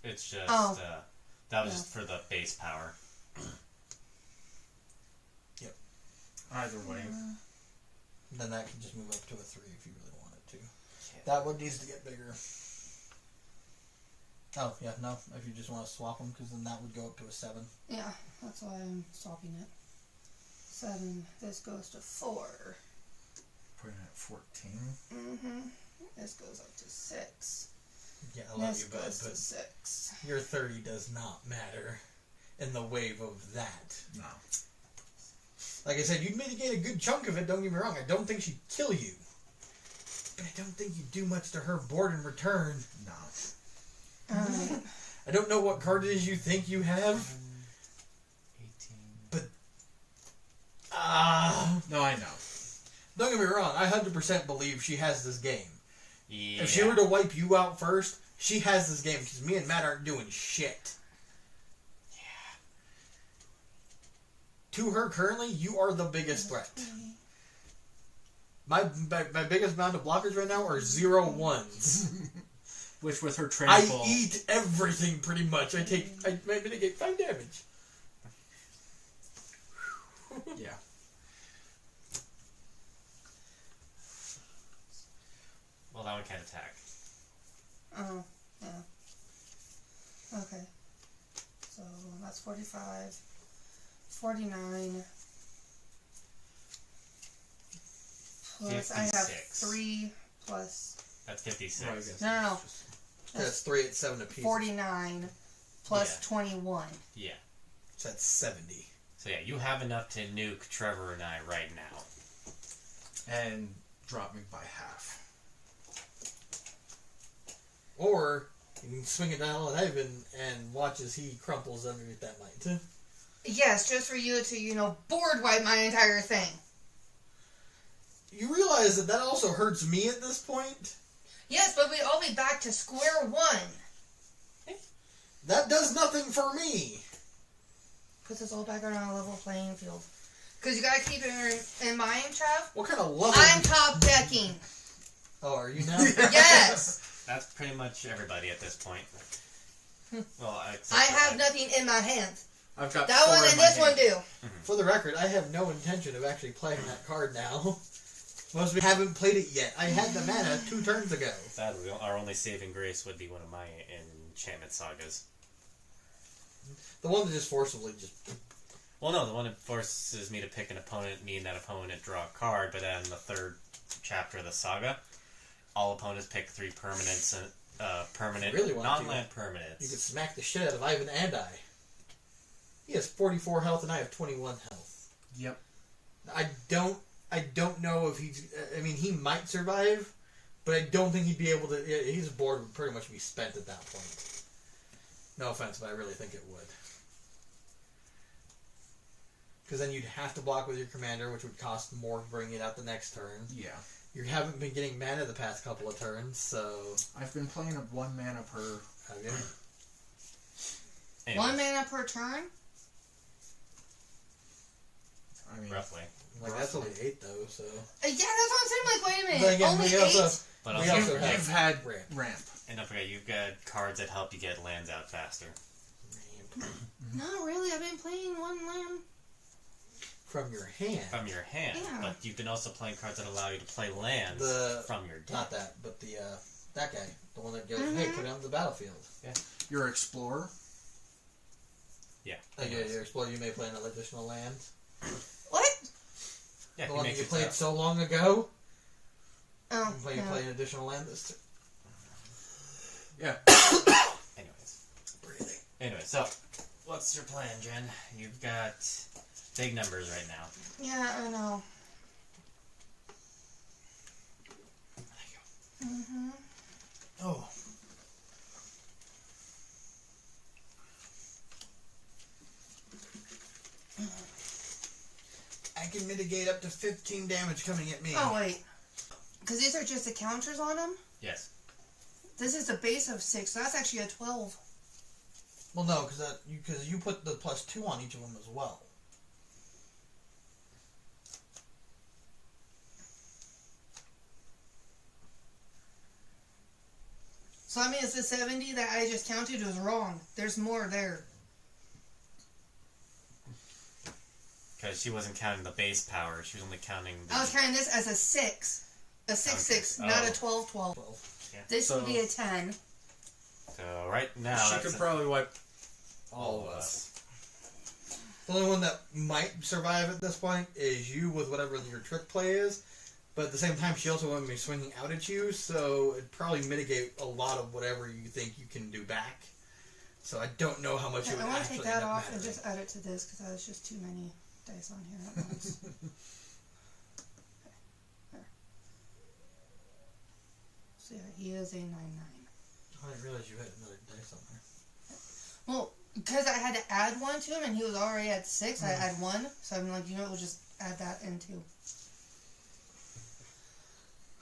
It's just, Oh. that was Yeah. just for the base power. Either way. Then that can just move up to a 3 if you really want it to. That one needs to get bigger. Oh, yeah, no. If you just want to swap them, because then that would go up to a 7. Yeah, that's why I'm swapping it. 7. This goes to 4. Putting it at 14. Mm-hmm. This goes up to 6. Yeah, I love This you, bud, goes but to 6. your 30 does not matter in the wave of that. No. Like I said, you'd mitigate a good chunk of it, don't get me wrong. I don't think she'd kill you. But I don't think you'd do much to her board in return. No. Alright. I don't know what card it is you think you have. 18. No, I know. Don't get me wrong, I 100% believe she has this game. Yeah. If she were to wipe you out first, she has this game because me and Matt aren't doing shit. To her currently, you are the biggest threat. My biggest amount of blockers right now are 0 1s. Which with her I trample. eat everything pretty much. I mitigate 5 damage. Yeah. Well, that one can't attack. Oh, yeah. Okay. So that's 45. 49. Plus, I have 56. 3 plus. That's 56. Well, I guess No, no, it's just- That's 3 at 7 apiece. 49 plus Yeah. 21. Yeah. So that's 70. So yeah, you have enough to nuke Trevor and I right now. And drop me by half. Or you can swing it down on Ivan and watch as he crumples underneath that might. Yes, just for you to, board wipe my entire thing. You realize that also hurts me at this point? Yes, but we'd all be back to square one. That does nothing for me. Puts us all back on a level playing field. Because you gotta keep it in mind, Trav. What kind of level? I'm top decking. Oh, are you now? Yes! That's pretty much everybody at this point. Well, I have nothing in my hands. I've got That 4 one in and my this one hand. do. For the record, I have no intention of actually playing that card now. Most of you haven't played it yet. I had the mana 2 turns ago. Sadly, our only saving grace would be one of my enchantment sagas. The one that just forcibly just... Well, no, the one that forces me to pick an opponent, me and that opponent draw a card, but then in the 3rd chapter of the saga, all opponents pick 3 permanents, permanent, Really want to. non-land You permanents. could smack the shit out of Ivan and I. He has 44 health and I have 21 health. Yep. I don't know if he's... I mean, he might survive, but I don't think he'd be able to... His board would pretty much be spent at that point. No offense, but I really think it would. Because then you'd have to block with your commander, which would cost more to bring it out the next turn. Yeah. You haven't been getting mana the past couple of turns, so... I've been playing a 1 mana per. Have you? Anyways, 1 mana per turn? I mean, roughly. Like, that's only 8, though, so... Yeah, that's what I'm saying. Like, wait a minute. But again, Only we 8? also... But We also, also have you've had ramp. ramp. and don't forget, you've got cards that help you get lands out faster. Not really. I've been playing 1 land. From your hand. From your hand, Yeah. but you've been also playing cards that allow you to play lands from your deck. Not that, but the, that guy. The one that goes, hey, put it on the battlefield. Your explorer. Yeah. Okay, your explorer, you may play an additional land. What? Yeah, The he one that makes you it played tough. so long ago. Oh, You yeah. play an additional land this turn. Anyways. Anyway, so what's your plan, Jen? You've got big numbers right now. Yeah, I know. Mm-hmm. Oh. I can mitigate up to 15 damage coming at me. Oh, wait. Because these are just the counters on them? Yes. This is a base of 6, so that's actually a 12. Well, no, because you put the +2 on each of them as well. So that means the 70 that I just counted was wrong. There's more there. Because she wasn't counting the base power, she was only counting the... I was counting this as a 6. A 6-6, Okay. not Oh. a 12-12. 12. Yeah. This would So- be a 10. So right now, she that's could a- probably wipe all of us. The only one that might survive at this point is you with whatever your trick play is. But at the same time, she also won't be swinging out at you, so it'd probably mitigate a lot of whatever you think you can do back. So I don't know how much it Yeah, would I want to actually take that end up off and mattering. just add it to this because that was just too many dice on here at once. So yeah, he is a 9-9. I didn't realize you had another dice on there. Well, because I had to add 1 to him and he was already at 6, I add 1. So I'm like, you know what, we'll just add that in too.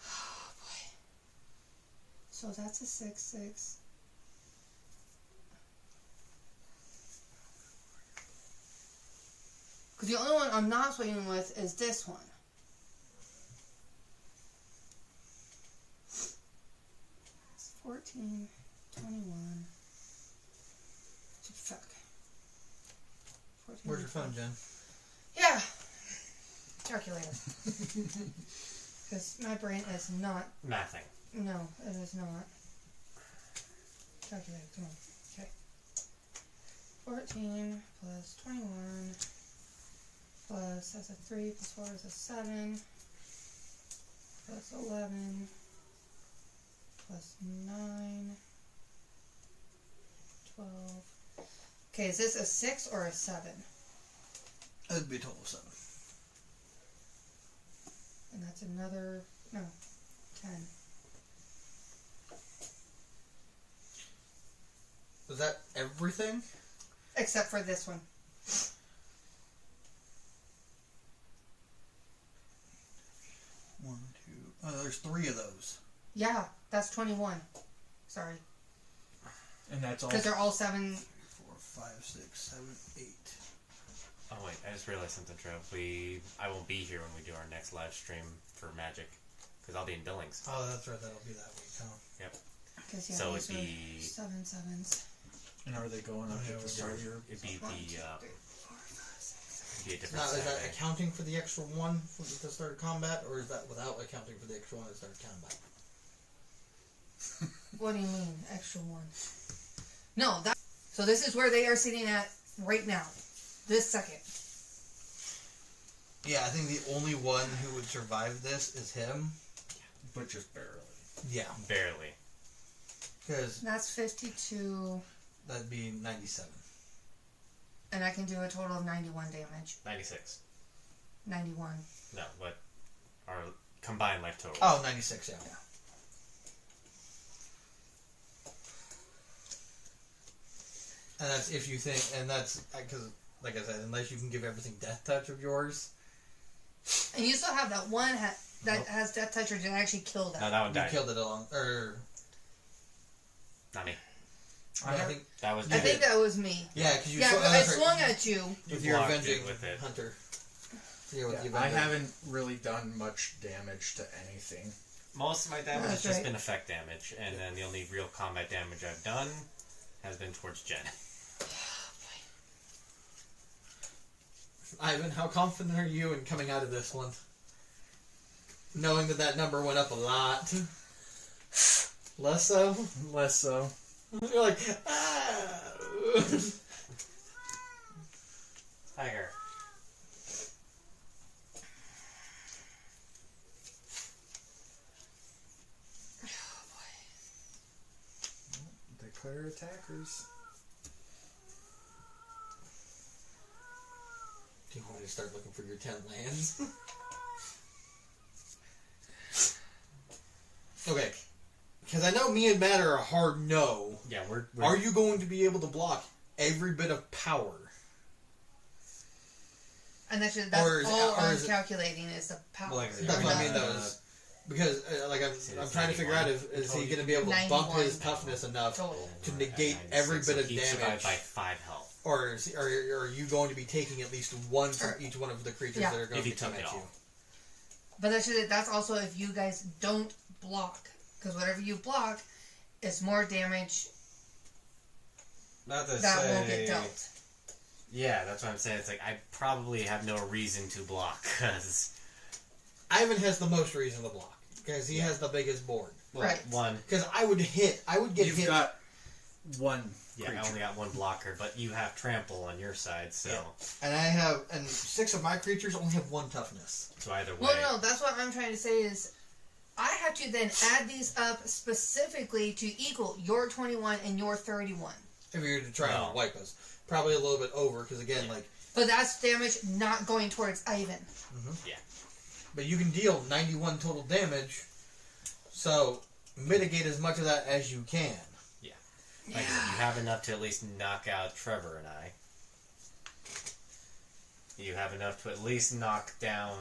Oh boy. So that's a 6-6. Because the only one I'm not swinging with is this one. It's 14, 21. Fuck. 14, Where's your phone, Jen? Yeah. Calculator. Because my brain is not. Nothing. No, it is not. Calculator, come on. Okay. 14 plus 21 plus, that's a 3 plus 4 is a 7 plus 11 plus 9 12. Okay, is this a 6 or a 7? It'd be a total of 7. And that's another, no, 10. Was that everything? Except for this one. One, two. Oh, there's 3 of those. Yeah, that's 21. Sorry. And that's all. Because they're all 7. 4, 5, 6, 7, 8. Oh wait, I just realized something, Trev. I won't be here when we do our next live stream for Magic, because I'll be in Billings. Oh, that's right. That'll be that week, huh? Because yeah, So these it'd are be- 7 7s. And are they going up at the start of your? It'd be 1, the 2, 3, 4, 5, 6, 7. be a different Now, is that Saturday. accounting for the extra 1 at the start of combat, or is that without accounting for the extra 1 at the start of combat? What do you mean, extra 1? No, that. So this is where they are sitting at right now. This second. Yeah, I think the only one who would survive this is him. But just barely. Yeah, Barely. because That's 52. that'd be 97. And I can do a total of 91 damage. 96. 91. No, what? Our combined life total. Oh, 96, yeah. And that's if you think, and that's because, like I said, unless you can give everything death touch of yours, And you still have that one that Nope. has Death Touch or did actually kill that. No, that one you died. killed it along, or Not me. I think, That was I You think did. that was me. yeah, because you Yeah, swung, but I that's right, swung at you. You with your blocked avenging it with it. hunter. Yeah, with the I avenger. haven't really done much damage to anything. Most of my damage has That's just right. been effect damage, and then the only real combat damage I've done has been towards Jen. Ivan, how confident are you in coming out of this one? Knowing that that number went up a lot. Less so? Less so. You're like, ah. Tiger. better attackers. Do you want me to start looking for your 10 lands? Okay. Because I know me and Matt are a hard no. Yeah, we're Are you going to be able to block every bit of power? And that's all or I'm is it- calculating is the power. Well, like, That's what I mean, Uh, though. Is because, I'm trying to figure out is he going to be able to bump 91. his toughness enough, Total. to negate every bit of he damage. survived by 5 health. or are you going to be taking at least one from each one of the creatures Yeah. that are going If to he come took at it you? all. But that's also if you guys don't block. Because whatever you block is more damage Not to that say, will get dealt. Yeah, that's what I'm saying. It's like I probably have no reason to block because Ivan has the most reason to block because he has the biggest board. Right. One. Because I would get You've hit. got one Yeah, creature. I only got one blocker, but you have trample on your side, so and 6 of my creatures only have 1 toughness. so either way. Well, no, that's what I'm trying to say is I have to then add these up specifically to equal your 21 and your 31. If you were to try Well. and wipe us, probably a little bit over because again, like, But that's damage not going towards Ivan. but you can deal 91 total damage, so mitigate as much of that as you can. Like I said, you have enough to at least knock out Trevor and I. You have enough to at least knock down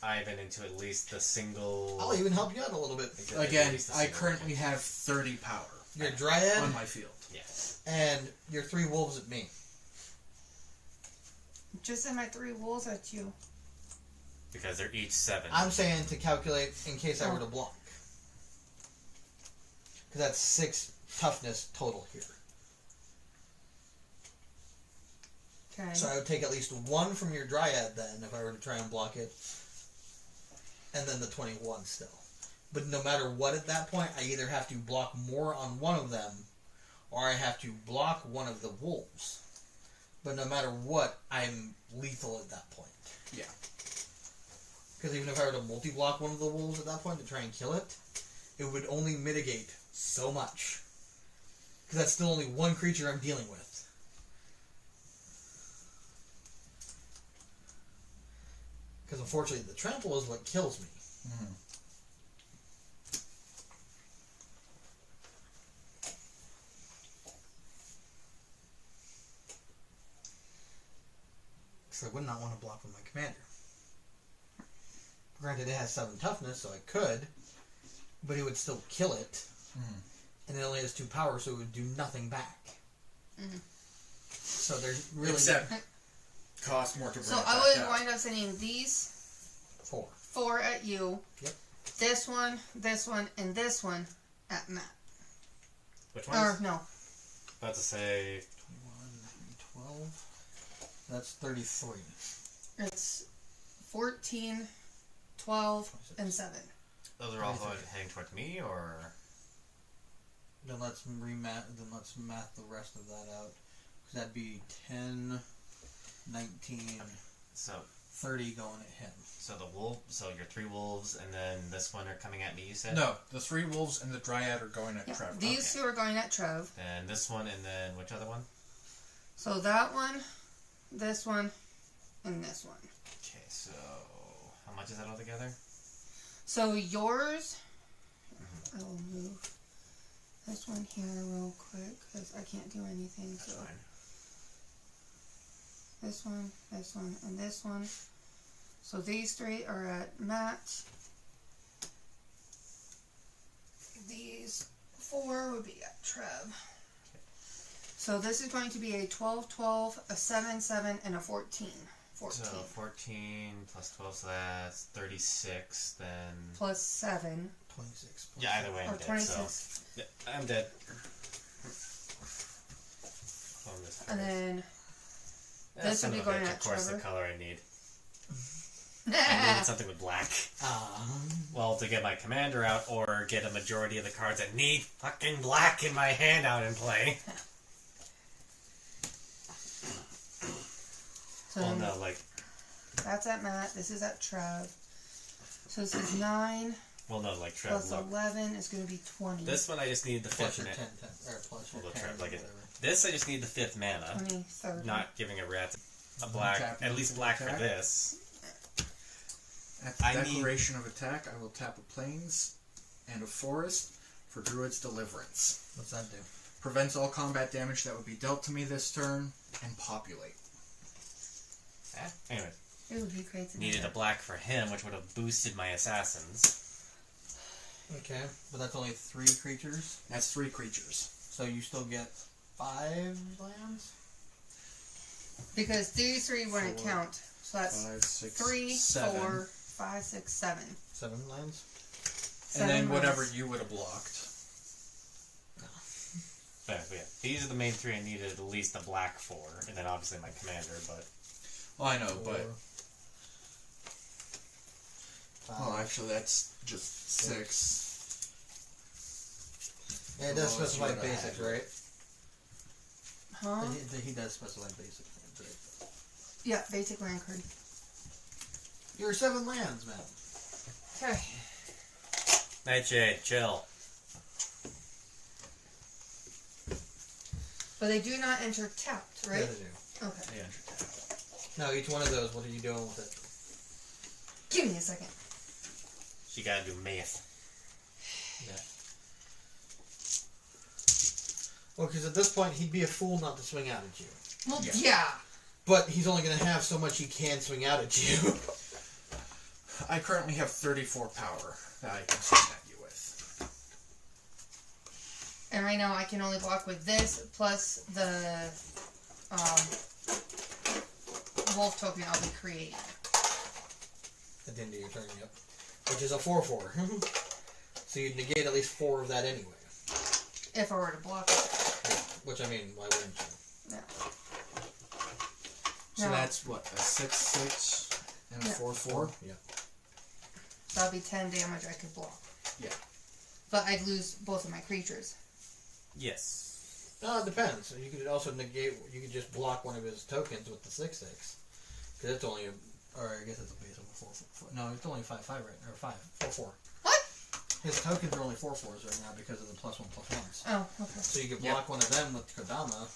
Ivan into at least the single. I'll even help you out a little bit. At Again, least the I single currently location. have 30 power Your Dryad on my field. Yeah. and your 3 wolves at me. Just send my 3 wolves at you. Because they're each 7. I'm saying to calculate in case I were to block. Because that's 6 toughness total here. Okay. So I would take at least 1 from your Dryad then if I were to try and block it. And then the 21 still. But no matter what at that point, I either have to block more on one of them or I have to block one of the wolves. But no matter what, I'm lethal at that point. Yeah. Because even if I were to multi-block one of the wolves at that point to try and kill it, it would only mitigate so much. Because that's still only 1 creature I'm dealing with. Because unfortunately, the trample is what kills me. Mm-hmm. Because I would not want to block with my commander. Granted, it has 7 toughness, so I could, but it would still kill it. Mhm. And it only has 2 power, so it would do nothing back. Mhm. So there's really Except cost more to bring So it I back would up. wind up sending these 4. 4 at you. Yep. This one, and this one at Matt. Which Or one's? no. About to say 21, 12. That's 33. It's 14, 12, and 7. those are all heading towards me, or Then let's math the rest of that out. Because that'd be 10, 19, so 30 going at him. so the wolf. So your 3 wolves, and then this one are coming at me. You said No, the 3 wolves and the Dryad are going at Yeah. Trevor. These two are going at Trev. And this one, and then which other one? So that one, this one, and this one. Okay, so how much is that all together? So yours, I will move this one here real quick because I can't do anything. That's So fine. this one, and this one. So these 3 are at Matt. These 4 would be at Trev. So this is going to be a 12, 12, a 7, 7, and a 14. 14. So 14 plus 12, so that's 36. Then Plus 7. 26. Plus yeah, either way, I'm Or dead. 26. So yeah, I'm dead. On this And card. then That's this would son be of a going bitch, at of course, Trevor. the color I need. I needed something with black. Well, to get my commander out or get a majority of the cards that need fucking black in my hand out in play. So Well, no, like, that's at Matt. This is at Trev. So this is 9, Well, no, like Trev. Plus Look, 11 is going to be 20. this one I just need the Plus fifth your 10, mana. 10, or plus your Well, 10, try- like it- whatever. This I just need the 5th mana. 20, 30. Not giving a rat a black, Tap at least into black for attack. this. At the I need- declaration of attack, I will tap a plains and a forest for Druid's Deliverance. What's that do? Prevents all combat damage that would be dealt to me this turn, and populate. Anyway, It would be great to needed do a black for him, which would have boosted my assassins. Okay, but that's only 3 creatures, That's 3 creatures. so you still get 5 lands? Because these 3 wouldn't 4, count. So that's 5, 6, 3, 7. 4, 5, 6, 7. 7 lands? And then 7 whatever lands. you would have blocked. But yeah, these are the main 3 I needed at least a black for, and then obviously my commander, but Well, I know, but... 4, 5. Well, actually, that's just 6. Yeah, it does Well, that's specify what I basics, had. right? Huh? He does specify basics. Yeah, basic land card. You're 7 lands, man. Okay. Nightshade, chill. But they do not enter tapped, right? Yeah, they do. Okay. Yeah. Now, each one of those, what are you doing with it? Give me a second. She gotta do math. Well, because at this point, he'd be a fool not to swing out at you. Well, Yeah. yeah. But he's only going to have so much he can swing out at you. I currently have 34 power that I can swing at you with. And right now I can only block with this plus the wolf token I'll be creating. At the end of your turn, yep. Which is a 4/4. So you'd negate at least 4 of that anyway. If I were to block it. Yeah. Which, I mean, why wouldn't you? Yeah. So No. that's what, a 6/6 and a Yeah. 4/4? Yeah. So that'd be 10 damage I could block. Yeah. But I'd lose both of my creatures. Yes. No, it depends. So you could also negate, you could just block one of his tokens with the 6/6. Because it's only or I guess it's a base of a 4/4. No, it's only 5/5 right now, or 4/4. What? His tokens are only 4/4s right now because of the +1/+1s. Oh, okay. So you could block one of them with Kodama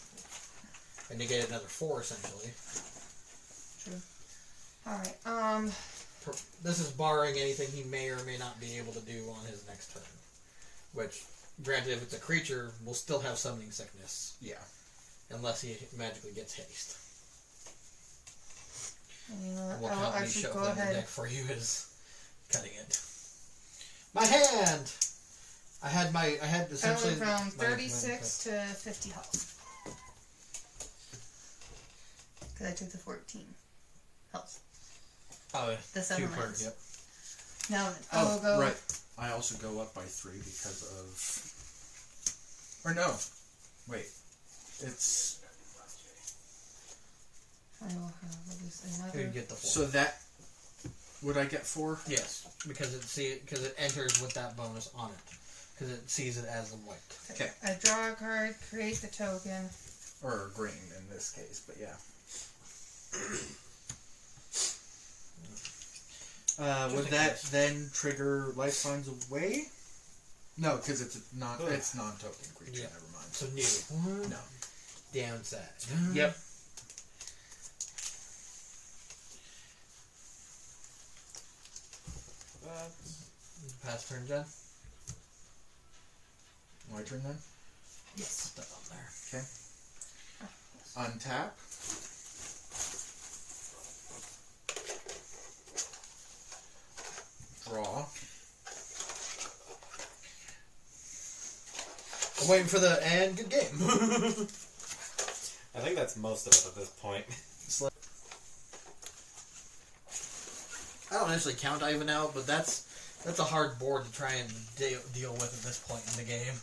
and negate another 4 essentially. True. Alright, This is barring anything he may or may not be able to do on his next turn. Which, granted, if it's a creature, will still have summoning sickness. Yeah. Unless he magically gets haste. you know And what? we'll I'll count me actually go shuffling the ahead. deck for you as cutting it. My hand! I had I essentially... went from my- 36 to 50 health. Because I took the 14 health. Oh, The 7 2 lands. per, yep. Now then, I will go. right. I also go up by 3 because of... Or no. Wait. It's... I will have at least You another. get the 4. So that... Would I get 4? Yes, because it enters with that bonus on it. Because it sees it as a white. Okay. I draw a card, create the token. Or green in this case, but yeah. Would in that case. then trigger Lifelines Away? No, because it's it's non-token creature. Yeah. Never mind. So new. No. Downside. Yep. Pass turn, Jen. My turn then. Yes. Stuff on there. Okay. Untap. Draw. I'm waiting for the and good game. I think that's most of it at this point. I don't actually count Ivan out, but that's a hard board to try and deal with at this point in the game.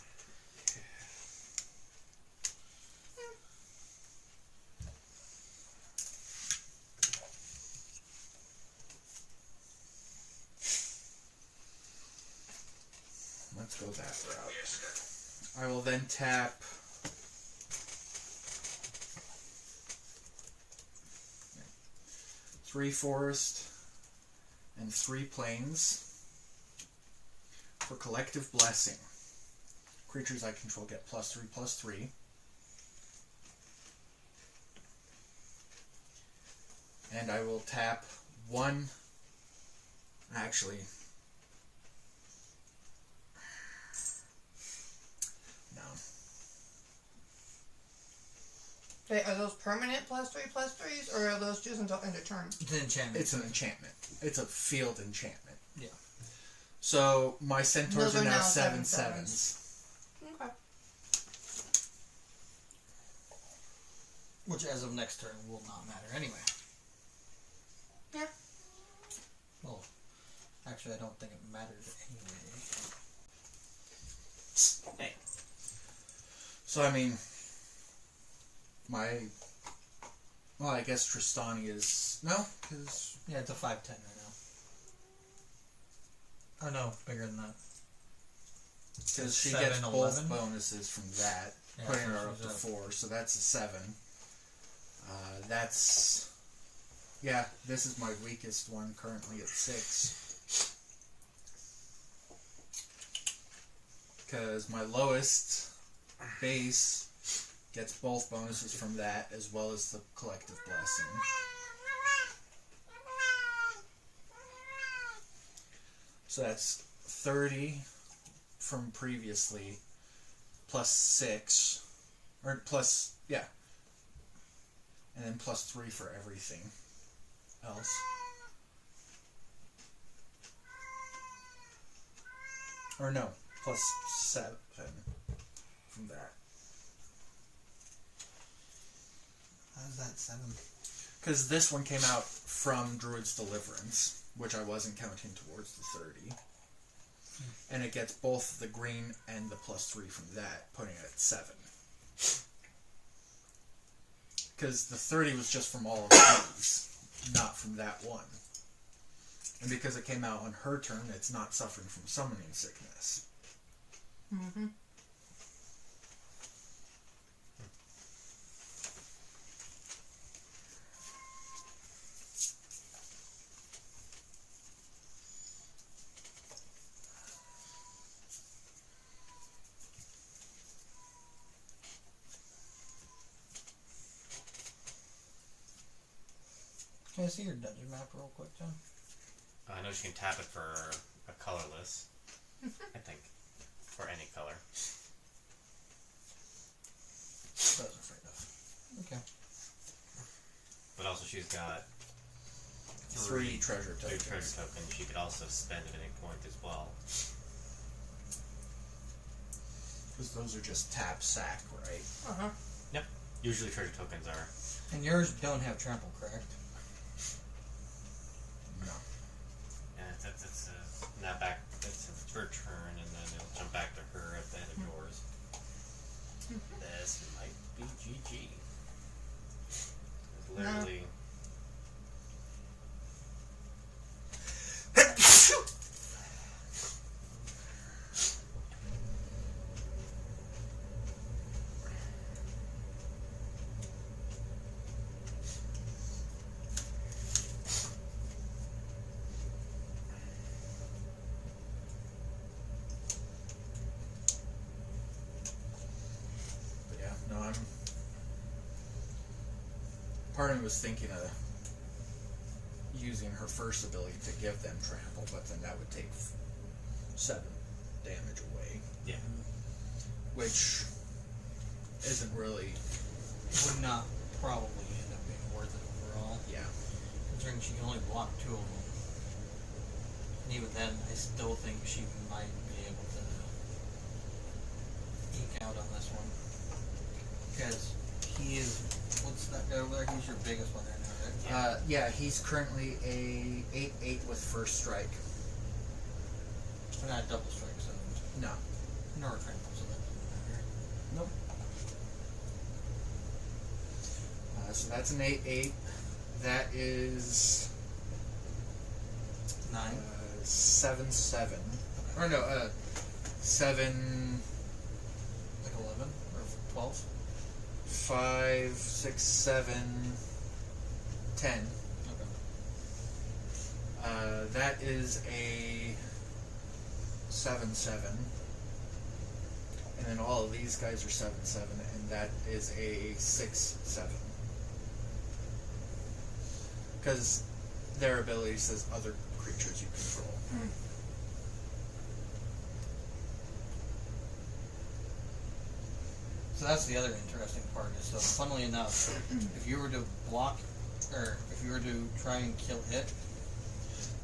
Let's go that route. I will then tap. Three forest and 3 plains. for Collective Blessing. Creatures I control get +3/+3. And I will tap one. Actually, no. Wait, are those permanent +3/+3s, or are those just until end of turn? It's an enchantment. It's an enchantment. It's a field enchantment. Yeah. So my centaurs Those are are now now 7/7s. 7/7s. Okay. Which, as of next turn, will not matter anyway. Yeah. Well, actually, I don't think it mattered anyway. Hey. So I mean, well, I guess Tristani is no, because Yeah, it's a 5/10 right now. Oh no, bigger than that. she 7, gets both 11? bonuses from that, Yeah, putting so her up she's to up. 4. So that's a 7. This is my weakest one, currently at 6. Because my lowest base gets both bonuses from that, as well as the Collective Blessing. So that's 30 from previously, +6, or plus, yeah. And then +3 for everything else. Or no, +7 from that. How's that 7? Because this one came out from Druid's Deliverance, which I wasn't counting towards the 30. And it gets both the green and the +3 from that, putting it at 7. Because the 30 was just from all of these, not from that one. And because it came out on her turn, it's not suffering from summoning sickness. Mm-hmm. Can I see your dungeon map real quick, John? I know she can tap it for a colorless. I think. For any color. That was afraid of. Okay. But also she's got 3 treasure three tokens. treasure tokens she could also spend at any point as well. Because those are just tap sack, right? Uh-huh. Yep. Usually treasure tokens are. And yours don't have trample, correct? No. Yeah, that's now back. It's her turn, and then it'll jump back to her at the end of yours. This might be GG. It's literally. But yeah, no, I'm. Part of me was thinking of using her first ability to give them trample, but then that would take 7 damage away. Yeah. Which isn't really. Would not probably end up being worth it overall. Yeah. Considering she can only block 2 of them. And even then, I still think she might be able to eke out on this one. Because he is. What's that guy over there? He's your biggest one there now, right? Yeah, he's currently a 8/8 with first strike. Not double strike, so. No. Nor trample, so that doesn't matter. Nope. So that's an 8/8. That is 9. 7/7. Or no, 7, Like 11 or 12. 5, 6, 7, 10. Okay. That is a 7/7, and then all of these guys are 7/7, and that is a 6/7. Because their ability says other creatures you control. So that's the other interesting part is, so funnily enough, if you were to block, or if you were to try and kill it,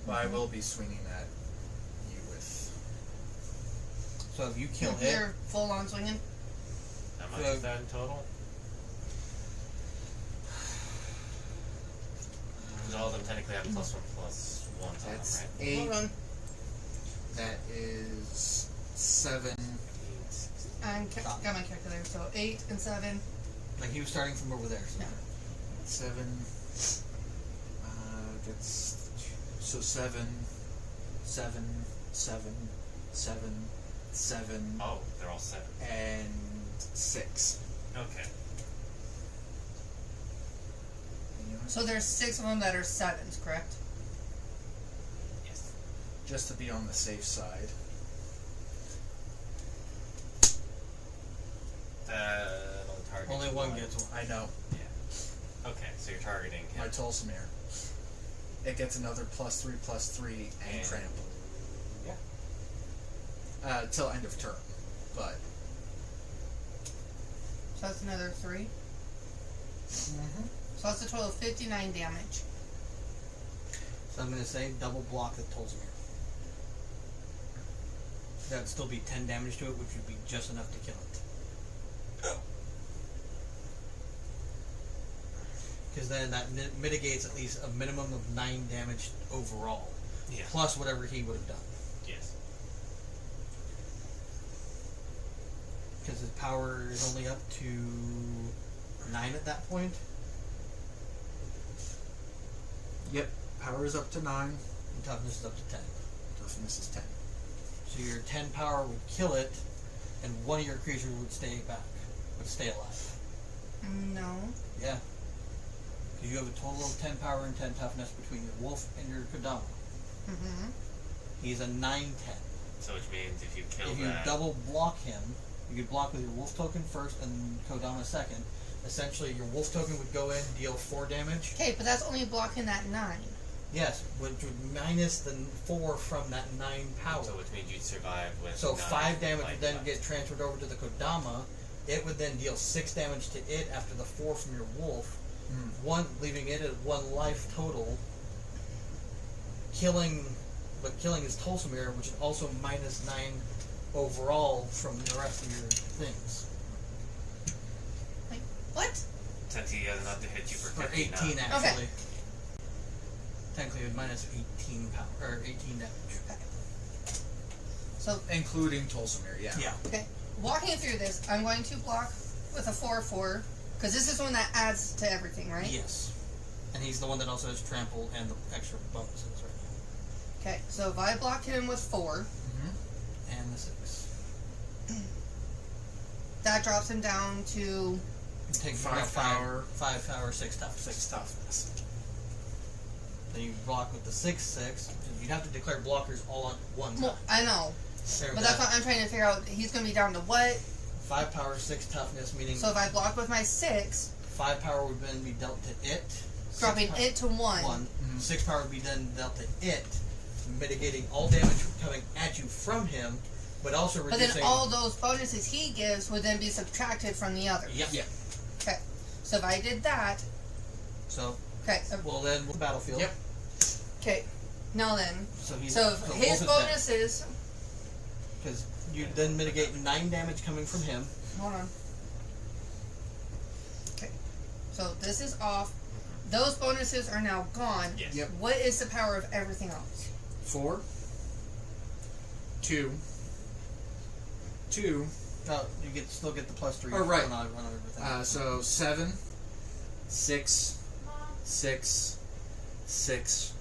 But I will be swinging at you with. so if you kill it, You're full on swinging. How much So- is that in total? Because all of them technically have +1/+1 to them, That's right? 8. Hold on. That is 7. Got my calculator. So 8 and 7. like he was starting from over there. So. Yeah. 7. That's so 7, 7, 7, 7, 7, Oh, they're all 7. and 6. Okay. So there's 6 of them that are 7s, correct? Yes. Just to be on the safe side. Target Only one gets one. I know. Okay, so you're targeting him. My Tulsimir. It gets another +3/+3 and And- trample. Yeah. Till end of turn. But So that's another 3. So that's a total of 59 damage. So I'm going to say double block the Tolzmir. That'd still be 10 damage to it, which would be just enough to kill it. Because then that mitigates at least a minimum of 9 damage overall, Yeah. plus whatever he would have done. Yes. Because his power is only up to 9 at that point. yep, power is up to 9. And toughness is up to 10. Toughness is 10. So your 10 power would kill it, and one of your creatures would stay alive. No. Yeah. Because you have a total of 10 power and 10 toughness between your wolf and your Kodama. Mm-hmm. He's a 9/10. So which means if you kill If you that, double block him, you could block with your wolf token first and Kodama second. Essentially, your wolf token would go in, deal 4 damage. Okay, but that's only blocking that 9. Yes, which would minus the 4 from that 9 power. so which means you'd survive with. So 9 5 damage life would then left. get transferred over to the Kodama. It would then deal 6 damage to it after the 4 from your wolf. One, leaving it at 1 life total. Killing his Tolsimir, which is also minus 9 overall from the rest of your things. Like, what? Since he has enough to hit you for Or 15 now. 18 actually. Technically, it would minus 18 power or 18 damage. So, Including Tulsimir, yeah. Yeah. okay. Walking through this, I'm going to block with a 4/4. Because this is one that adds to everything, right? Yes. And he's the one that also has trample and the extra bonuses right Okay, so if I block him with 4, now. And the 6. that drops him down to... Take 5 power. 5 power, 6 toughness. 6 toughness. Then you block with the 6/6. You'd have to declare blockers all at one time. Well, I know. But that's what I'm trying to figure out. He's going to be down to what? 5 power, 6 toughness, meaning So if I block with my 6, 5 power would then be dealt to it. dropping it to 1. 1. 6 power would be then dealt to it, mitigating all damage coming at you from him, but also But reducing. then all those bonuses he gives would then be subtracted from the others. Yep. Yeah. Okay. So if I did that... So, Okay. well then, the battlefield. Yep. Okay. Now then. So, he's, So wolf his is bonuses... because you then mitigate 9 damage coming from him. Hold on. Okay. So this is off. Those bonuses are now gone. Yes. Yep. What is the power of everything else? 4, 2, 2, You still get the +3. Oh, right. on everything. so 7, 6, 6, 6,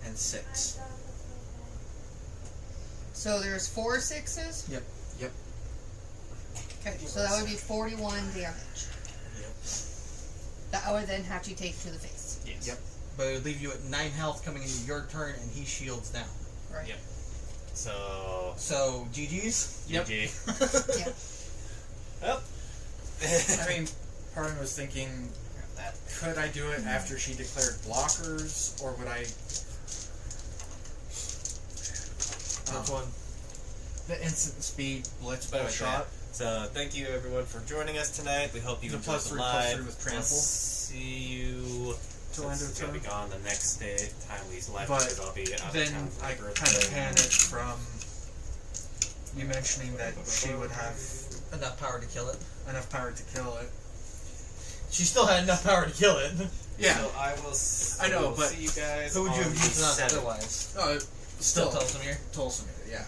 and 6. So there's 4 6s? Yep. Yep. Okay, so that would be 41 damage. Yep. That I would then have to take to the face. Yes. Yep. But it would leave you at 9 health coming into your turn, and he shields down. Right. Yep. So GG's. Yep. GG. Yeah. Well, I mean, part of me was thinking, could I do it after she declared blockers, or would I? Which one? The instant speed blitz But bow okay. shot. So thank you everyone for joining us tonight. We hope you The enjoyed the +3/+3 live. with trample. We'll see you. Till end of It's gonna be term. gone the next day. Time we live But because I'll be out of Then town for I my kind birthday. of panicked from you mentioning that she would have Enough power to kill it. enough power to kill it. She still had enough power to kill it. Yeah. So I will. I know, we'll but see you guys. Who would you on have the used on 7th. otherwise? Still Tulsamere. Tulsamere, yeah.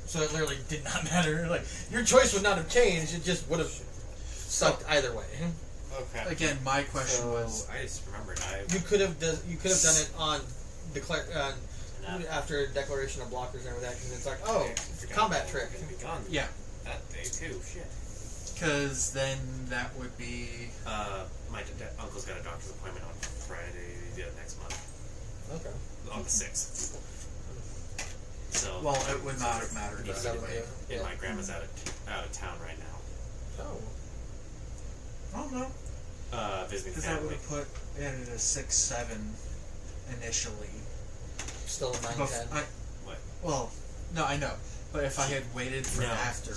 So it literally did not matter. Like your choice would not have changed. It just would have sucked either way. Okay. Again, my question So, was, I just remembered You could have done it on declare Enough. after declaration of blockers and everything. Because it's like, Oh, oh, I forgot combat we trick. were gonna be gone yeah, that day too. Shit. because then that would be My uncle's got a doctor's appointment on Friday next month, Okay. on the 6th. So well, it would not have mattered Yeah, anyway. and my grandma's out of town right now, Oh. I don't know, visiting because that would family. have put it at a 6-7 initially. Still a 9-10. What? Well, no, I know, but if I had waited for No. after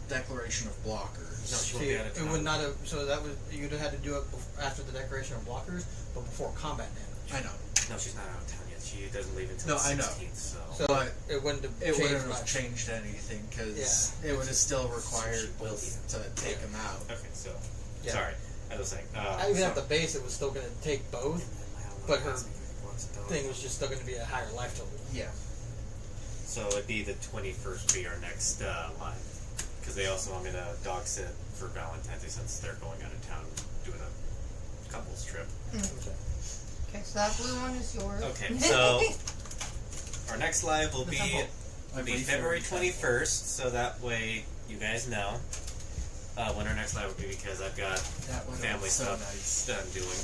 declaration of blockers, No, she won't See, be out of it town. would not have. So that was you'd have had to do it after the declaration of blockers, but before combat damage. I know. No, she's not out of town yet. She doesn't leave until No, the I know. 16th. So. So But it wouldn't have It changed wouldn't have much. changed anything because Yeah. it would have still required She will both to take them out. Okay, so Yeah. sorry. I was saying. Even so, at the base, it was still going to take both. But her Thing was just still going to be a higher life total. Yeah. So it'd be the 21st be our next live. Because they also want me to dog sit for Valentine's Day since they're going out of town doing a couples trip. Okay, so that blue one is yours. Okay, so our next live will The be temple. I believe February February 21st. So that way you guys know when our next live will be because I've got That one family was so stuff nice. that I'm doing.